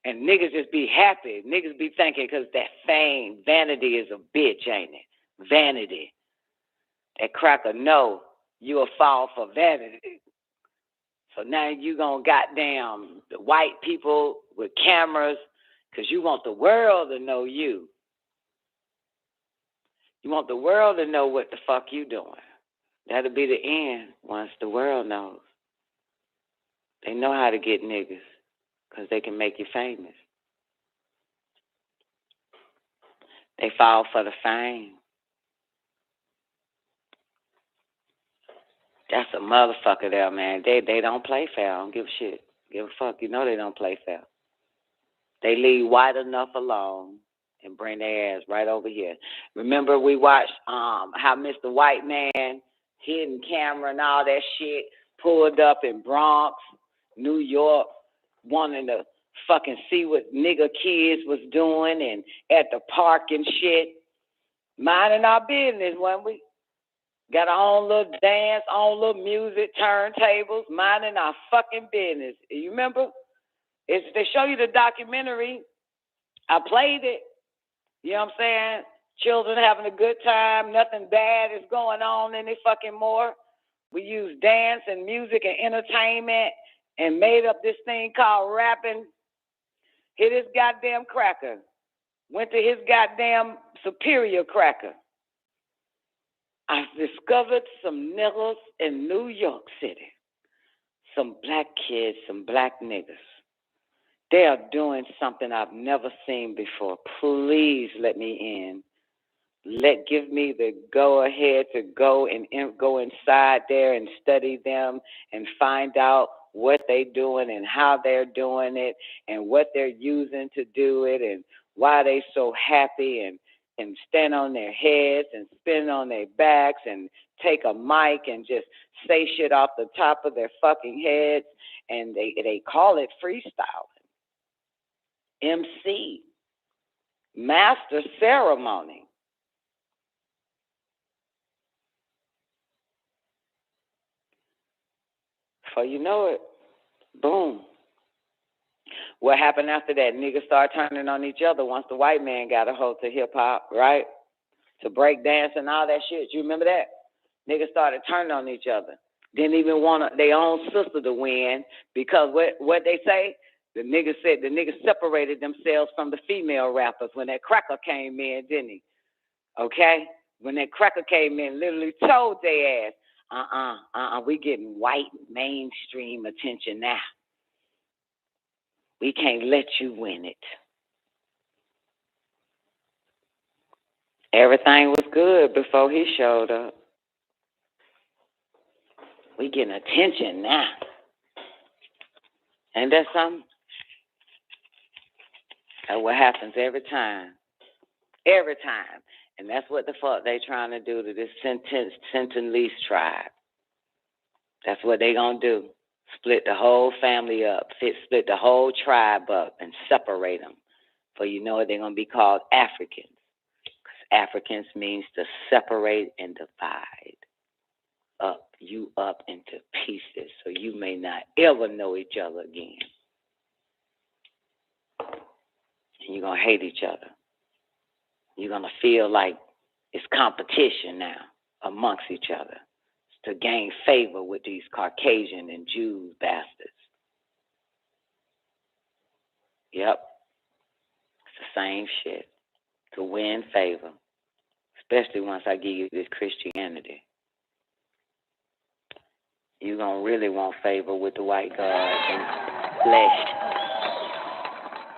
And niggas just be happy. Niggas be thinking because that fame, vanity is a bitch, ain't it? Vanity. That cracker know you'll fall for vanity. So now you gonna goddamn the white people with cameras because you want the world to know you. You want the world to know what the fuck you doing. That'll be the end once the world knows. They know how to get niggas because they can make you famous. They fall for the fame. That's a motherfucker there, man. They don't play fair. I don't give a shit. Give a fuck. You know they don't play fair. They leave white enough alone and bring their ass right over here. Remember we watched how Mr. White Man, hidden camera and all that shit, pulled up in Bronx, New York, wanting to fucking see what nigga kids was doing and at the park and shit. Minding our business, weren't we? Got our own little dance, own little music, turntables, minding our fucking business. You remember? They show you the documentary. I played it. You know what I'm saying? Children having a good time. Nothing bad is going on any fucking more. We use dance and music and entertainment and made up this thing called rapping. Hit his goddamn cracker. Went to his goddamn superior cracker. I discovered some niggas in New York City. Some black kids, some black niggas. They are doing something I've never seen before. Please let me in. Give me the go ahead to go inside there and study them and find out what they doing and how they're doing it and what they're using to do it and why they so happy and stand on their heads and spin on their backs and take a mic and just say shit off the top of their fucking heads, and they call it freestyling. MC, master ceremony. Before you know it, boom. What happened after that? Niggas started turning on each other once the white man got a hold to hip-hop, right? To break dance and all that shit. You remember that? Niggas started turning on each other. Didn't even want their own sister to win because what they say? The niggas said the niggas separated themselves from the female rappers when that cracker came in, didn't he? Okay? When that cracker came in, literally told their ass, we getting white mainstream attention now. We can't let you win it. Everything was good before he showed up. We getting attention now. Ain't that something? That's what happens every time. Every time. And that's what the fuck they trying to do to this Sentinelese tribe. That's what they gonna do. Split the whole family up. Split the whole tribe up and separate them. For you know what, they're gonna be called Africans. Because Africans means to separate and divide. You up into pieces so you may not ever know each other again. And you're going to hate each other. You're going to feel like it's competition now amongst each other to gain favor with these Caucasian and Jew bastards. Yep. It's the same shit. To win favor. Especially once I give you this Christianity. You're going to really want favor with the white God and flesh.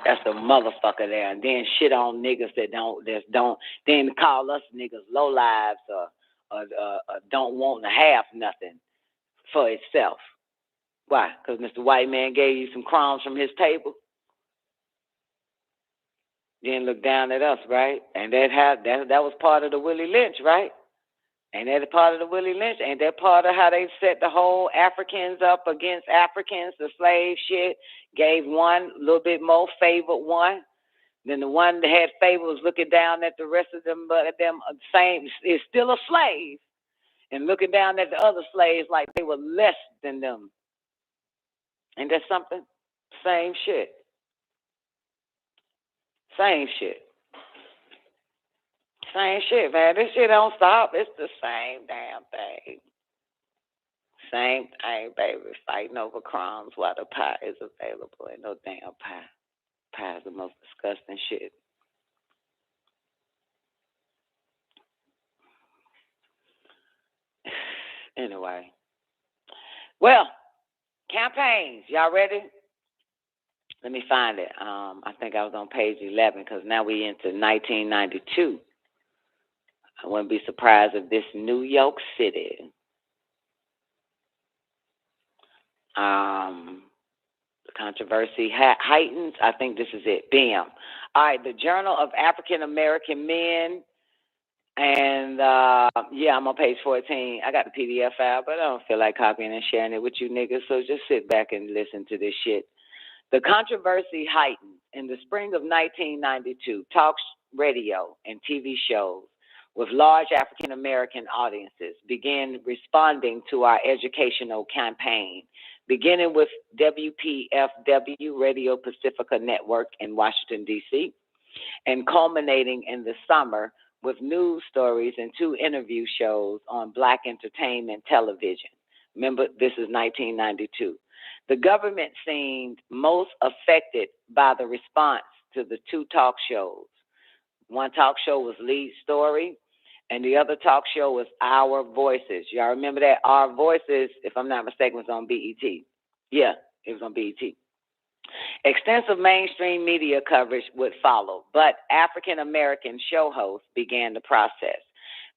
That's the motherfucker there. And then shit on niggas that don't, then call us niggas low lives or don't want to have nothing for itself. Why? Because Mr. White Man gave you some crumbs from his table? Then look down at us, right? And that was part of the Willie Lynch, right? Ain't that a part of the Willie Lynch? Ain't that part of how they set the whole Africans up against Africans, the slave shit? Gave one a little bit more, favored one. Then the one that had favor was looking down at the rest of them, but them same is still a slave, and looking down at the other slaves like they were less than them. Ain't that something? Same shit. Same shit. Same shit, man. This shit don't stop. It's the same damn thing. Same thing, baby. Fighting over crumbs while the pie is available. Ain't no damn pie. Pie is the most disgusting shit. Anyway. Well, campaigns. Y'all ready? Let me find it. I think I was on page 11 because now we into 1992. I wouldn't be surprised if this New York City, the controversy heightens. I think this is it. Bam. All right, the Journal of African American Men, and I'm on page 14. I got the PDF file, but I don't feel like copying and sharing it with you niggas, so just sit back and listen to this shit. The controversy heightened in the spring of 1992. Talk radio and TV shows with large African-American audiences began responding to our educational campaign, beginning with WPFW, Radio Pacifica Network in Washington, D.C., and culminating in the summer with news stories and 2 interview shows on Black entertainment television. Remember, this is 1992. The government seemed most affected by the response to the 2 talk shows. One talk show was Lead Story, and the other talk show was Our Voices. Y'all remember that? Our Voices, if I'm not mistaken, was on BET. Yeah, it was on BET. Extensive mainstream media coverage would follow, but African-American show hosts began the process.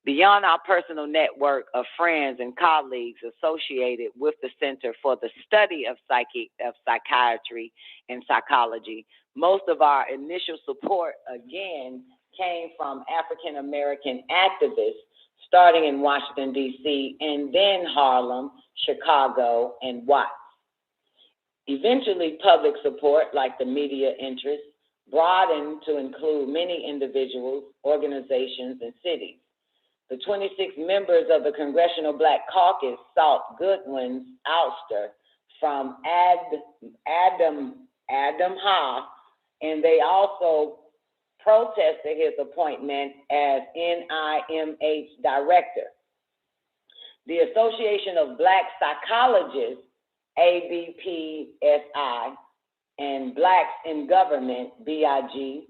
Beyond our personal network of friends and colleagues associated with the Center for the Study of Psychiatry and Psychology, most of our initial support, again, came from African American activists starting in Washington, D.C., and then Harlem, Chicago, and Watts. Eventually, public support, like the media interest, broadened to include many individuals, organizations, and cities. The 26 members of the Congressional Black Caucus sought Goodwin's ouster from Adam Ha, and they also protested his appointment as NIMH director. The Association of Black Psychologists, ABPSI, and Blacks in Government, BIG,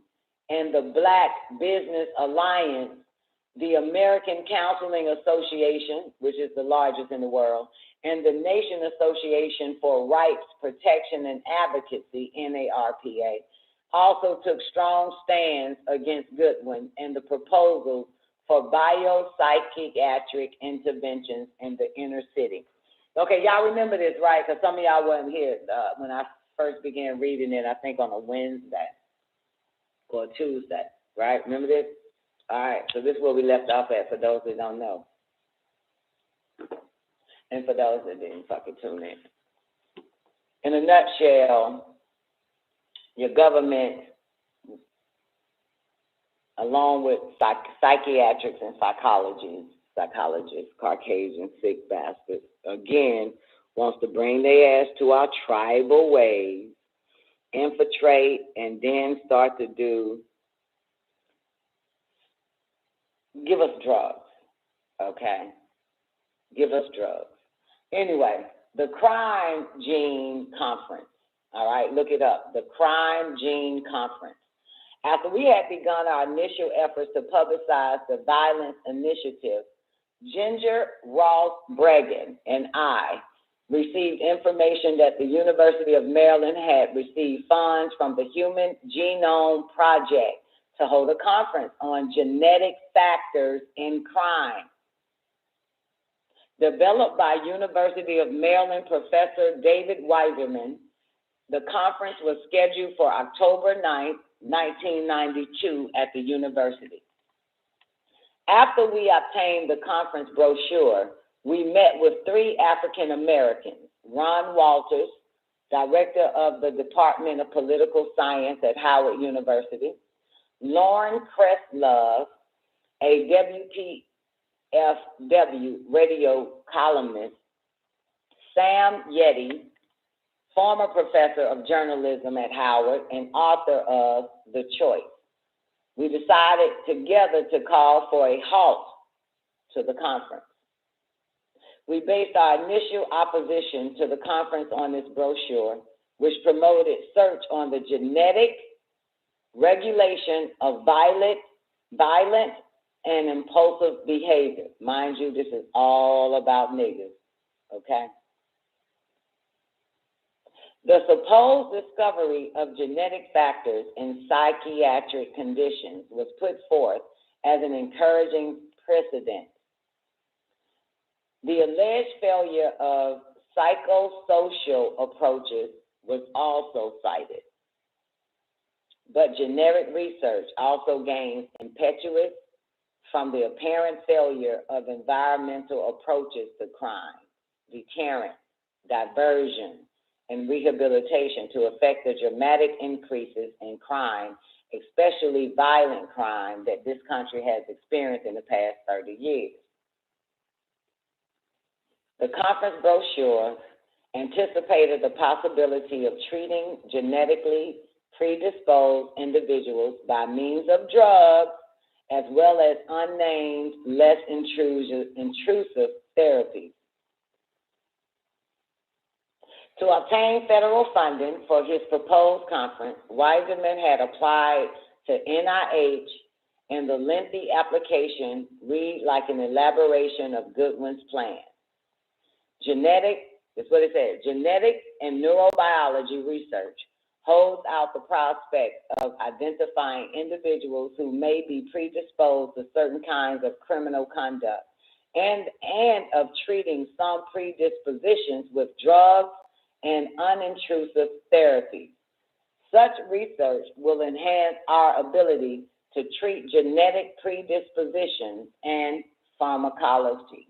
and the Black Business Alliance, the American Counseling Association, which is the largest in the world, and the Nation Association for Rights Protection and Advocacy, NARPA, also took strong stands against Goodwin and the proposals for biopsychiatric interventions in the inner city. Okay, y'all remember this, right? Because some of y'all wasn't here when I first began reading it, I think on a Wednesday or Tuesday, right? Remember this? All right, so this is where we left off at for those that don't know. And for those that didn't fucking tune in. In a nutshell, your government, along with psychiatrics and psychologists, Caucasian sick bastards, again, wants to bring their ass to our tribal ways, infiltrate, and then start to give us drugs, okay? Give us drugs. Anyway, the Crime Gene Conference, all right? Look it up, the Crime Gene Conference. After we had begun our initial efforts to publicize the violence initiative, Ginger Ross Bregan and I received information that the University of Maryland had received funds from the Human Genome Project to hold a conference on genetic factors in crime. Developed by University of Maryland Professor David Weiserman, the conference was scheduled for October 9th, 1992 at the university. After we obtained the conference brochure, we met with 3 African Americans, Ron Walters, director of the Department of Political Science at Howard University, Lauren Kresslove, a WPFW radio columnist, Sam Yeti, former professor of journalism at Howard and author of The Choice. We decided together to call for a halt to the conference. We based our initial opposition to the conference on this brochure, which promoted search on the genetic regulation of violent and impulsive behavior. Mind you, this is all about niggas, okay? The supposed discovery of genetic factors in psychiatric conditions was put forth as an encouraging precedent. The alleged failure of psychosocial approaches was also cited. But generic research also gains impetus from the apparent failure of environmental approaches to crime, deterrent, diversion, and rehabilitation to affect the dramatic increases in crime, especially violent crime, that this country has experienced in the past 30 years. The conference brochure anticipated the possibility of treating genetically predisposed individuals by means of drugs, as well as unnamed, less intrusive therapies. To obtain federal funding for his proposed conference, Weiserman had applied to NIH, and the lengthy application read like an elaboration of Goodwin's plan. Genetic and neurobiology research holds out the prospect of identifying individuals who may be predisposed to certain kinds of criminal conduct and of treating some predispositions with drugs and unintrusive therapies. Such research will enhance our ability to treat genetic predispositions and pharmacology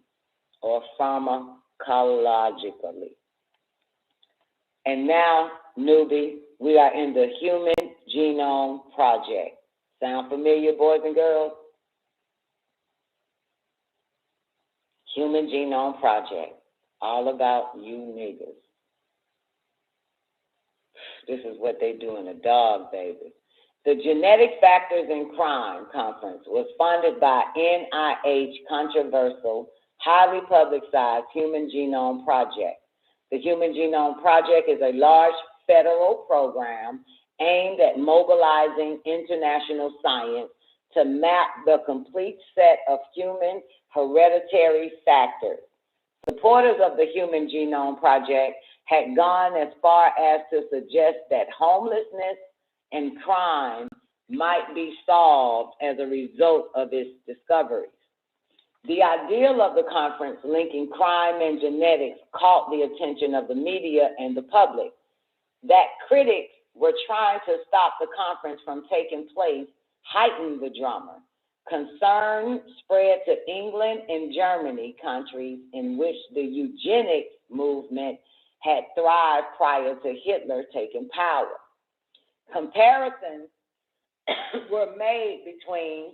or pharmacologically. And now, newbie, we are in the Human Genome Project. Sound familiar, boys and girls? Human Genome Project, all about you niggas. This is what they do in a dog, baby. The Genetic Factors in Crime Conference was funded by NIH controversial, highly publicized Human Genome Project. The Human Genome Project is a large federal program aimed at mobilizing international science to map the complete set of human hereditary factors. Supporters of the Human Genome Project had gone as far as to suggest that homelessness and crime might be solved as a result of its discoveries. The ideal of the conference linking crime and genetics caught the attention of the media and the public. That critics were trying to stop the conference from taking place heightened the drama. Concern spread to England and Germany, countries in which the eugenics movement had thrived prior to Hitler taking power. Comparisons were made between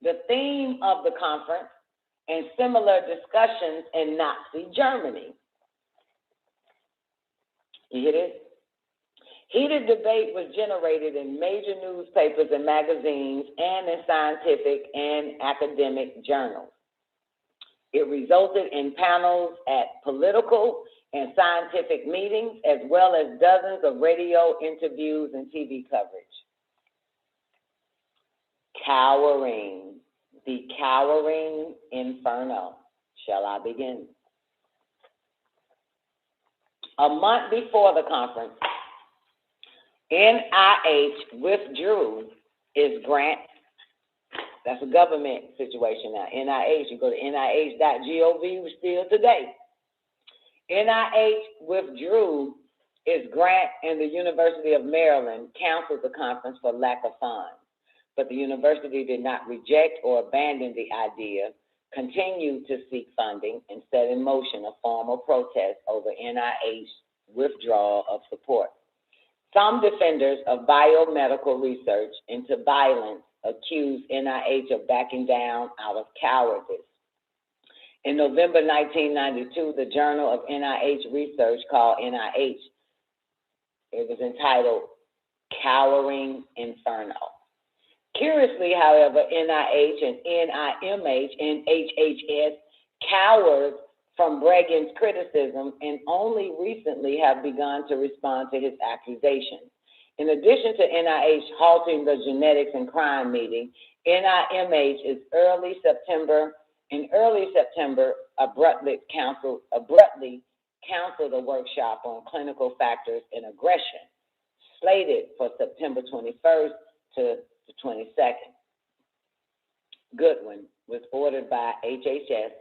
the theme of the conference and similar discussions in Nazi Germany. You hear this? Heated debate was generated in major newspapers and magazines and in scientific and academic journals. It resulted in panels at political and scientific meetings, as well as dozens of radio interviews and TV coverage. Cowering, the cowering inferno. Shall I begin? A month before the conference, NIH withdrew its grant. That's a government situation now. NIH, you go to nih.gov still today. NIH withdrew its grant and the University of Maryland canceled the conference for lack of funds. But the university did not reject or abandon the idea, continued to seek funding, and set in motion a formal protest over NIH's withdrawal of support. Some defenders of biomedical research into violence accused NIH of backing down out of cowardice. In November 1992, the Journal of NIH Research called NIH, it was entitled Cowering Inferno. Curiously, however, NIH and NIMH and HHS cowered from Bregan's criticism and only recently have begun to respond to his accusations. In addition to NIH halting the genetics and crime meeting, NIMH is early September abruptly canceled a workshop on clinical factors in aggression, slated for September 21st to the 22nd. Goodwin was ordered by HHS,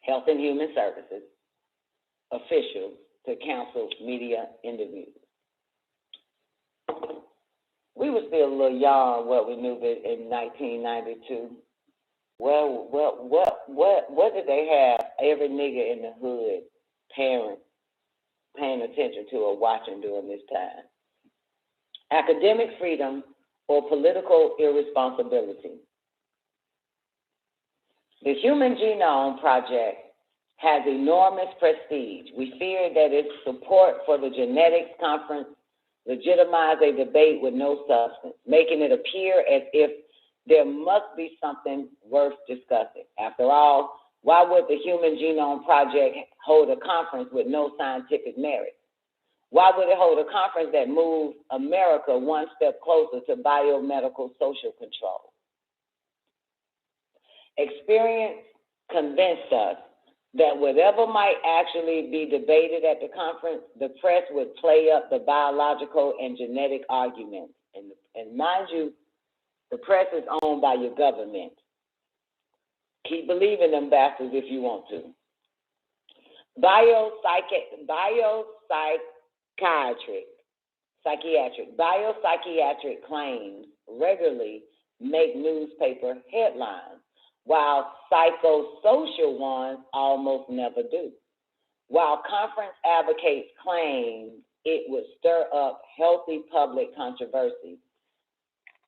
Health and Human Services, officials to cancel media interviews. We were still a little young, what we knew in 1992. Well, what did they have every nigga in the hood, parents, paying attention to or watching during this time? Academic freedom or political irresponsibility. The Human Genome Project has enormous prestige. We fear that its support for the genetics conference legitimizes a debate with no substance, making it appear as if there must be something worth discussing. After all, why would the Human Genome Project hold a conference with no scientific merit? Why would it hold a conference that moves America one step closer to biomedical social control? Experience convinced us that whatever might actually be debated at the conference, the press would play up the biological and genetic arguments. And mind you, the press is owned by your government. Keep believing them bastards if you want to. Biopsychiatric claims regularly make newspaper headlines, while psychosocial ones almost never do. While conference advocates claim it would stir up healthy public controversy,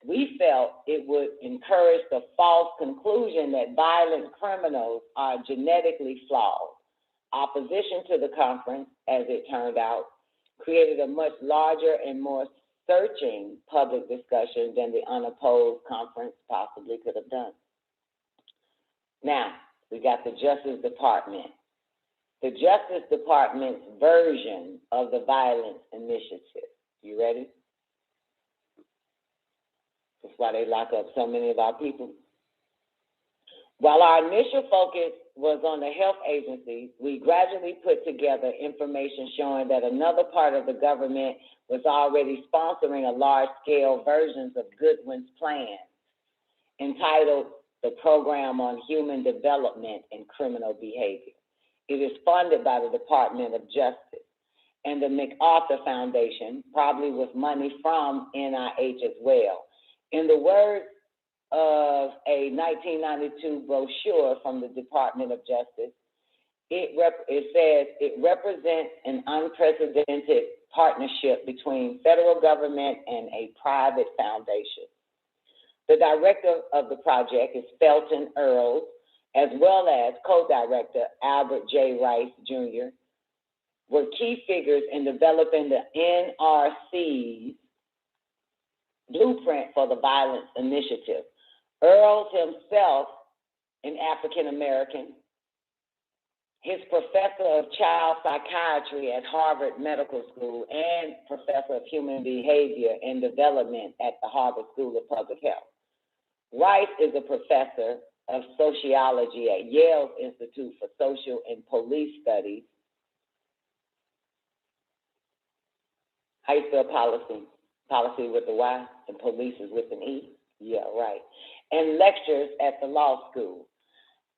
we felt it would encourage the false conclusion that violent criminals are genetically flawed. Opposition to the conference, as it turned out, created a much larger and more searching public discussion than the unopposed conference possibly could have done. Now, we got the Justice Department. The Justice Department's version of the Violence Initiative. You ready? That's why they lock up so many of our people. While our initial focus was on the health agencies, we gradually put together information showing that another part of the government was already sponsoring a large-scale versions of Goodwin's plan, entitled the Program on Human Development and Criminal Behavior. It is funded by the Department of Justice and the MacArthur Foundation, probably with money from NIH as well. In the words of a 1992 brochure from the Department of Justice, it says it represents an unprecedented partnership between federal government and a private foundation. The director of the project is Felton Earls, as well as co-director Albert J. Rice Jr., were key figures in developing the NRC's blueprint for the Violence Initiative. Earls himself, an African American, his professor of child psychiatry at Harvard Medical School and professor of human behavior and development at the Harvard School of Public Health. Rice is a professor of sociology at Yale's Institute for Social and Police Studies. How you spell policy? Policy with a Y and police is with an E? Yeah, right. And lectures at the law school.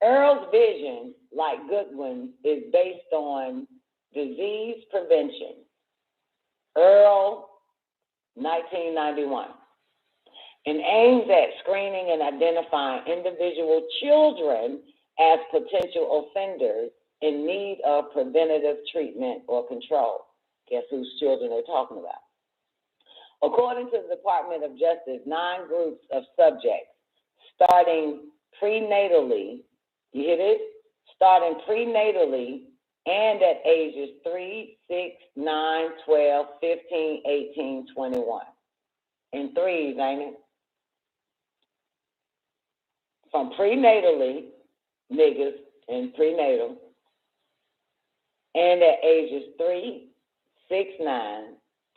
Earl's vision, like Goodwin's, is based on disease prevention. Earl, 1991. And aims at screening and identifying individual children as potential offenders in need of preventative treatment or control. Guess whose children they're talking about? According to the Department of Justice, 9 groups of subjects starting prenatally, you hear this? Starting prenatally and at ages 3, 6, 9, 12, 15, 18, 21. In threes, ain't it? From prenatally, niggas in prenatal, and at ages 3, 6, 9,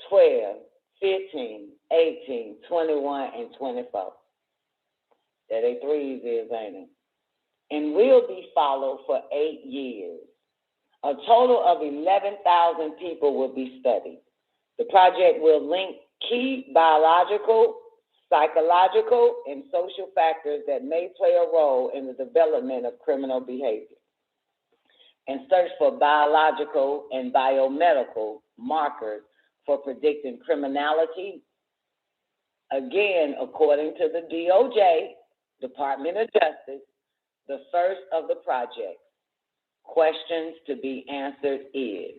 12, 15, 18, 21, and 24. That they threes is, ain't it? And will be followed for 8 years. A total of 11,000 people will be studied. The project will link key biological, psychological, and social factors that may play a role in the development of criminal behavior, and search for biological and biomedical markers for predicting criminality. Again, according to the DOJ, Department of Justice, the first of the project. Questions to be answered is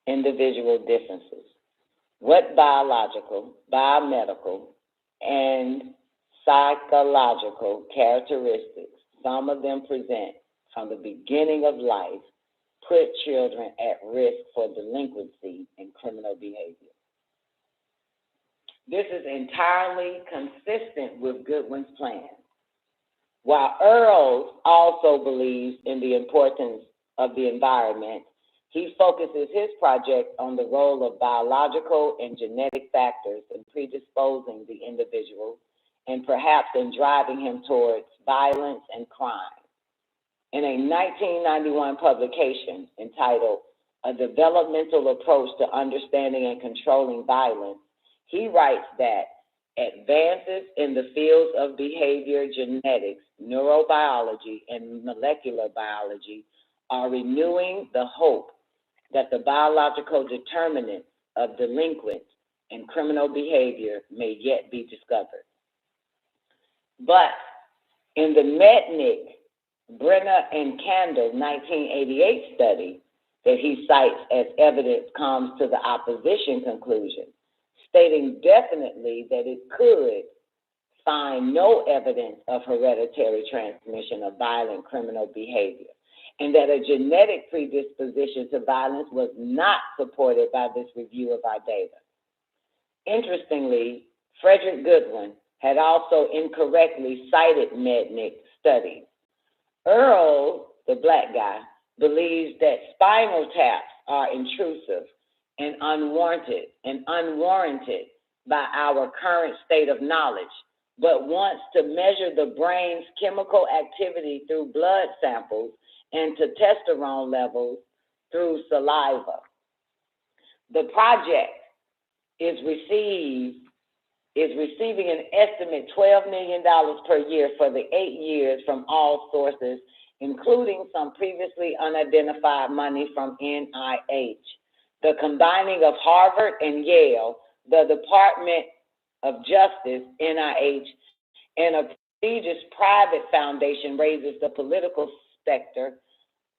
individual differences. What biological, biomedical, and psychological characteristics, some of them present from the beginning of life, put children at risk for delinquency and criminal behavior? This is entirely consistent with Goodwin's plan. While Earls also believes in the importance of the environment, he focuses his project on the role of biological and genetic factors in predisposing the individual and perhaps in driving him towards violence and crime. In a 1991 publication entitled A Developmental Approach to Understanding and Controlling Violence, he writes that advances in the fields of behavior genetics, neurobiology, and molecular biology are renewing the hope that the biological determinants of delinquent and criminal behavior may yet be discovered. But in the Mednick, Brenner, and Candle 1988 study that he cites as evidence comes to the opposition conclusion, stating definitely that it could find no evidence of hereditary transmission of violent criminal behavior, and that a genetic predisposition to violence was not supported by this review of our data. Interestingly, Frederick Goodwin had also incorrectly cited Mednick's studies. Earl, the black guy, believes that spinal taps are intrusive and unwarranted by our current state of knowledge, but wants to measure the brain's chemical activity through blood samples and testosterone levels through saliva. The project is receiving an estimate $12 million per year for the 8 years from all sources, including some previously unidentified money from NIH. The combining of Harvard and Yale, the Department of Justice, NIH, and a prestigious private foundation raises the political specter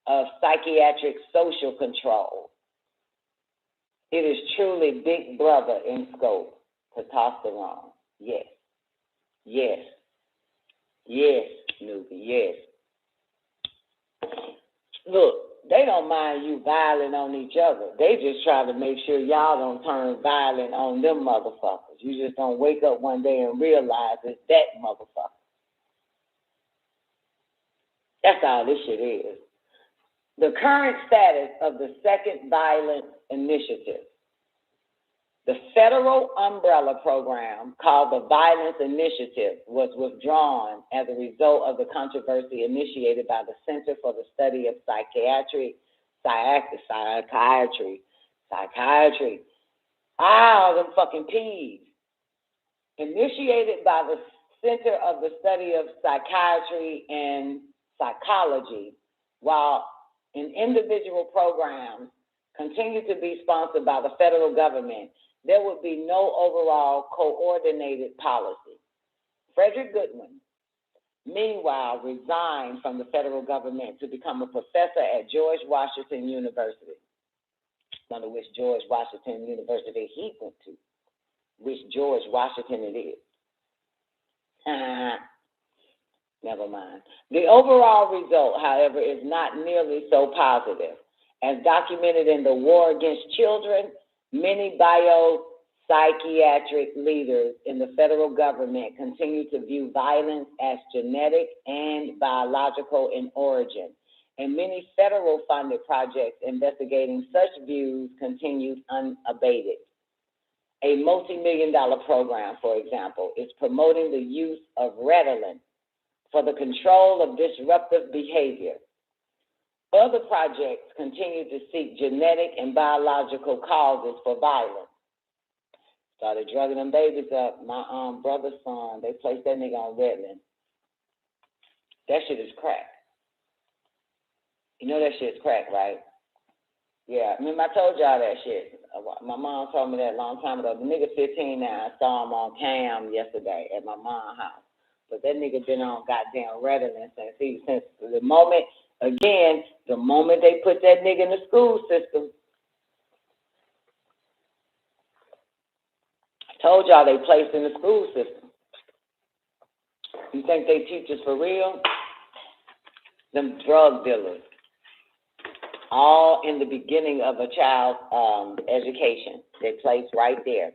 of psychiatric social control. It is truly Big Brother in scope. Testosterone. Yes. Yes. Yes, Nubi. Yes. Look, they don't mind you violent on each other. They just try to make sure y'all don't turn violent on them motherfuckers. You just don't wake up one day and realize it's that motherfucker. That's all this shit is. The current status of the Second Violence Initiative. The federal umbrella program called the Violence Initiative was withdrawn as a result of the controversy initiated by the Center for the Study of Psychiatry. Them fucking P's. Initiated by the Center of the Study of Psychiatry and Psychology, while in individual programs continue to be sponsored by the federal government, there would be no overall coordinated policy. Frederick Goodwin, meanwhile, resigned from the federal government to become a professor at George Washington University. I wonder which George Washington University he went to. Which George Washington it is. Never mind. The overall result, however, is not nearly so positive. As documented in the War Against Children, many biopsychiatric leaders in the federal government continue to view violence as genetic and biological in origin, and many federal funded projects investigating such views continued unabated. A multi-million-dollar program, for example, is promoting the use of Ritalin for the control of disruptive behavior. Other projects continue to seek genetic and biological causes for violence. Started drugging them babies up. My brother's son, they placed that nigga on Ritalin. That shit is crack. You know that shit's crack, right? Yeah, I remember I told y'all that shit. My mom told me that a long time ago. The nigga 15 now. I saw him on cam yesterday at my mom's house. But that nigga been on goddamn Ritalin since the moment they put that nigga in the school system. I told y'all they placed in the school system. You think they teach us for real? Them drug dealers. All in the beginning of a child's education. They place right there.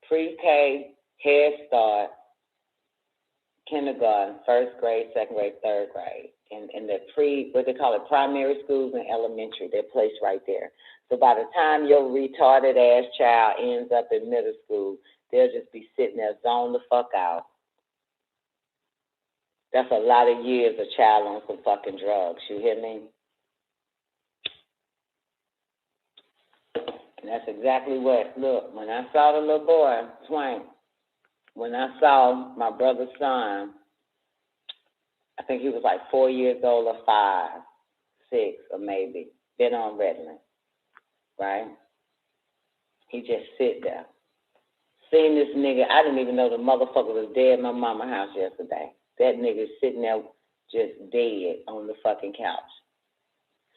Pre-K, Head Start, kindergarten, first grade, second grade, third grade. And the primary schools and elementary, they're placed right there. So by the time your retarded ass child ends up in middle school, they'll just be sitting there zoned the fuck out. That's a lot of years a child on some fucking drugs. You hear me? And that's exactly what, look, when I saw the little boy, Swank, when I saw my brother's son, I think he was like 4 years old or 5, 6, or maybe, been on Redland, right? He just sit there. Seen this nigga, I didn't even know the motherfucker was dead at my mama's house yesterday. That nigga sitting there just dead on the fucking couch.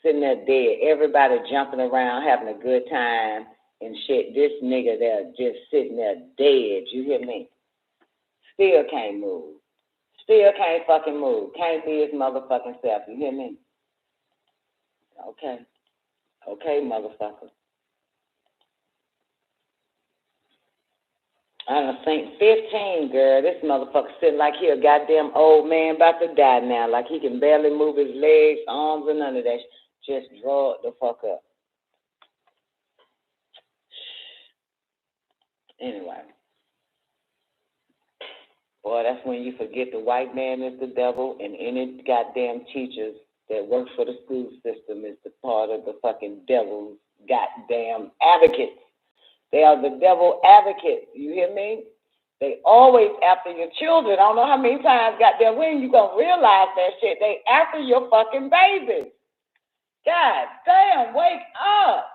Sitting there dead. Everybody jumping around, having a good time and shit. This nigga there just sitting there dead. You hear me? Still can't move. Still can't fucking move. Can't be his motherfucking self. You hear me? Okay. Okay, motherfucker. I done seen 15, girl. This motherfucker sitting like he a goddamn old man about to die now. Like he can barely move his legs, arms, or none of that. Just draw it the fuck up. Anyway. Boy, that's when you forget the white man is the devil and any goddamn teachers that work for the school system is the part of the fucking devil's goddamn advocates. They are the devil advocates. You hear me? They always after your children. I don't know how many times, goddamn, when you gonna realize that shit. They after your fucking babies. God damn, wake up.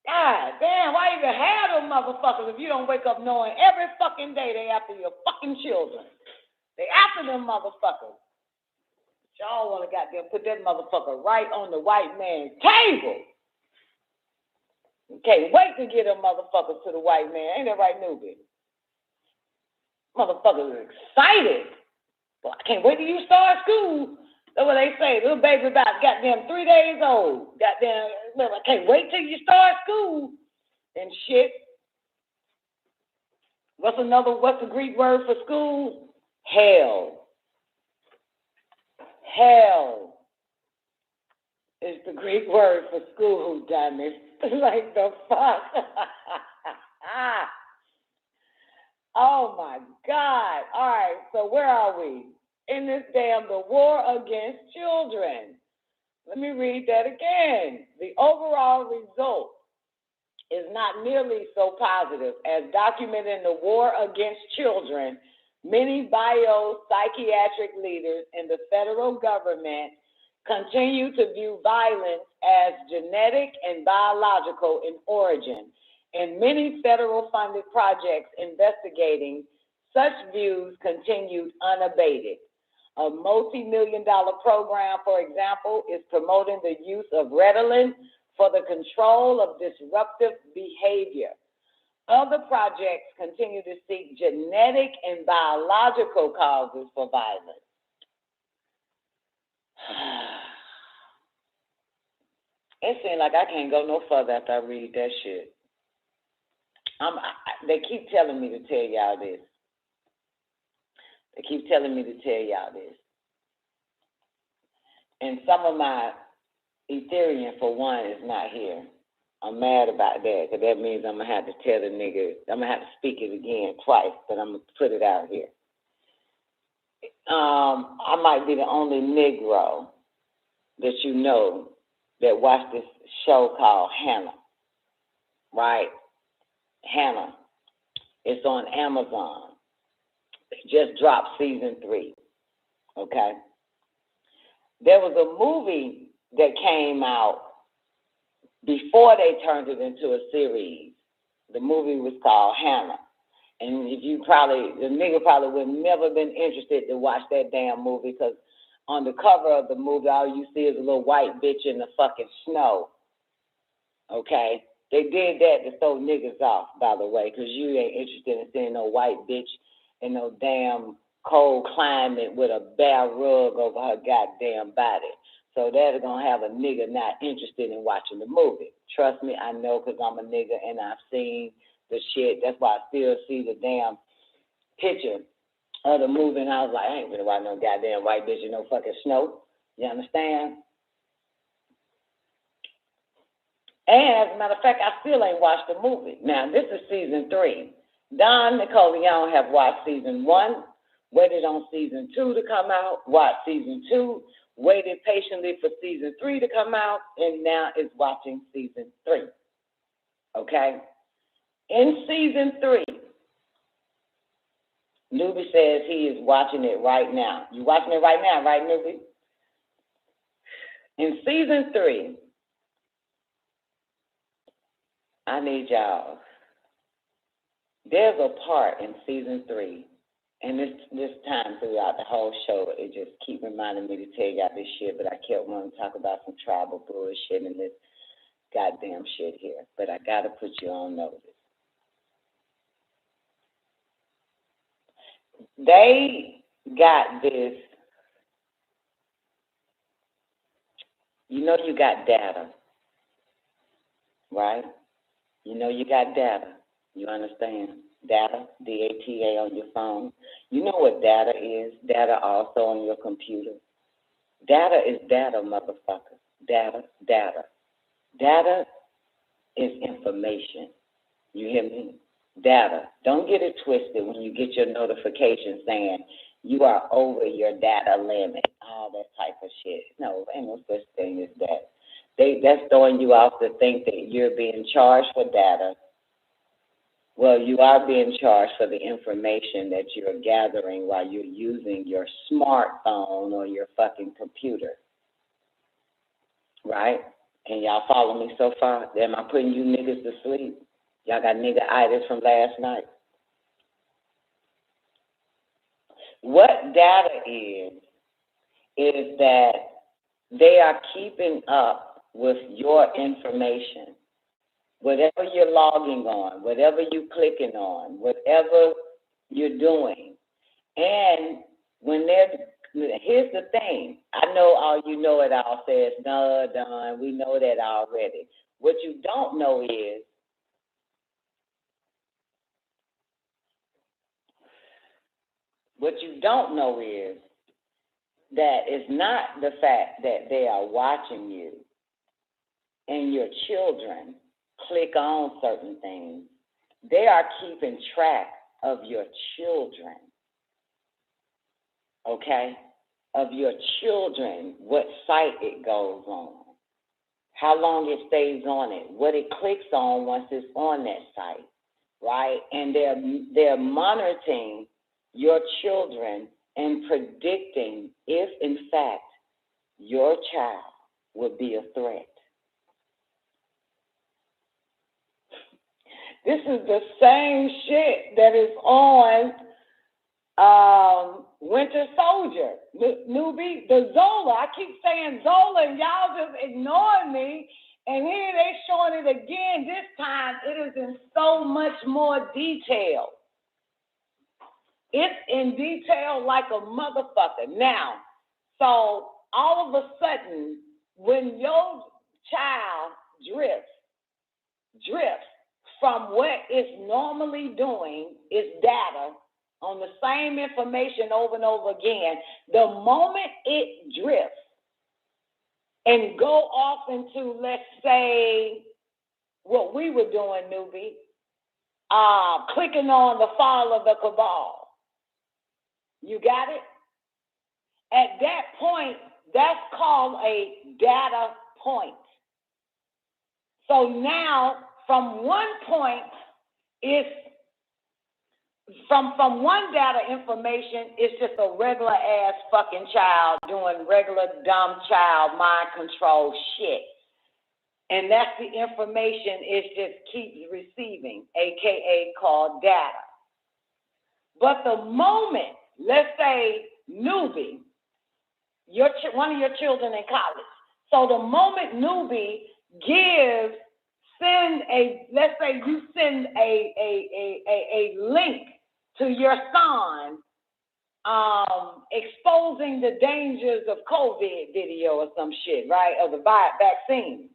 God damn, why even have them motherfuckers if you don't wake up knowing every fucking day they after your fucking children? They after them motherfuckers. Y'all want to goddamn put that motherfucker right on the white man's table. Can't wait to get them motherfuckers to the white man. Ain't that right, NUBUN? Motherfuckers are excited. Well, I can't wait till you start school. That's what they say. Little baby about goddamn 3 days old. Goddamn, I can't wait till you start school and shit. What's the Greek word for school? Hell. Hell is the Greek word for school, damn it. Like the fuck. Oh my God. All right, so where are we? In this the war against children. Let me read that again. The overall result is not nearly so positive as documented in the war against children. Many bio-psychiatric leaders in the federal government continue to view violence as genetic and biological in origin, and many federal funded projects investigating such views continued unabated. A multi-million-dollar program, for example, is promoting the use of Ritalin for the control of disruptive behavior. Other projects continue to seek genetic and biological causes for violence. It seems like I can't go no further after I read that shit. They keep telling me to tell y'all this. They keep telling me to tell y'all this. And some of my Ethereum, for one, is not here. I'm mad about that, because that means I'm going to have to tell the nigga, I'm going to have to speak it again twice, but I'm going to put it out here. I might be the only Negro that you know that watched this show called Hannah, right? Hannah. It's on Amazon. It just dropped season 3, okay? There was a movie that came out before they turned it into a series. The movie was called Hannah. And if you the nigga probably would never been interested to watch that damn movie, because on the cover of the movie, all you see is a little white bitch in the fucking snow. Okay? They did that to throw niggas off, by the way, because you ain't interested in seeing no white bitch in no damn cold climate with a bare rug over her goddamn body. So that's going to have a nigga not interested in watching the movie. Trust me, I know, because I'm a nigga and I've seen the shit. That's why I still see the damn picture of the movie, and I was like, I ain't really watching no goddamn white bitch in no fucking snow. You understand? And as a matter of fact, I still ain't watched the movie. Now, this is season 3. Don NICOLEONE have watched season 1, waited on season 2 to come out, watched season 2, waited patiently for season 3 to come out, and now is watching season 3. Okay? In season 3, Newbie says he is watching it right now. You watching it right now, right, Newbie? In season 3, I need y'all. There's a part in season 3, and this time throughout the whole show, it just keep reminding me to tell y'all this shit, but I kept wanting to talk about some tribal bullshit and this goddamn shit here. But I gotta put you on notice. They got this, you know you got data, right? You know you got data. You understand? Data, D-A-T-A on your phone. You know what data is? Data also on your computer. Data is data, motherfucker. Data, data. Data is information. You hear me? Data. Don't get it twisted when you get your notification saying you are over your data limit, all that type of shit. No, ain't no such thing as that. That's throwing you off to think that you're being charged for data. Well, you are being charged for the information that you're gathering while you're using your smartphone or your fucking computer. Right? Can y'all follow me so far? Am I putting you niggas to sleep? Y'all got nigga-itis from last night. What data is that they are keeping up with your information. Whatever you're logging on, whatever you're clicking on, whatever you're doing. And when here's the thing. I know all you know it all says, no, done. We know that already. What you don't know is that it's not the fact that they are watching you and your children click on certain things. They are keeping track of your children, okay? Of your children, what site it goes on, how long it stays on it, what it clicks on once it's on that site, right? And they're monitoring your children and predicting if, in fact, your child would be a threat. This is the same shit that is on Winter Soldier, Newbie, the Zola. I keep saying Zola, and y'all just ignoring me. And here they showing it again. This time it is in so much more detail. It's in detail like a motherfucker. Now, so all of a sudden, when your child drifts from what it's normally doing, is data on the same information over and over again, the moment it drifts and go off into, let's say, what we were doing, Newbie, clicking on the fall of the cabal. You got it? At that point, that's called a data point. So now, from one point, from one data information, it's just a regular ass fucking child doing regular dumb child mind control shit. And that's the information it just keeps receiving, AKA called data. But the moment, let's say, Newbie, one of your children in college. So the moment Newbie let's say you send a link to your son exposing the dangers of COVID video or some shit, right? Of the vaccine,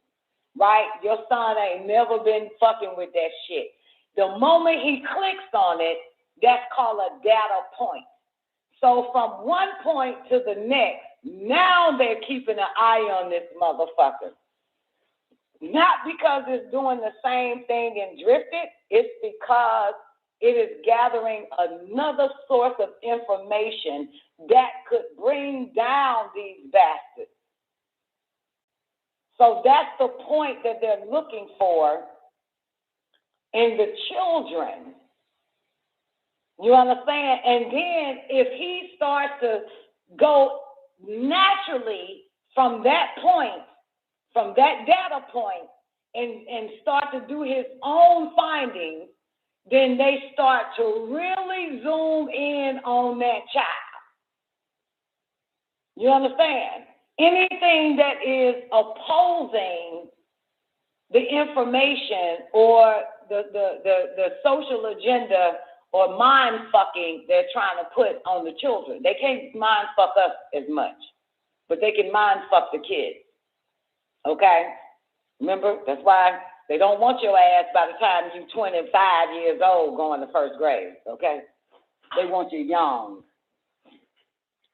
right? Your son ain't never been fucking with that shit. The moment he clicks on it, that's called a data point. So from one point to the next, now they're keeping an eye on this motherfucker. Not because it's doing the same thing and drifted, it's because It is gathering another source of information that could bring down these bastards. So that's the point that they're looking for in the children. You understand? And then if he starts to go naturally from that point, from that data point, and start to do his own findings, then they start to really zoom in on that child. You understand? Anything that is opposing the information or the social agenda or mind fucking they're trying to put on the children. They can't mind fuck us as much, but they can mind fuck the kids. Okay? Remember, that's why they don't want your ass by the time you're 25 years old going to first grade. Okay? They want you young.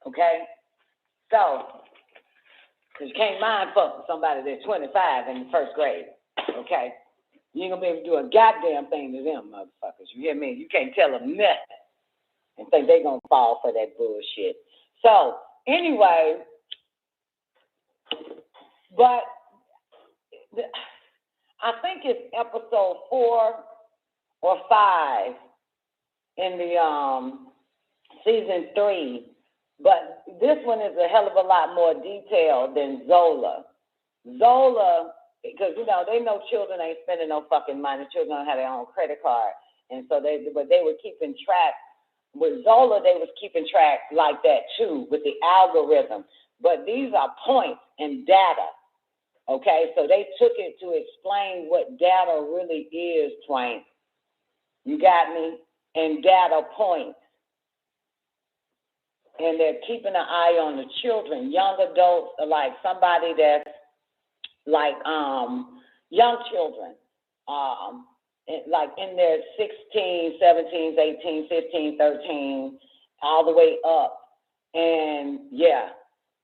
Okay? So, because you can't mind fuck somebody that's 25 in the first grade. Okay? You ain't gonna be able to do a goddamn thing to them, motherfuckers. You hear me? You can't tell them nothing and think they gonna fall for that bullshit. So, anyway, but I think it's episode 4 or 5 in the season 3, but this one is a hell of a lot more detailed than Zola. Zola, because they know children ain't spending no fucking money. Children don't have their own credit card, and so they were keeping track. With Zola, they was keeping track like that too with the algorithm. But these are points and data. Okay, so they took it to explain what data really is, Twain. You got me? And data points. And they're keeping an eye on the children, young adults, like somebody that's like young children, like in their 16, 17, 18, 15, 13, all the way up. And yeah,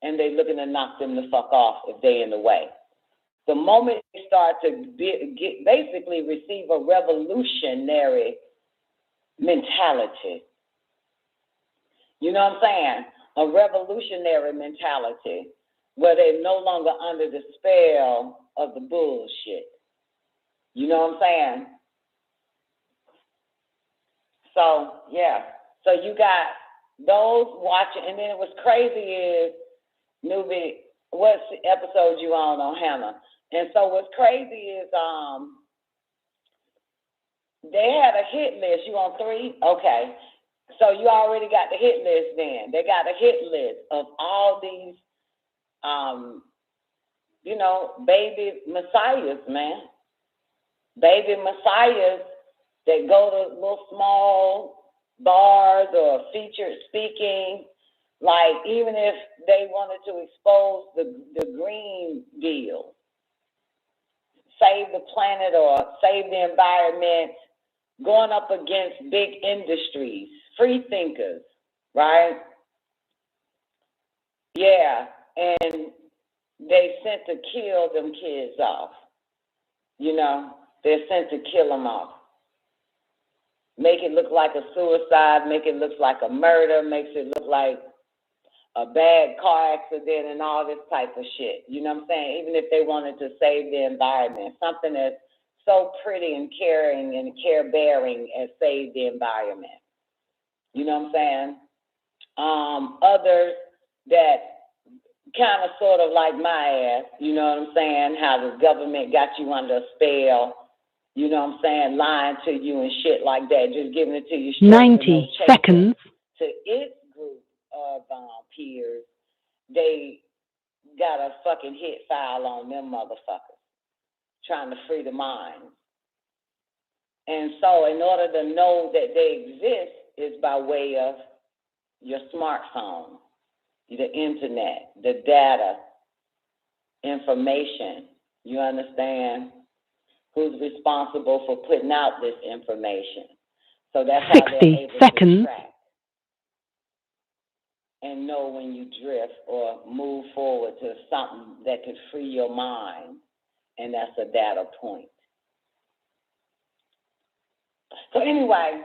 and they looking to knock them the fuck off if they in the way. The moment they start to basically receive a revolutionary mentality, you know what I'm saying? A revolutionary mentality where they're no longer under the spell of the bullshit. You know what I'm saying? So, yeah. So you got those watching, and then what's crazy is, Newbie, what episode you on Hannah? And so what's crazy is they had a hit list. You on 3? Okay. So you already got the hit list then. They got a hit list of all these, baby messiahs, man. Baby messiahs that go to little small bars or featured speaking. Like, even if they wanted to expose the Green Deal, save the planet or save the environment, going up against big industries, free thinkers, right? Yeah, and they sent to kill them kids off. They're sent to kill them off. Make it look like a suicide, make it look like a murder, makes it look like a bad car accident and all this type of shit. You know what I'm saying? Even if they wanted to save the environment, something that's so pretty and caring and care-bearing as save the environment. You know what I'm saying? Others that kind of sort of like my ass, you know what I'm saying? How the government got you under a spell, you know what I'm saying? Lying to you and shit like that, just giving it to you straight. 90 seconds. To its group of peers, they got a fucking hit file on them motherfuckers, trying to free the mind. And so in order to know that they exist is by way of your smartphone, the internet, the data, information. You understand? Who's responsible for putting out this information? So that's how 60 they're able seconds. to track and know when you drift or move forward to something that could free your mind, and that's a data point. So anyway,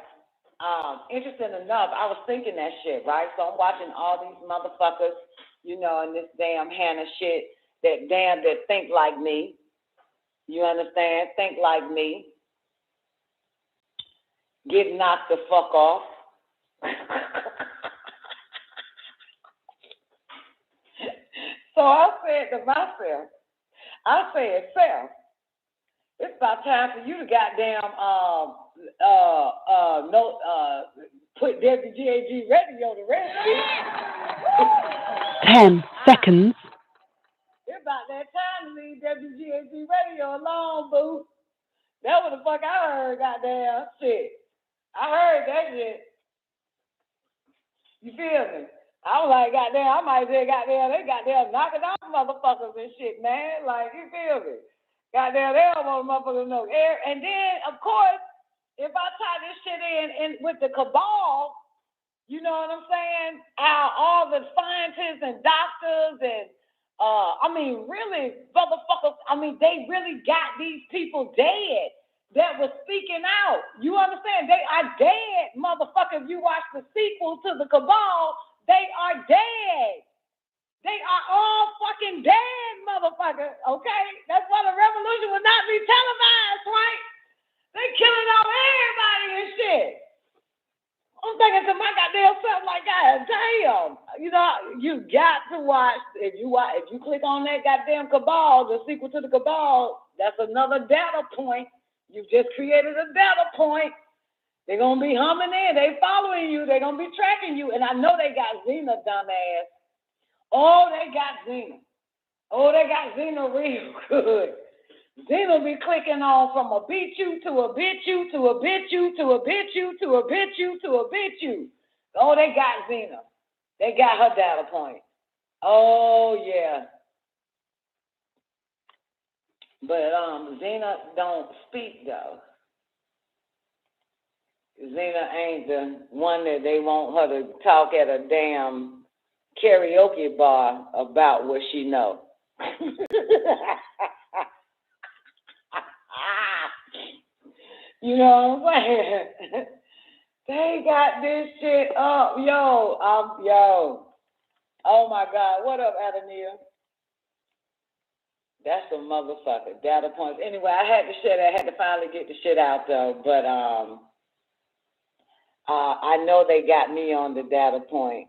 interesting enough, I was thinking that shit, right? So I'm watching all these motherfuckers, you know, and this damn Hannah shit that think like me. You understand? Think like me. Get knocked the fuck off. So I said to myself, Self, it's about time for you to goddamn put WGAG Radio to rest. 10 seconds. It's about that time to leave WGAG Radio alone, boo. That what the fuck I heard, goddamn shit. I heard that shit. You feel me? I was like, goddamn, I might say, goddamn, they goddamn knocking off motherfuckers and shit, man. Like, you feel me? Goddamn, they don't want motherfuckers to know. And then, of course, if I tie this shit in with the cabal, you know what I'm saying? How all the scientists and doctors and, really, motherfuckers, they really got these people dead that was speaking out. You understand? They are dead, motherfucker. If you watch the sequel to the cabal, they are dead. They are all fucking dead, motherfucker. Okay? That's why the revolution will not be televised, right? They killing off everybody and shit. I'm thinking to my goddamn self like, God damn. You know, you got to watch. If you click on that goddamn cabal, the sequel to the cabal, that's another data point. You just created a data point. They're going to be humming in. They following you. They're going to be tracking you. And I know they got Xena, dumbass. Oh, they got Xena. Oh, they got Xena real good. Xena be clicking on from a beat you to a bit you to a bit you to a bit you to a bit you to a bit you. Oh, they got Xena. They got her data point. Oh, yeah. But Xena don't speak, though. Xena ain't the one that they want her to talk at a damn karaoke bar about what she know. You know what I'm saying? They got this shit up. Yo. Oh, my God. What up, Adania? That's a motherfucker. Data points. Anyway, I had to finally get the shit out, though. But I know they got me on the data point.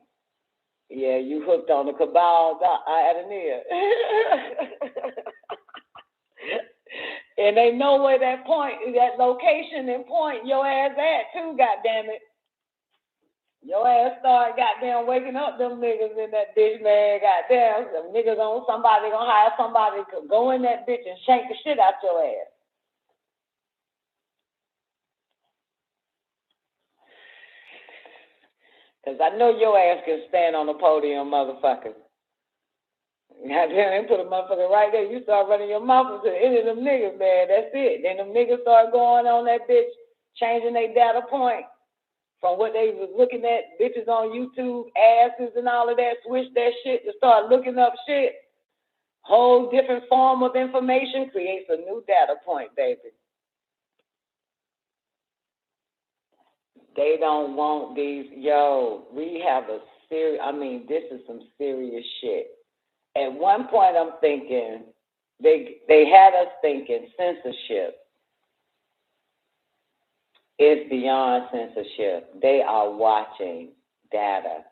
Yeah, you hooked on the cabal, Adania. And they know where that location and point your ass at, too, goddammit. Your ass started goddamn waking up them niggas in that bitch, man. Goddamn, them niggas somebody gonna hire somebody to go in that bitch and shank the shit out your ass. Cause I know your ass can stand on the podium, motherfucker. Goddamn, they put a motherfucker right there. You start running your mouth into any of them niggas, man. That's it. Then them niggas start going on that bitch, changing their data point. From what they was looking at, bitches on YouTube, asses and all of that, switch that shit to start looking up shit. Whole different form of information creates a new data point, baby. They don't want these. Yo, we have a serious, this is some serious shit. At one point, I'm thinking, they had us thinking censorship is beyond censorship. They are watching data,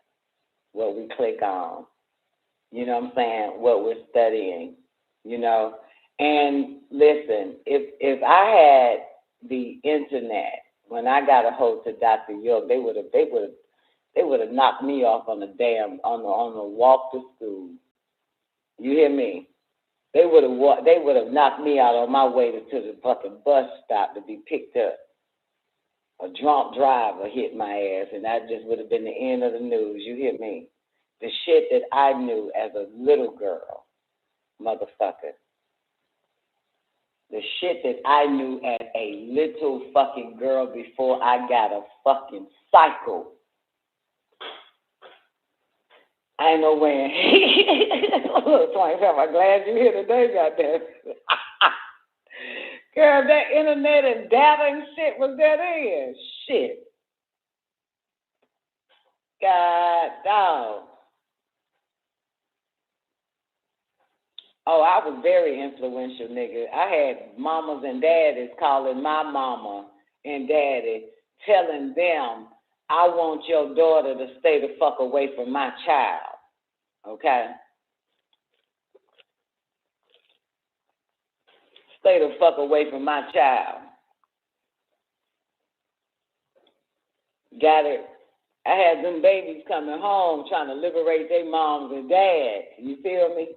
what we click on. You know what I'm saying? What we're studying, you know? And listen, if I had the internet, when I got a hold to Dr. York, they would have knocked me off on the walk to school. You hear me? They would have knocked me out on my way to the fucking bus stop to be picked up. A drunk driver hit my ass, and that just would have been the end of the news. You hear me? The shit that I knew as a little girl, motherfucker. The shit that I knew as a little fucking girl before I got a fucking cycle. I ain't no way. 25, I'm glad you're here today, goddamn. Girl, that internet and data and shit was that in. Shit. God, dog. Oh, I was very influential, nigga. I had mamas and daddies calling my mama and daddy, telling them, I want your daughter to stay the fuck away from my child. Okay? Stay the fuck away from my child. Got it? I had them babies coming home trying to liberate their moms and dads. You feel me?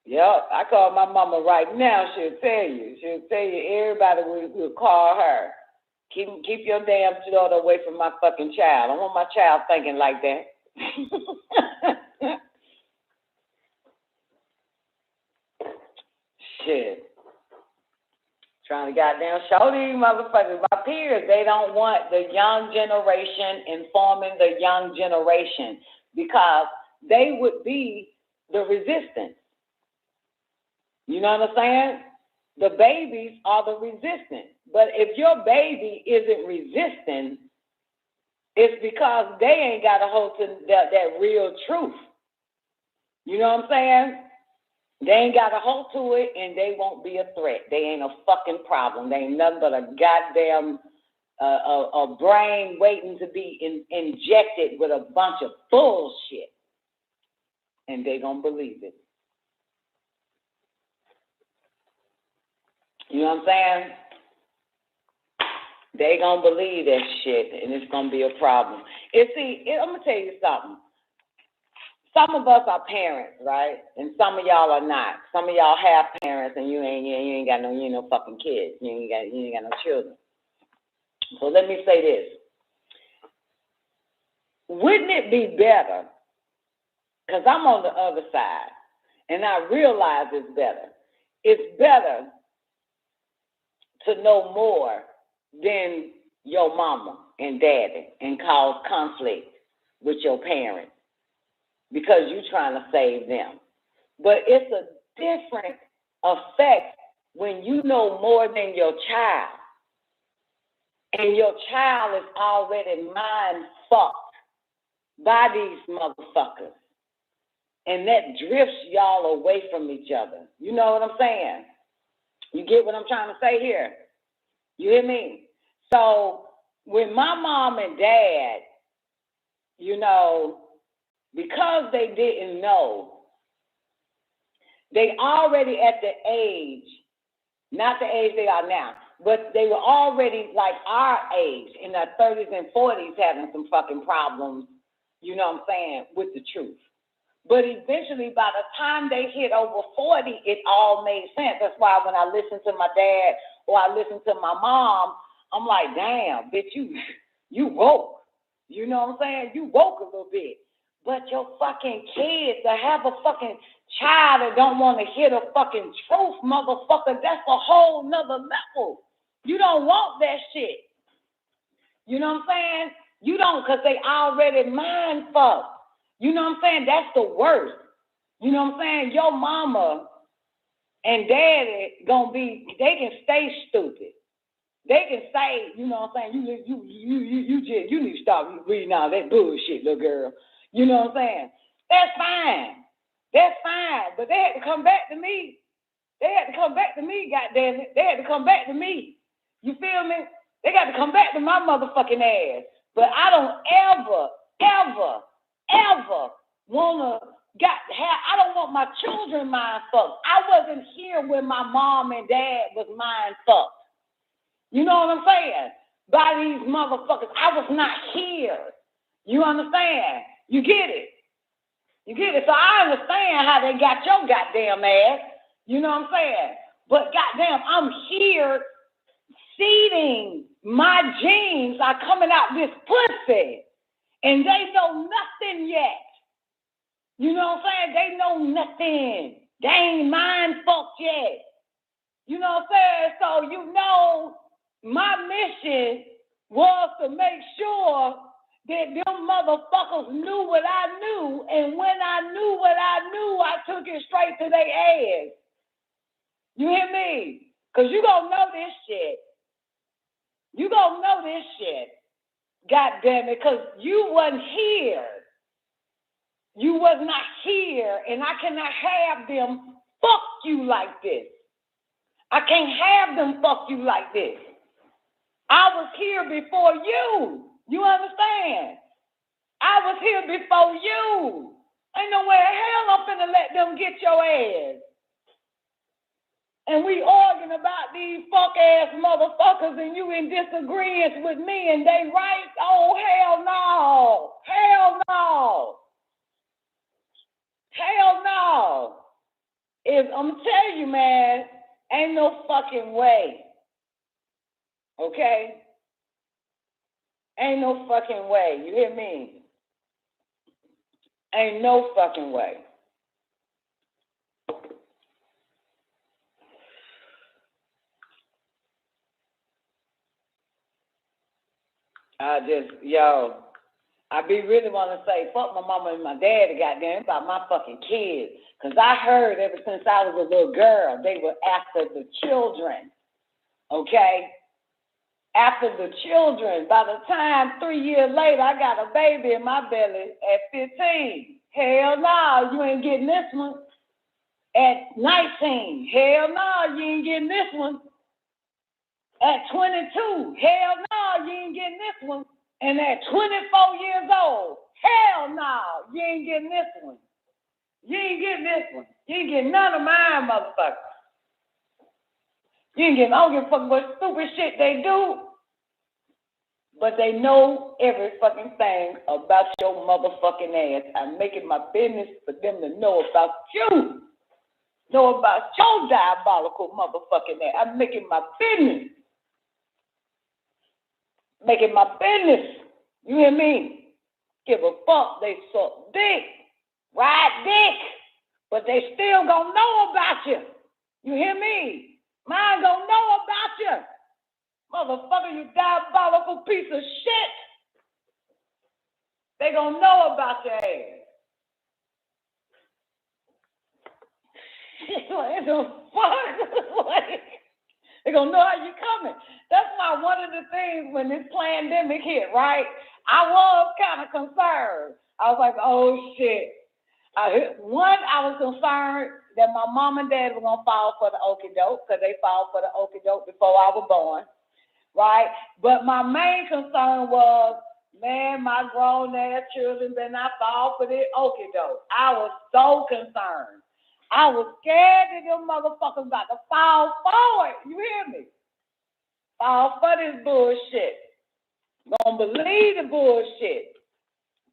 Yep, I call my mama right now. She'll tell you. She'll tell you everybody will call her. Keep your damn daughter away from my fucking child. I don't want my child thinking like that. Shit. Trying to goddamn show these motherfuckers. My peers, they don't want the young generation informing the young generation because they would be the resistance. You know what I'm saying? The babies are the resistance. But if your baby isn't resistant, it's because they ain't got a hold to that real truth. You know what I'm saying? They ain't got a hold to it, and they won't be a threat. They ain't a fucking problem. They ain't nothing but a goddamn a brain waiting to be injected with a bunch of bullshit. And they gonna believe it. You know what I'm saying? They gonna believe that shit, and it's gonna be a problem. I'm gonna tell you something. Some of us are parents, right? And some of y'all are not. Some of y'all have parents, and you ain't got no fucking kids. You ain't got no children. So let me say this: wouldn't it be better? Because I'm on the other side, and I realize it's better. It's better to know more than your mama and daddy and cause conflict with your parents because you're trying to save them. But it's a different effect when you know more than your child and your child is already mind fucked by these motherfuckers, and that drifts y'all away from each other. You know what I'm saying? You get what I'm trying to say here? You hear me? So when my mom and dad, because they didn't know, they already at the age, not the age they are now, but they were already like our age, in their 30s and 40s, having some fucking problems, you know what I'm saying, with the truth. But eventually, by the time they hit over 40, it all made sense. That's why when I listen to my dad or I listen to my mom, I'm like, damn, bitch, you woke. You know what I'm saying? You woke a little bit. But your fucking kids, to have a fucking child that don't want to hear the fucking truth, motherfucker, that's a whole nother level. You don't want that shit. You know what I'm saying? You don't, because they already mind fucked. You know what I'm saying? That's the worst. You know what I'm saying? Your mama and daddy they can stay stupid. They can say, you know what I'm saying? You need to stop reading all that bullshit, little girl. You know what I'm saying? That's fine. That's fine. But they had to come back to me. They had to come back to me, goddamn it. They had to come back to me. You feel me? They got to come back to my motherfucking ass. But I don't ever I don't want my children mind fucked. I wasn't here when my mom and dad was mind fucked. You know what I'm saying? By these motherfuckers. I was not here. You understand? You get it? You get it? So I understand how they got your goddamn ass. You know what I'm saying? But goddamn, I'm here seeding my genes are coming out this pussy. And they know nothing yet. You know what I'm saying? They know nothing. They ain't mind fucked yet. You know what I'm saying? So, my mission was to make sure that them motherfuckers knew what I knew. And when I knew what I knew, I took it straight to their ass. You hear me? Because you gonna know this shit. You gonna know this shit. God damn it, because you wasn't here. You was not here, and I cannot have them fuck you like this. I can't have them fuck you like this. I was here before you. You understand? I was here before you. Ain't no way in hell I'm finna let them get your ass. And we arguing about these fuck-ass motherfuckers and you in disagreement with me and they right? Oh, hell no. Hell no. Hell no. I'm telling you, man, ain't no fucking way. Okay? Ain't no fucking way. You hear me? Ain't no fucking way. I be really want to say, fuck my mama and my daddy, goddamn, about my fucking kids. Because I heard ever since I was a little girl, they were after the children, okay? After the children. By the time 3 years later, I got a baby in my belly at 15. Hell no, you ain't getting this one. At 19, hell no, you ain't getting this one. At 22, hell no, you ain't getting this one. And at 24 years old, hell no, you ain't getting this one. You ain't getting this one. You ain't getting none of mine, motherfuckers. You ain't getting, I don't give a fuck what stupid shit they do, but they know every fucking thing about your motherfucking ass. I'm making my business for them to know about you. Know about your diabolical motherfucking ass. I'm making my business. Making my business. You hear me? Give a fuck. They suck dick. Ride dick. But they still gonna know about you. You hear me? Mine gonna know about you. Motherfucker, you diabolical piece of shit. They gonna know about your ass. What the fuck? They're going to know how you coming. That's why one of the things when this pandemic hit, right, I was kind of concerned. I was like, oh, shit. I was concerned that my mom and dad were going to fall for the okie doke because they fall for the okie doke before I was born, right? But my main concern was, man, my grown-ass children better not fall for this okie doke. I was so concerned. I was scared that them motherfuckers about to fall for it. You hear me? Fall for this bullshit. Don't believe the bullshit.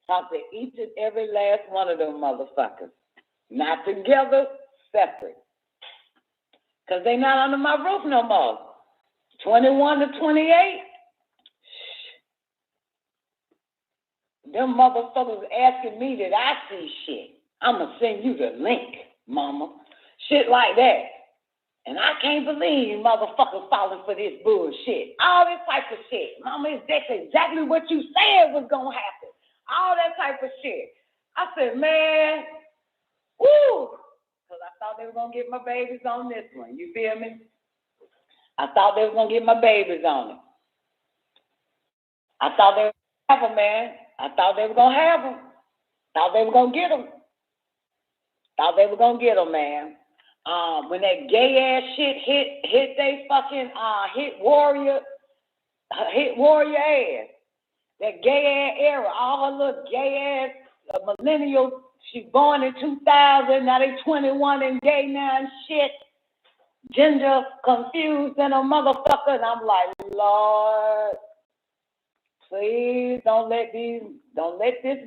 Talk to each and every last one of them motherfuckers. Not together, separate. Because they not under my roof no more. 21 to 28. Them motherfuckers asking me that I see shit. I'm going to send you the link, mama. Shit like that. And I can't believe motherfuckers falling for this bullshit. All this type of shit. Mama, that's exactly what you said was going to happen. All that type of shit. I said, man, woo. Because I thought they were going to get my babies on this one. You feel me? I thought they were going to get my babies on it. I thought they were going to have them, man. I thought they were going to have them. Thought they were going to get them. Thought they were going to get them, man. When that gay ass shit hit they fucking hit warrior ass. That gay ass era, all her little gay ass millennials. She born in 2000, now they 21 and gay now and shit. Gender confused and a motherfucker. And I'm like, Lord, please don't let this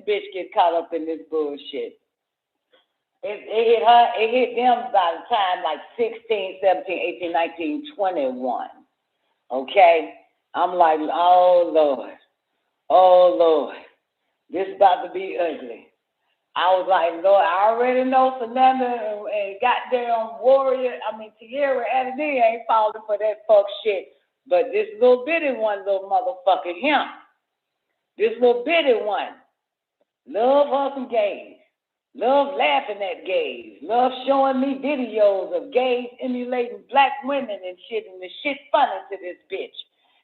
bitch get caught up in this bullshit. It hit them by the time like 16, 17, 18, 19, 21. Okay? I'm like, oh Lord, this is about to be ugly. I was like, Lord, I already know Fernanda and goddamn Warrior, Tierra and they ain't falling for that fuck shit. But this little bitty one, little motherfucker, him. This little bitty one. Love her some gays. Love laughing at gays. Love showing me videos of gays emulating black women and shit. And the shit funny to this bitch.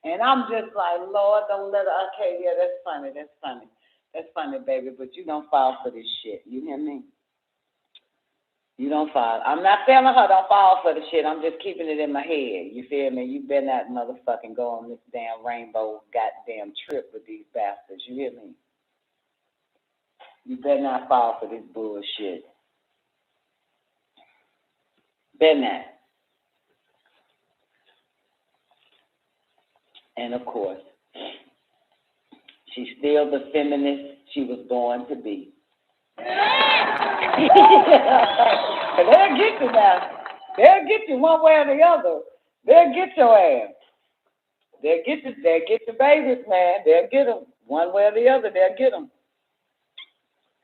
And I'm just like, Lord, don't let her. Okay, yeah, that's funny. That's funny, baby, but you don't fall for this shit. You hear me? You don't fall. I'm not telling her don't fall for the shit. I'm just keeping it in my head. You feel me? You better not motherfucking go on this damn rainbow goddamn trip with these bastards. You hear me? You better not fall for this bullshit. Better not. And of course, she's still the feminist she was born to be. They'll get you now. They'll get you one way or the other. They'll get your ass. They'll get your babies, man. They'll get them. One way or the other, they'll get them.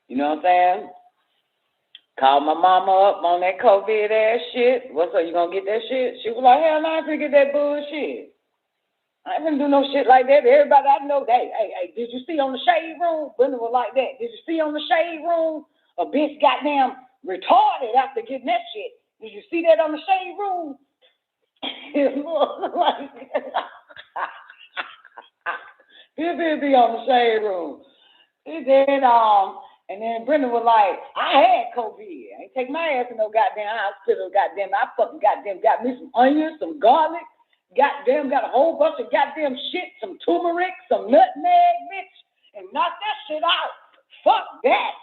You know what I'm saying? Called my mama up on that COVID ass shit. What's up, you gonna get that shit? She was like, hell no, I ain't gonna get that bullshit. I ain't gonna do no shit like that. Everybody I know, hey, did you see on the shade room? Brenda was like that. Did you see on the shade room? A bitch goddamn retarded after getting that shit. Did you see that on the shade room? He'll be on the shade room. And then Brenda was like, I had COVID. I ain't take my ass to no goddamn hospital. Goddamn, I fucking goddamn got me some onions, some garlic. Goddamn, got a whole bunch of goddamn shit, some turmeric, some nutmeg, bitch, and knock that shit out. Fuck that.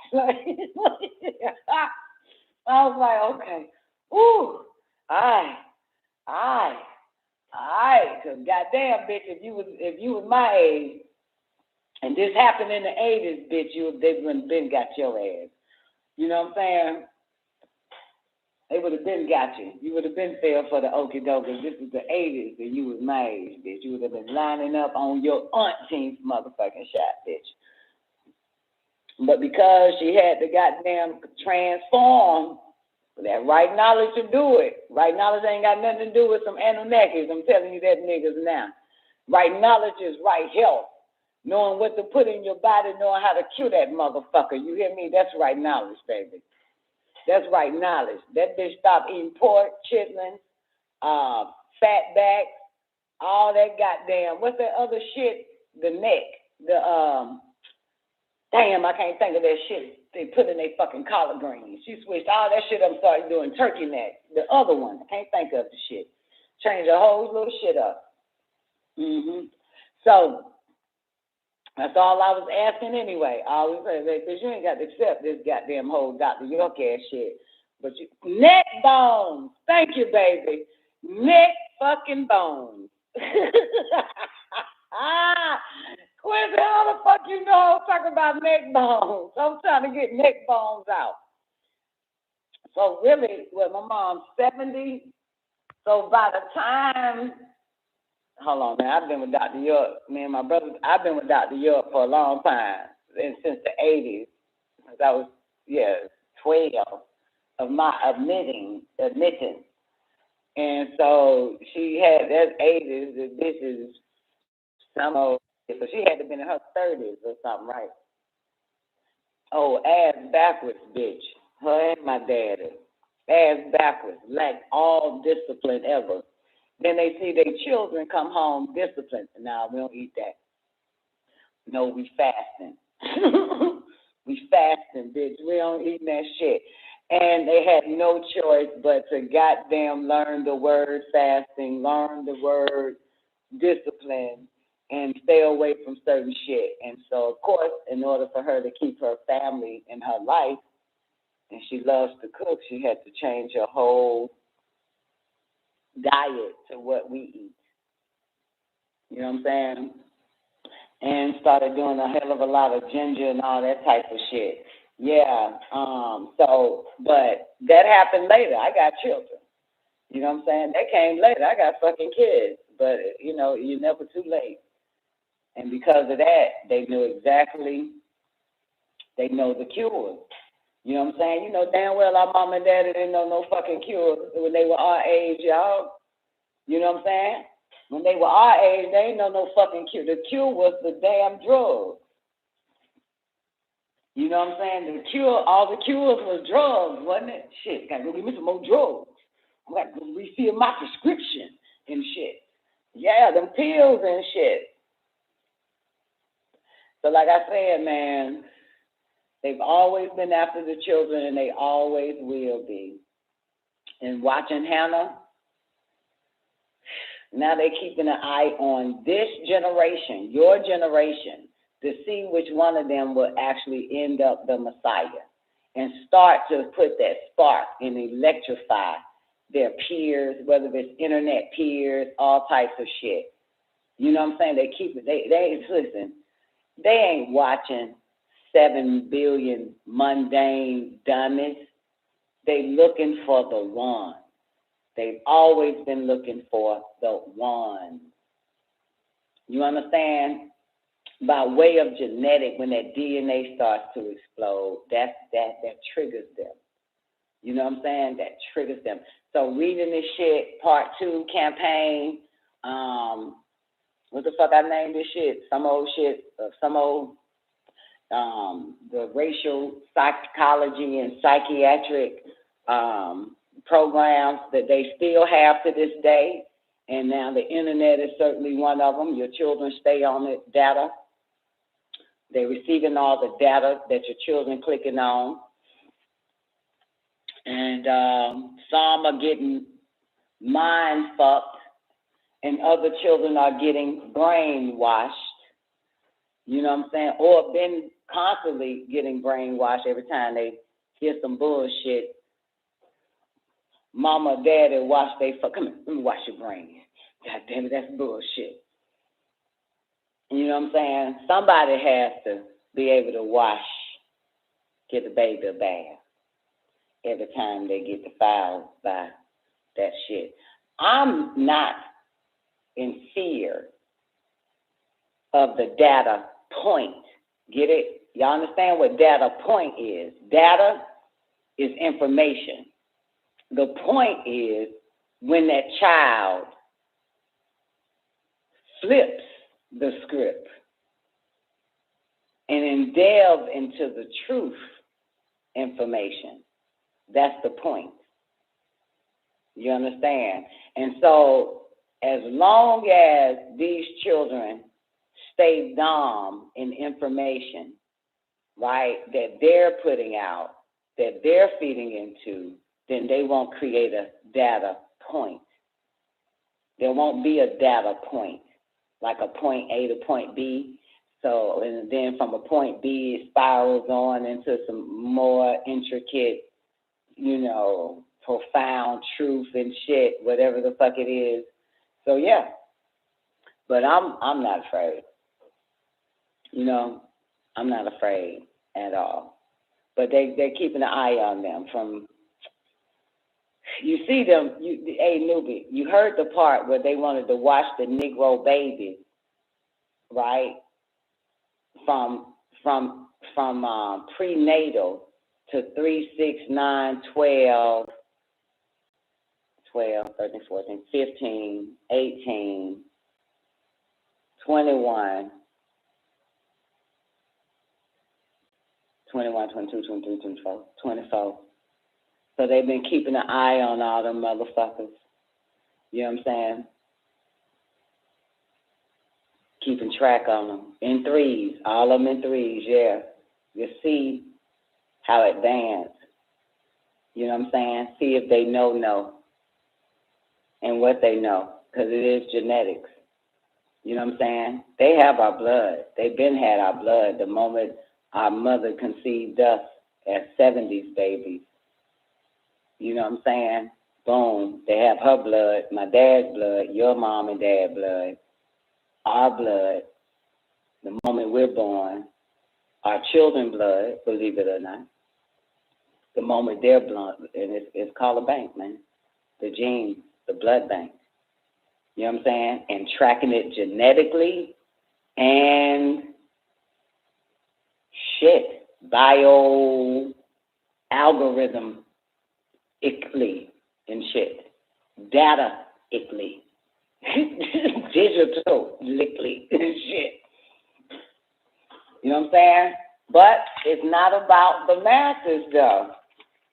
I was like, okay. Ooh. All right. Cause goddamn, bitch, if you was my age and this happened in the 80s, bitch, they would have been got your ass. You know what I'm saying? They would have been got you. You would have been fell for the okie dokie. This is the 80s and you was my age, bitch. You would have been lining up on your auntie's motherfucking shot, bitch. But because she had to goddamn transform that right knowledge to do it. Right knowledge ain't got nothing to do with some Anunnakis. I'm telling you that niggas now. Right knowledge is right health. Knowing what to put in your body, knowing how to cure that motherfucker. You hear me? That's right knowledge, baby. That's right knowledge. That bitch stopped eating pork, chitlins, fatback, all that goddamn. What's that other shit? The neck. Damn, I can't think of that shit they put in their fucking collard greens. She switched all that shit up and started doing turkey neck. The other one, I can't think of the shit. Changed the whole little shit up. So, that's all I was asking anyway. I always say, because you ain't got to accept this goddamn whole Dr. York ass shit. But you, neck bones. Thank you, baby. Neck fucking bones. Quincy, how the fuck you know I was talking about neck bones? I'm trying to get neck bones out. So really, well, my mom's 70. So by the time, hold on, man, I've been with Dr. York. Me and my brother, I've been with Dr. York for a long time, and since the 80s. Since I was, 12 of my admitting. And so she had that 80s, and this is some of, so she had to be in her 30s or something, right? Oh, ass backwards, bitch. Her and my daddy. Ass backwards, lack all discipline ever. Then they see their children come home disciplined. Nah, we don't eat that. No, we fasting. We fasting, bitch. We don't eat that shit. And they had no choice but to goddamn learn the word fasting, learn the word discipline, and stay away from certain shit. And so, of course, in order for her to keep her family in her life, and she loves to cook, she had to change her whole diet to what we eat. You know what I'm saying? And started doing a hell of a lot of ginger and all that type of shit. Yeah. But that happened later. I got children. You know what I'm saying? That came later. I got fucking kids. But, you're never too late. And because of that, they know the cure. You know what I'm saying? You know damn well our mom and daddy didn't know no fucking cure when they were our age, y'all. You know what I'm saying? When they were our age, they didn't know no fucking cure. The cure was the damn drug. You know what I'm saying? The cure, all the cures was drugs, wasn't it? Shit, gotta go give me some more drugs. I gotta go refill my prescription and shit. Yeah, them pills and shit. So like I said, man, they've always been after the children and they always will be. And watching Hannah, now they're keeping an eye on this generation, your generation, to see which one of them will actually end up the Messiah and start to put that spark and electrify their peers, whether it's internet peers, all types of shit. You know what I'm saying? They keep it, listen, they ain't watching 7 billion mundane dummies. They looking for the one. They've always been looking for the one. You understand? By way of genetic, when that DNA starts to explode, that triggers them. You know what I'm saying? That triggers them. So reading this shit, part 2 campaign, what the fuck I named this shit? Some old shit, the racial psychology and psychiatric programs that they still have to this day. And now the internet is certainly one of them. Your children stay on it, data. They're receiving all the data that your children clicking on. And some are getting mind fucked and other children are getting brainwashed. You know what I'm saying? Or been constantly getting brainwashed every time they hear some bullshit. Mama or daddy wash they fuck. Come here, let me wash your brain. God damn it, that's bullshit. You know what I'm saying? Somebody has to be able to get the baby a bath every time they get defiled by that shit. I'm not in fear of the data point. Get it? Y'all understand what data point is? Data is information. The point is when that child flips the script and then delve into the truth information. That's the point. You understand? And so as long as these children stay dumb in information, right, that they're putting out, that they're feeding into, then they won't create a data point. There won't be a data point, like a point A to point B. So, and then from a point B, it spirals on into some more intricate, you know, profound truth and shit, whatever the fuck it is. So yeah, but I'm not afraid. You know, I'm not afraid at all. But they're keeping an eye on them from. You see them, hey Nubi, you heard the part where they wanted to watch the Negro babies, right? From prenatal to 3, 6, 9, 12, 13, 14, 15, 18, 21, 22, 23, 24, 24. So they've been keeping an eye on all them motherfuckers. You know what I'm saying? Keeping track on them. In threes. All of them in threes, yeah. You see how it advanced. You know what I'm saying? See if they know and what they know. Because it is genetics. You know what I'm saying? They have our blood. They've been had our blood the moment our mother conceived us as 70s babies. You know what I'm saying? Boom. They have her blood, my dad's blood, your mom and dad blood, our blood, the moment we're born, our children's blood, believe it or not, the moment they're blood, and it's called a bank, man. The genes, the blood bank. You know what I'm saying? And tracking it genetically and shit, bio algorithm and shit, data-ically, digital-ically and shit. You know what I'm saying? But it's not about the masses, though.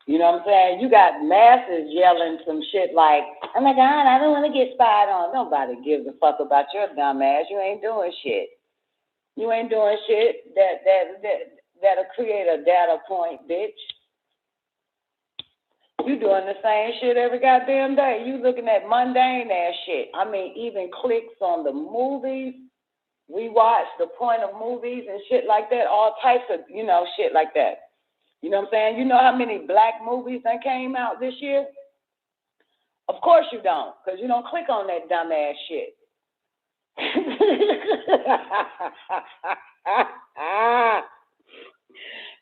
You know what I'm saying? You got masses yelling some shit like, Oh my God, I don't want to get spied on. Nobody gives a fuck about your dumb ass. You ain't doing shit. You ain't doing shit that'll create a data point, bitch. You doing the same shit every goddamn day. You looking at mundane ass shit. I mean, even clicks on the movies we watch, the point of movies and shit like that, all types of, shit like that. You know what I'm saying? You know how many black movies that came out this year? Of course you don't, because you don't click on that dumb ass shit.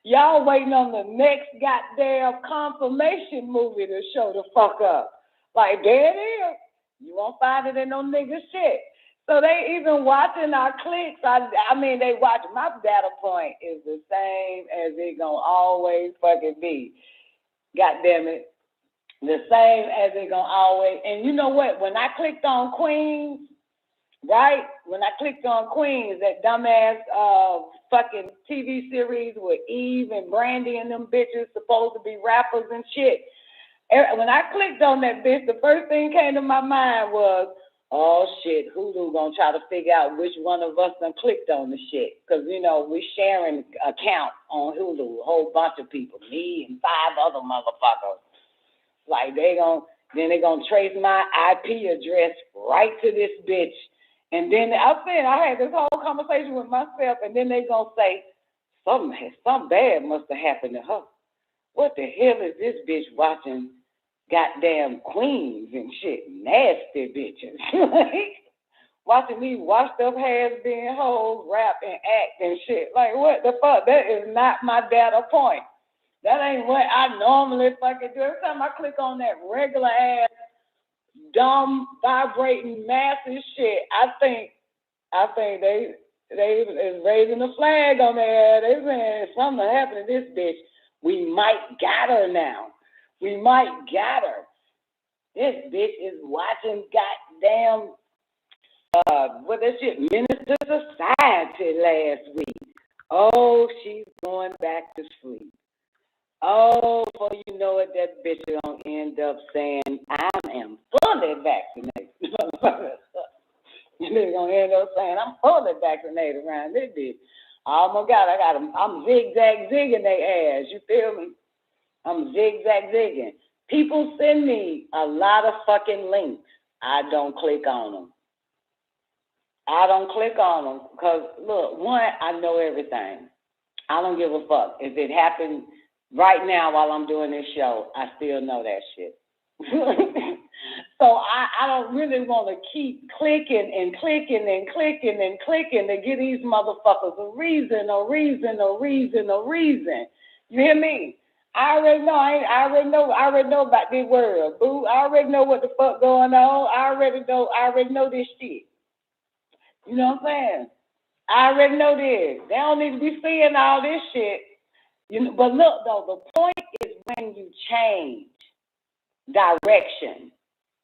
Y'all waiting on the next goddamn confirmation movie to show the fuck up. Like, there it is. You won't find it in no nigga shit. So they even watching our clicks. I mean, they watch. My data point is the same as it gonna always fucking be. God damn it. The same as it gonna always. And you know what? When I clicked on Queens, right? When I clicked on Queens, that dumbass fucking TV series with Eve and Brandy and them bitches supposed to be rappers and shit. When I clicked on that bitch, the first thing came to my mind was, oh shit, Hulu gonna try to figure out which one of us done clicked on the shit. Because, we sharing accounts on Hulu, a whole bunch of people, me and 5 other motherfuckers. Like, they gonna trace my IP address right to this bitch. And then I had this whole conversation with myself, and then they gonna say, something bad must have happened to her. What the hell is this bitch watching goddamn Queens and shit? Nasty bitches. Watching these washed up has-been hoes rap and act and shit. Like, what the fuck? That is not my data point. That ain't what I normally fucking do. Every time I click on that regular ass, dumb, vibrating, massive shit, I think they is raising the flag on there. They saying something happened to this bitch. We might got her now. We might got her. This bitch is watching goddamn what that shit, Minister Society last week. Oh, she's going back to sleep. Oh, before you know it, that bitch is gonna end up saying, I am fully vaccinated. They're gonna end up saying, I'm fully vaccinated around this bitch. Oh my God, I'm zigzag zigging their ass. You feel me? I'm zigzag zigging. People send me a lot of fucking links. I don't click on them. Because, look, one, I know everything. I don't give a fuck. If it happened right now while I'm doing this show, I still know that shit. So I don't really want to keep clicking to give these motherfuckers a reason. You hear me? I already know about this world, boo. I already know what the fuck going on. I already know this shit. You know what I'm saying? I already know this. They don't need to be seeing all this shit. But look, though, the point is when you change direction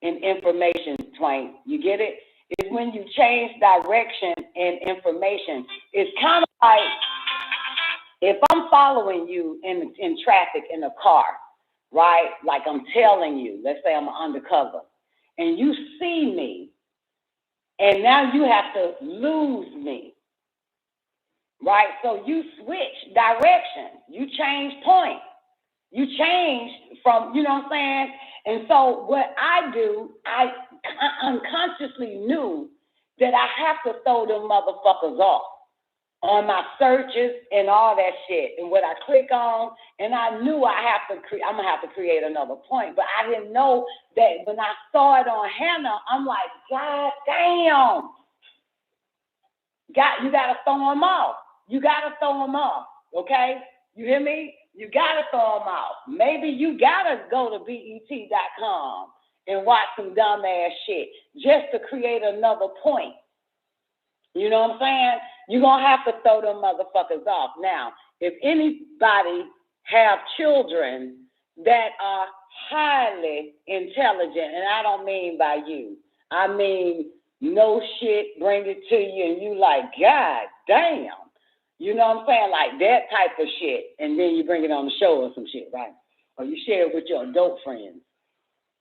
in information, Twain. You get it? It's when you change direction in information. It's kind of like if I'm following you in traffic in a car, right? Like I'm telling you, let's say I'm undercover, and you see me, and now you have to lose me, right? So you switch direction. You change point. You change from, you know what I'm saying? And so what I do, I unconsciously knew that I have to throw them motherfuckers off on my searches and all that shit. And what I click on, and I knew I'm going to have to create another point. But I didn't know that when I saw it on Hannah, I'm like, God damn. You got to throw them off. You got to throw them off, okay? You hear me? You got to throw them off. Maybe you got to go to BET.com and watch some dumbass shit just to create another point. You know what I'm saying? You're going to have to throw them motherfuckers off. Now, if anybody have children that are highly intelligent, and I don't mean by you, I mean no shit, bring it to you, and you like, God damn. You know what I'm saying? Like that type of shit. And then you bring it on the show or some shit, right? Or you share it with your adult friends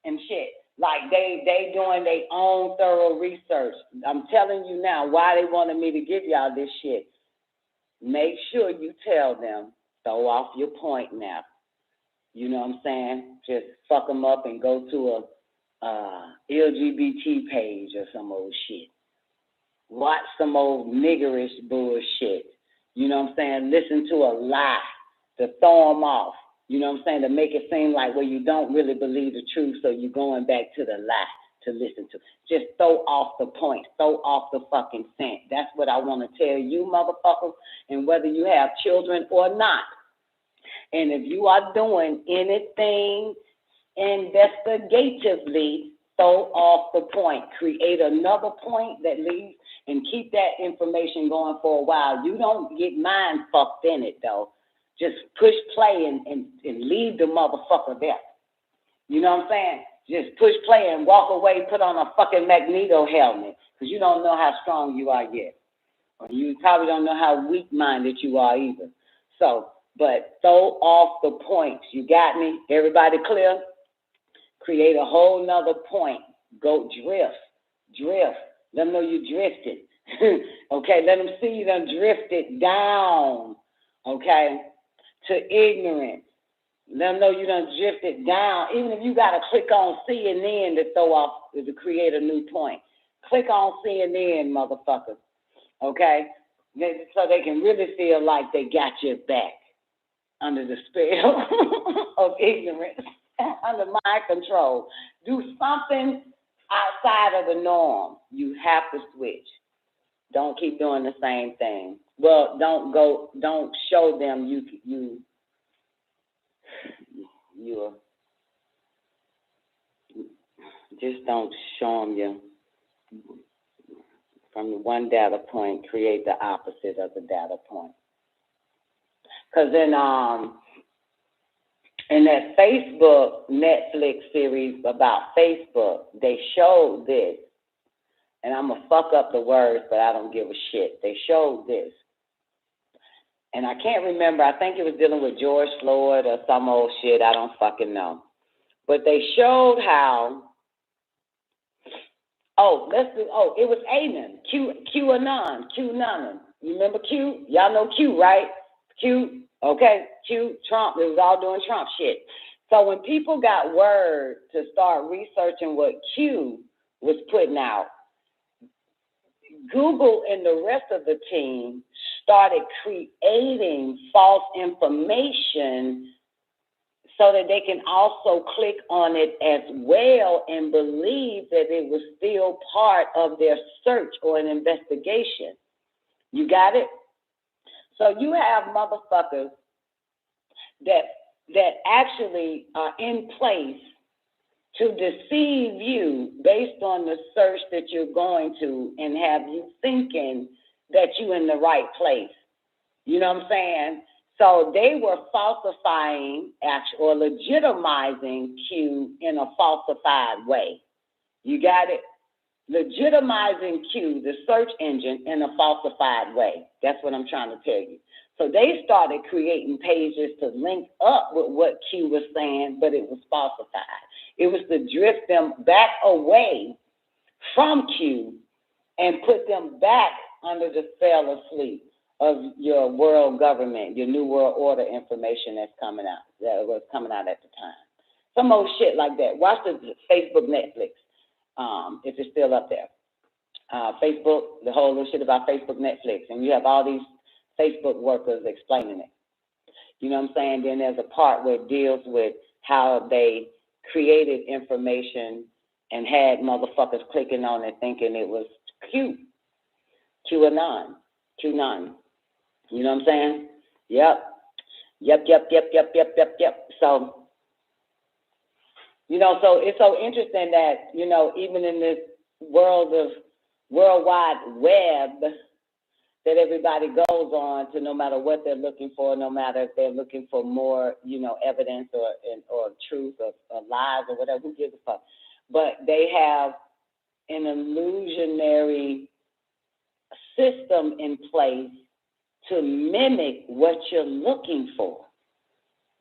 and shit. Like they doing their own thorough research. I'm telling you now why they wanted me to give y'all this shit. Make sure you tell them, throw off your point now. You know what I'm saying? Just fuck them up and go to a LGBT page or some old shit. Watch some old niggerish bullshit. You know what I'm saying? Listen to a lie to throw them off. You know what I'm saying? To make it seem like, well, you don't really believe the truth, so you're going back to the lie to listen to. Just throw off the point. Throw off the fucking scent. That's what I want to tell you, motherfuckers, and whether you have children or not. And if you are doing anything investigatively, throw off the point. Create another point that leads and keep that information going for a while. You don't get mind fucked in it, though. Just push play and leave the motherfucker there. You know what I'm saying? Just push play and walk away, put on a fucking Magneto helmet, because you don't know how strong you are yet. Or you probably don't know how weak-minded you are either. So, but throw off the points. You got me? Everybody clear? Create a whole nother point. Go drift. Let them know you drifted. Okay, let them see you done drifted down. Okay, to ignorance. Let them know you done drifted down. Even if you got to click on CNN to throw off, to create a new point. Click on CNN, motherfucker. Okay? So they can really feel like they got your back under the spell of ignorance, under mind control. Do something outside of the norm. You have to switch. Don't keep doing the same thing. Well, don't show them you just don't show them you from the one data point, create the opposite of the data point. Because in that Facebook Netflix series about Facebook, they showed this, and I'm going to fuck up the words, but I don't give a shit. They showed this. And I can't remember, I think it was dealing with George Floyd or some old shit, I don't fucking know. But they showed how, it was Anon, QAnon. You remember Q? Y'all know Q, right? Q, okay, Q, Trump, it was all doing Trump shit. So when people got word to start researching what Q was putting out, Google and the rest of the team started creating false information so that they can also click on it as well and believe that it was still part of their search or an investigation. You got it? So you have motherfuckers that actually are in place to deceive you based on the search that you're going to and have you thinking that you're in the right place. You know what I'm saying? So they were falsifying or legitimizing Q in a falsified way. You got it? Legitimizing Q, the search engine, in a falsified way. That's what I'm trying to tell you. So they started creating pages to link up with what Q was saying, but it was falsified. It was to drift them back away from Q and put them back under the spell of sleep of your world government, your new world order information that was coming out at the time. Some old shit like that. Watch the Facebook Netflix, if it's still up there. Facebook, the whole little shit about Facebook Netflix, and you have all these Facebook workers explaining it. You know what I'm saying? Then there's a part where it deals with how they created information and had motherfuckers clicking on it thinking it was QAnon. You know what I'm saying? Yep. So, so it's so interesting that, even in this world of worldwide web that everybody goes on to, no matter what they're looking for, no matter if they're looking for more, evidence or truth or lies or whatever, who gives a fuck? But they have an illusionary system in place to mimic what you're looking for.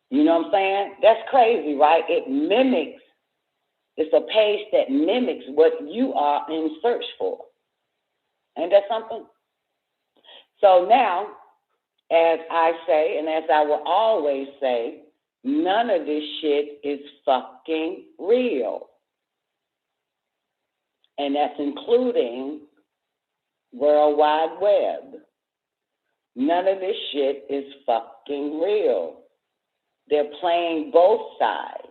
You know what I'm saying? That's crazy, right? It mimics It's a page that mimics what you are in search for. Ain't that something? So now, as I say, and as I will always say, none of this shit is fucking real. And that's including World Wide Web. None of this shit is fucking real. They're playing both sides.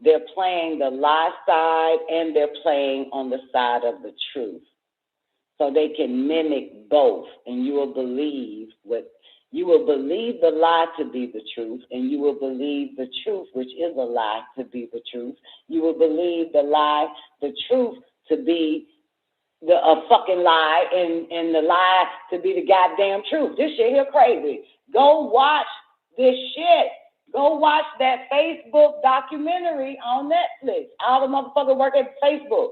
They're playing the lie side and they're playing on the side of the truth. So they can mimic both, and you will believe the lie to be the truth, and you will believe the truth, which is a lie, to be the truth. You will believe the truth to be a fucking lie, and the lie to be the goddamn truth. This shit here crazy. Go watch this shit. Go watch that Facebook documentary on Netflix. All the motherfuckers work at Facebook.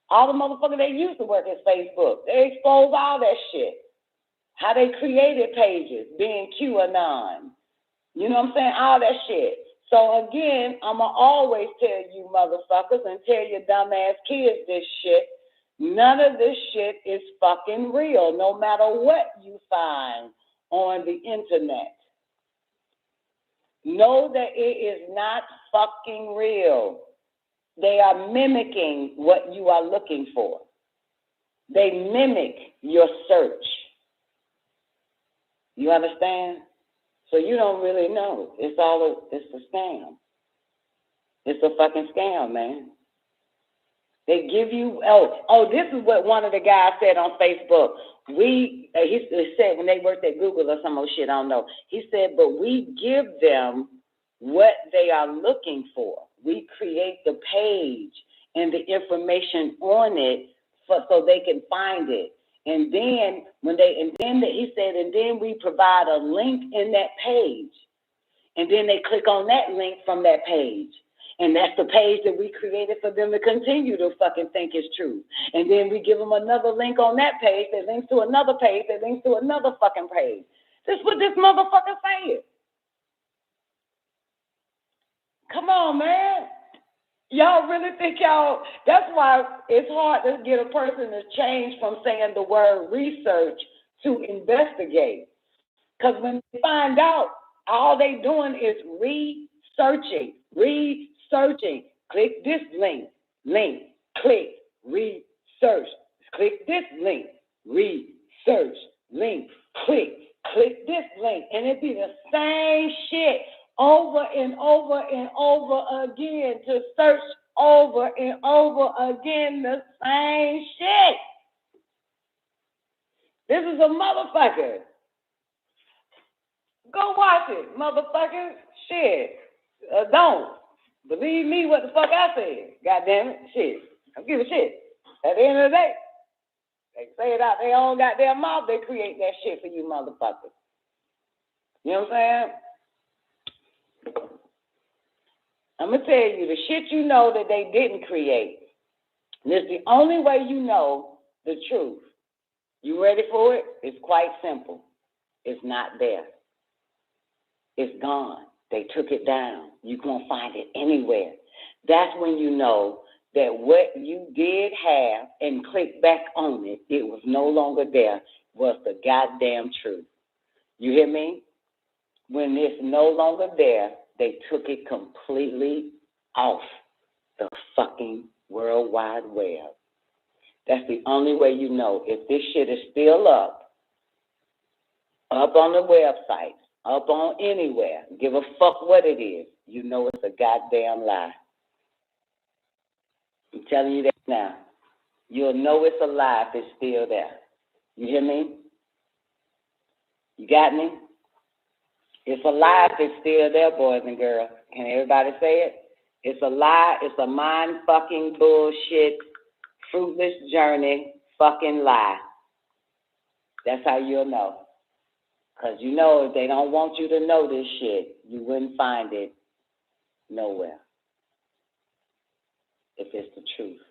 All the motherfuckers that used to work at Facebook. They expose all that shit. How they created pages, being QAnon. You know what I'm saying? All that shit. So again, I'ma always tell you motherfuckers and tell your dumbass kids this shit. None of this shit is fucking real, no matter what you find on the internet. Know that it is not fucking real. They are mimicking what you are looking for. They mimic your search. You understand? So you don't really know. It's a scam. It's a fucking scam, man. They give you, this is what one of the guys said on Facebook. He said when they worked at Google or some old shit, I don't know. He said, but we give them what they are looking for. We create the page and the information on it so they can find it. And then he said, and then we provide a link in that page. And then they click on that link from that page. And that's the page that we created for them to continue to fucking think is true. And then we give them another link on that page that links to another page that links to another fucking page. This is what this motherfucker said. Come on, man. Y'all really think that's why it's hard to get a person to change from saying the word research to investigate. Because when they find out, all they doing is researching. Click this link, click, research. Click this link, research, link, click this link. And it be the same shit over and over and over again, to search over and over again the same shit. This is a motherfucker. Go watch it, motherfucker. Shit. Don't. Believe me what the fuck I said. God damn it. Shit. I don't give a shit. At the end of the day, they say it out their own goddamn mouth, they create that shit for you motherfuckers. You know what I'm saying? I'm going to tell you the shit you know that they didn't create. This is the only way you know the truth. You ready for it? It's quite simple. It's not there. It's gone. They took it down. You won't find it anywhere. That's when you know that what you did have and click back on it, it was no longer there, was the goddamn truth. You hear me? When it's no longer there, they took it completely off the fucking World Wide Web. That's the only way you know. If this shit is still up on the website, up on anywhere, give a fuck what it is, you know it's a goddamn lie. I'm telling you that now. You'll know it's a lie if it's still there. You hear me? You got me? It's a lie if it's still there, boys and girls. Can everybody say it? It's a lie. It's a mind fucking bullshit, fruitless journey fucking lie. That's how you'll know. Because you know if they don't want you to know this shit, you wouldn't find it nowhere. If it's the truth.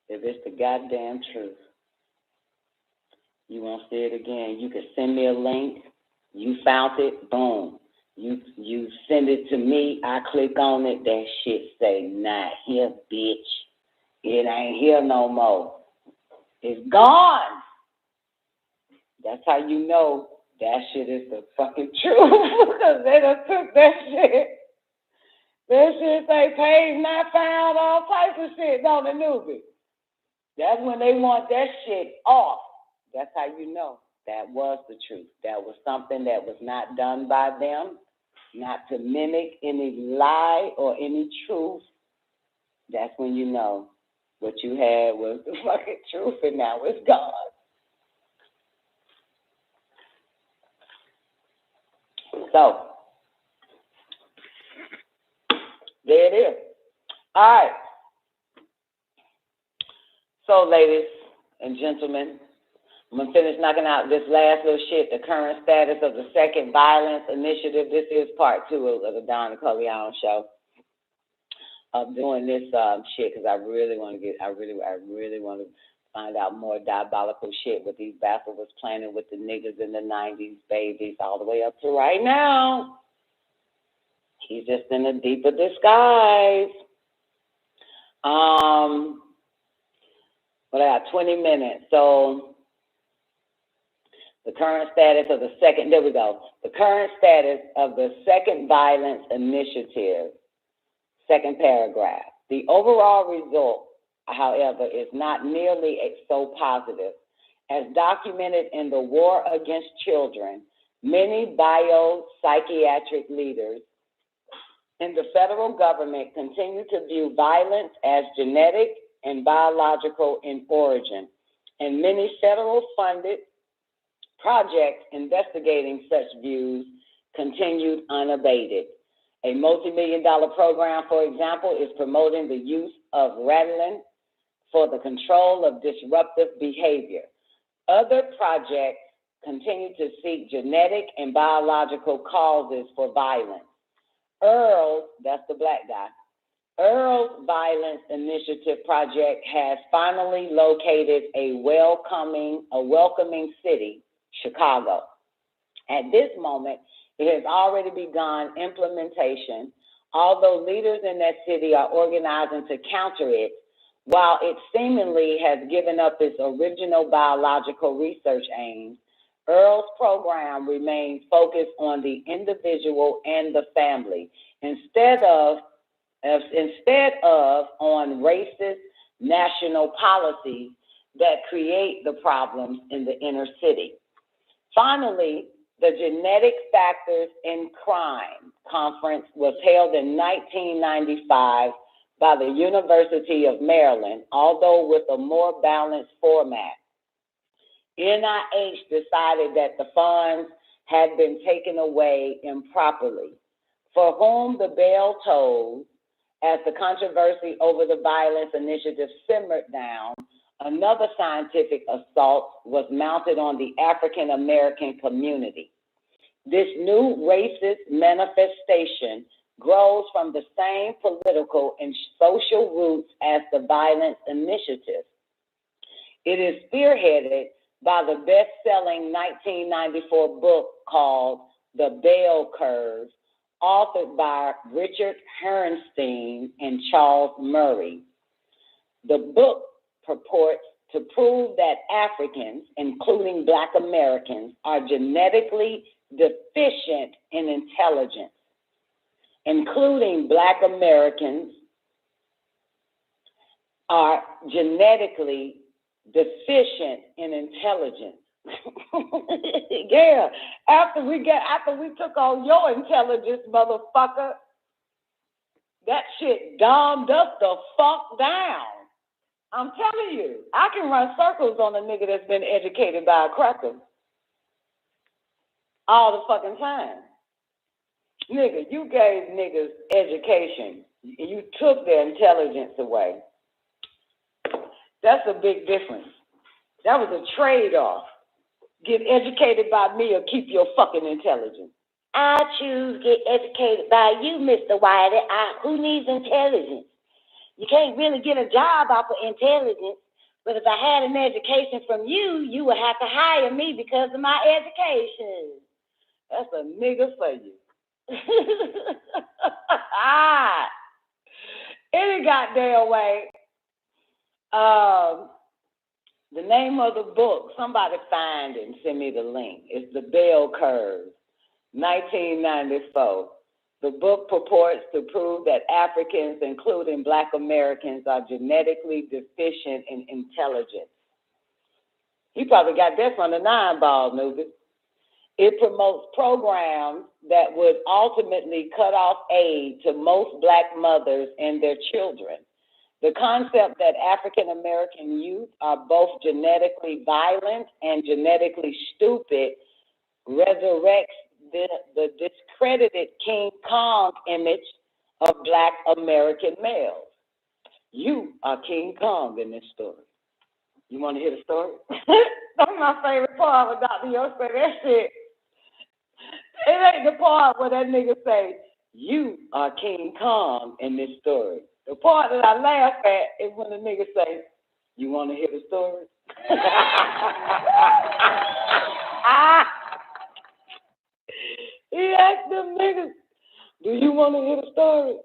If it's the goddamn truth. You won't see it again. You can send me a link. You found it. Boom. You send it to me, I click on it, that shit say, not here, bitch. It ain't here no more. It's gone. That's how you know that shit is the fucking truth. Because they done took that shit. That shit say page not found, all types of shit on the NUBUN. That's when they want that shit off. That's how you know that was the truth. That was something that was not done by them, not to mimic any lie or any truth. That's when you know what you had was the fucking truth and now it's gone. So, there it is. All right. So, ladies and gentlemen, I'm going to finish knocking out this last little shit, the current status of the second violence initiative. This is part 2 of the Don NICOLEONE show. Of doing this shit because I really want to find out more diabolical shit what these bastards was planning with the niggas in the 90s, babies, all the way up to right now. He's just in a deeper disguise. But I got 20 minutes. So the current status of the second, there we go. The current status of the second violence initiative, second paragraph. The overall result, however, is not nearly so positive. As documented in the War Against Children, many biopsychiatric leaders in the federal government continue to view violence as genetic and biological in origin, and many federal-funded projects investigating such views continued unabated. A multi-million-dollar program, for example, is promoting the use of Ritalin for the control of disruptive behavior. Other projects continue to seek genetic and biological causes for violence. Earl, that's the black guy, Earl's Violence Initiative Project has finally located a welcoming city, Chicago. At this moment, it has already begun implementation, although leaders in that city are organizing to counter it, while it seemingly has given up its original biological research aims. Earl's program remains focused on the individual and the family, instead of on racist national policies that create the problems in the inner city. Finally, the Genetic Factors in Crime Conference was held in 1995 by the University of Maryland, although with a more balanced format. NIH decided that the funds had been taken away improperly. For whom the bell tolls, as the controversy over the violence initiative simmered down, another scientific assault was mounted on the African American community. This new racist manifestation grows from the same political and social roots as the violence initiative. It is spearheaded by the best-selling 1994 book called The Bell Curve, authored by Richard Herrnstein and Charles Murray. The book purports to prove that Africans, including Black Americans, are genetically deficient in intelligence. Including Black Americans are genetically deficient in intelligence. Yeah, after we took on your intelligence, motherfucker, that shit dumbed us the fuck down. I'm telling you, I can run circles on a nigga that's been educated by a cracker all the fucking time. Nigga, you gave niggas education. You took their intelligence away. That's a big difference. That was a trade-off. Get educated by me or keep your fucking intelligence. I choose get educated by you, Mr. Wiley. Who needs intelligence? You can't really get a job off of intelligence, but if I had an education from you, you would have to hire me because of my education. That's a nigga for you. Any goddamn way. The name of the book, somebody find it and send me the link. It's The Bell Curve, 1994. The book purports to prove that Africans, including Black Americans, are genetically deficient in intelligence. He probably got that from the 9-ball, Nubu. It promotes programs that would ultimately cut off aid to most Black mothers and their children. The concept that African American youth are both genetically violent and genetically stupid resurrects the discredited King Kong image of Black American males. You are King Kong in this story. You want to hear the story? That's my favorite part of Dr. Yo say that shit. It ain't the part where that nigga say, you are King Kong in this story. The part that I laugh at is when the nigga say, you want to hear the story? He asked them niggas, do you want to hear the story?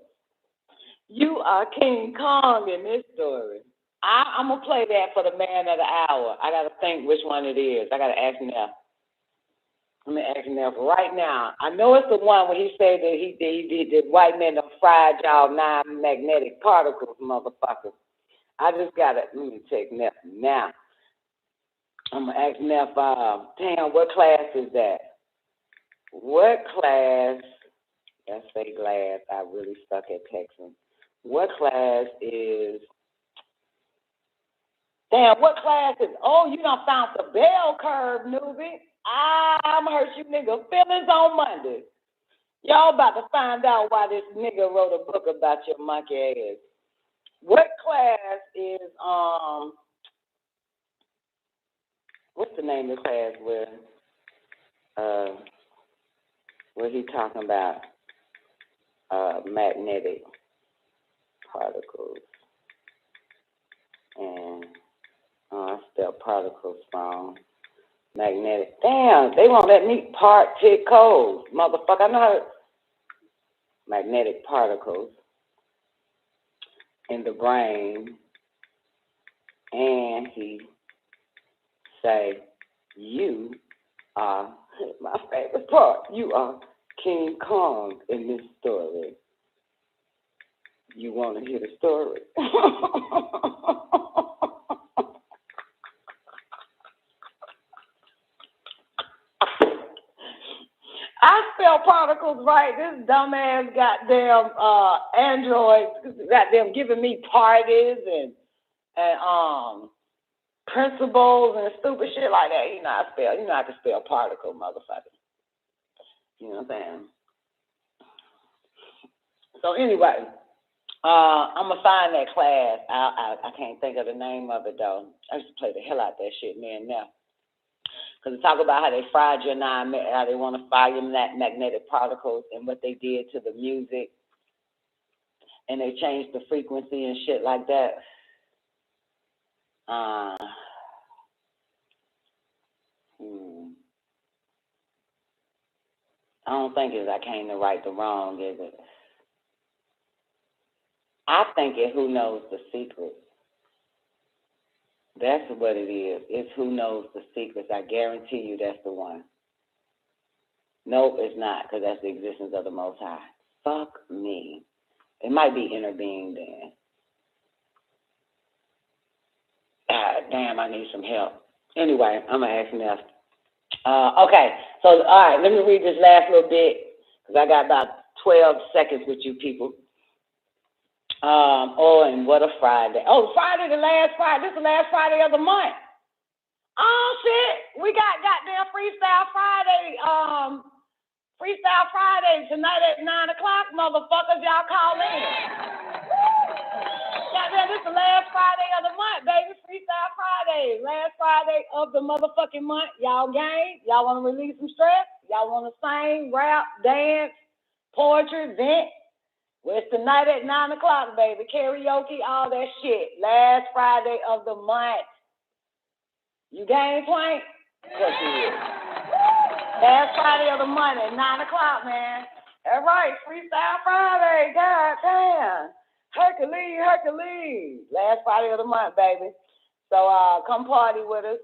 You are King Kong in this story. I'm going to play that for the man of the hour. I got to think which one it is. I got to ask him now. Let me ask him now for right now. I know it's the one when he said that he did the white men done fried y'all non-magnetic particles, motherfuckers. I just got to, let me check now. I'm going to ask Neff, damn, what class is that? What class, let's say glass, I really stuck at Texas. What class is, damn, what class is, oh, you done found the bell curve, newbie. I'm hurt you nigga feelings on Monday. Y'all about to find out why this nigga wrote a book about your monkey ass. What class is, what's the name of the class where he talking about magnetic particles? And, I spelled particles wrong. Magnetic. Damn, they won't let me tick codes. Motherfucker, I know how to. Magnetic particles in the brain. And he say, you are, my favorite part, you are King Kong in this story. You want to hear the story? I spell particles right. This dumbass goddamn Android goddamn giving me parties and principles and stupid shit like that. You know how to spell particle, motherfucker. You know what I'm saying? So anyway, I'm gonna find that class. I can't think of the name of it though. I used to play the hell out of that shit, man. Now. Because they talk about how they fried your how they want to fire your magnetic particles and what they did to the music. And they changed the frequency and shit like that. I don't think it's I came to right the wrong, is it? I think it who knows the secret. That's what it is. It's who knows the secrets. I guarantee you that's the one. Nope, it's not, because that's the existence of the Most High. Fuck me. It might be inner being then. God damn, I need some help. Anyway, I'm going to ask Neff. Okay, so, all right, let me read this last little bit, because I got about 12 seconds with you people. And what a Friday. Oh, Friday, the last Friday. This is the last Friday of the month. Oh, shit. We got goddamn Freestyle Friday. Freestyle Friday tonight at 9 o'clock, motherfuckers. Y'all call in. Goddamn, this is the last Friday of the month, baby. Freestyle Friday. Last Friday of the motherfucking month. Y'all game? Y'all want to release some stress? Y'all want to sing, rap, dance, poetry, vent? Well, it's tonight at 9 o'clock, baby. Karaoke, all that shit. Last Friday of the month. You game, Twank? Of course you is. Last Friday of the month at 9 o'clock, man. All right, Freestyle Friday. God damn. Hercules. Last Friday of the month, baby. So come party with us.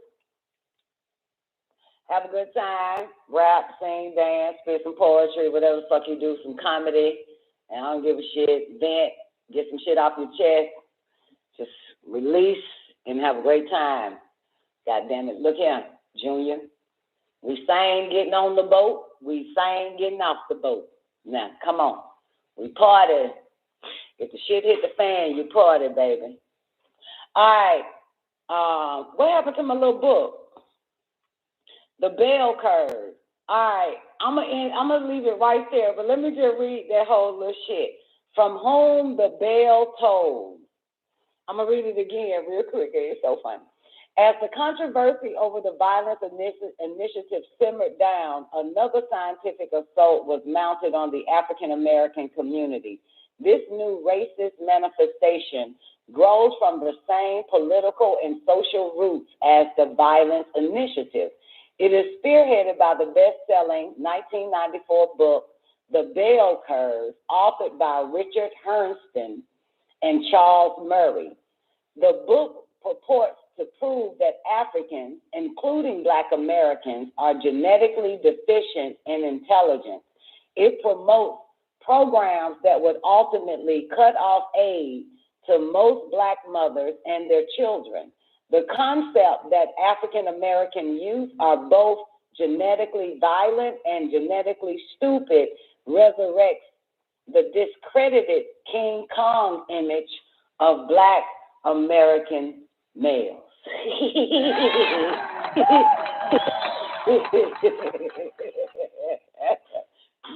Have a good time. Rap, sing, dance, spit some poetry, whatever the fuck you do, some comedy. And I don't give a shit. Vent, get some shit off your chest. Just release and have a great time. God damn it. Look here, Junior. We sang getting on the boat. We sang getting off the boat. Now, come on. We party. If the shit hit the fan, you party, baby. All right. What happened to my little book? The bell curve. All right. I'm gonna leave it right there, but let me just read that whole little shit. From whom the bell tolls. I'm going to read it again real quick. It's so funny. As the controversy over the violence initiative simmered down, another scientific assault was mounted on the African-American community. This new racist manifestation grows from the same political and social roots as the violence initiative. It is spearheaded by the best-selling 1994 book, The Bell Curve, authored by Richard Hernston and Charles Murray. The book purports to prove that Africans, including Black Americans, are genetically deficient in intelligence. It promotes programs that would ultimately cut off aid to most Black mothers and their children. The concept that African American youth are both genetically violent and genetically stupid resurrects the discredited King Kong image of Black American males.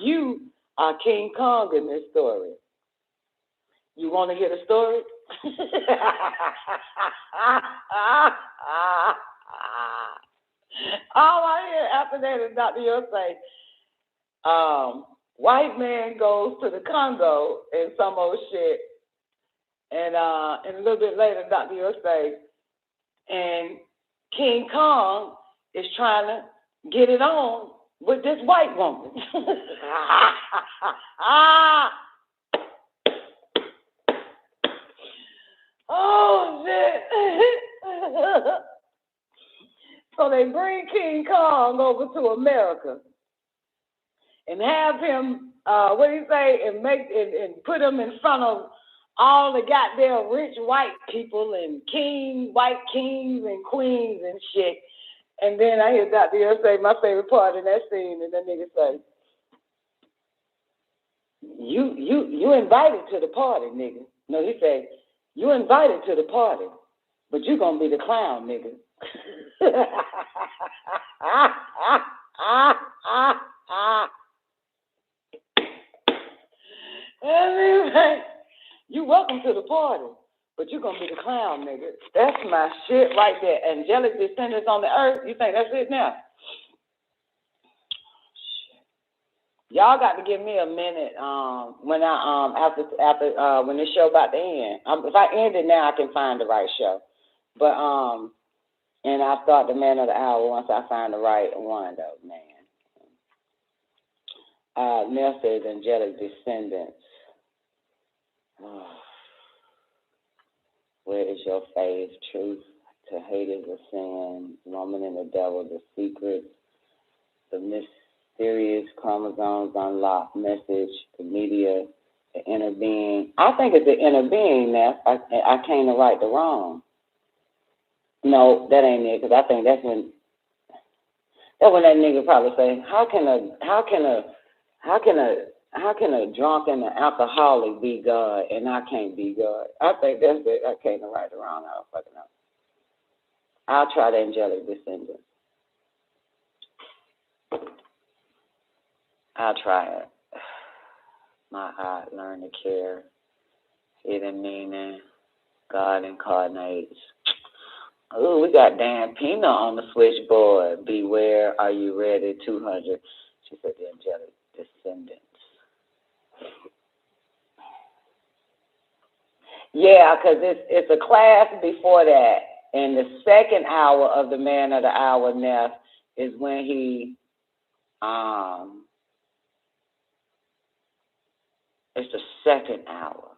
You are King Kong in this story. You want to hear the story? All I hear after that is Dr. Yo say, white man goes to the Congo and some old shit. And a little bit later, Dr. Yo say, and King Kong is trying to get it on with this white woman. Oh, shit. So they bring King Kong over to America and have him, what do you say, and put him in front of all the goddamn rich white people and white kings and queens and shit. And then I hear Dr. Yo say my favorite part in that scene, and that nigga say, you invited to the party, nigga. No, he said, you invited to the party, but you gonna be the clown, nigga. Anyway, you welcome to the party, but you gonna be the clown, nigga. That's my shit right there. Angelic descendants on the earth. You think that's it now? Y'all got to give me a minute when I after when this show about to end. If I end it now, I can find the right show. But and I'll start the man of the hour once I find the right one, though, man. Nell says angelic descendants. Where is your faith? Truth to hate is a sin. Woman and the devil, the secret, the mysterious chromosomes unlocked message, the media, the inner being. I think it's the inner being now. I came to right the wrong. No, that ain't it, because I think that's when that nigga probably say, how can a drunk and an alcoholic be God and I can't be God? I think that's it. I came to right the wrong. I don't fucking know. I'll try the angelic descendant. I'll try it. My heart learn to care. Hidden meaning. God incarnates. Oh, we got Dan Pina on the switchboard. Beware, are you ready? 200. She said the angelic descendants. Yeah, because it's a class before that. And the second hour of the Man of the Hour, Neff, is when he It's the second hour.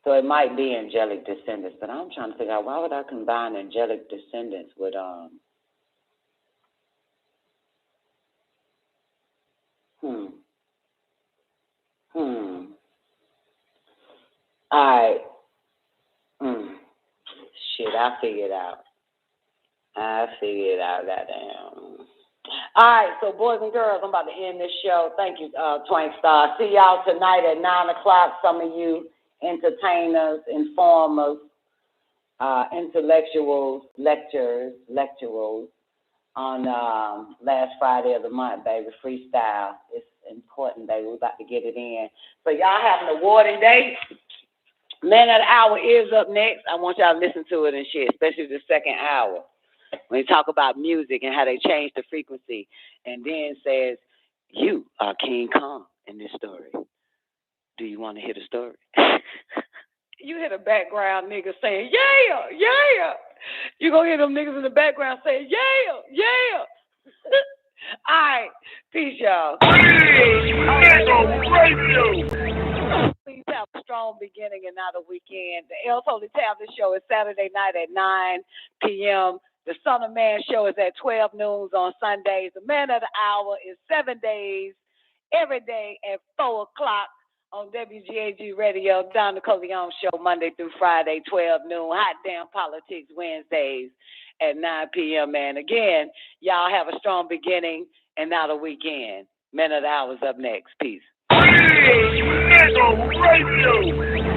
So it might be angelic descendants, but I'm trying to figure out why would I combine angelic descendants with All right. Shit, I figured out. Goddamn. All right, so boys and girls, I'm about to end this show. Thank you, Twank Star. See y'all tonight at 9 o'clock. Some of you entertainers, informers, intellectuals, lecturers on last Friday of the month, baby. Freestyle. It's important, baby. We're about to get it in. So y'all have an awarding day. Man of the Hour is up next. I want y'all to listen to it and shit, especially the second hour. When they talk about music and how they change the frequency, and then says, you are King Kong in this story. Do you want to hear the story? You hear the background niggas saying, yeah, yeah. You gonna hear them niggas in the background saying, yeah, yeah. All right. Peace, y'all. Please have a strong beginning and not a weekend. The L's Holy Tablet Show is Saturday night at 9 p.m. The Son of Man Show is at 12 noon on Sundays. The Man of the Hour is 7 days, every day at 4 o'clock on WGAG Radio. Don NICOLEONE Show Monday through Friday, 12 noon. Hot Damn Politics Wednesdays at 9 p.m. And again, y'all have a strong beginning and not a weekend. Man of the Hour is up next. Peace. NICOLEONE Radio.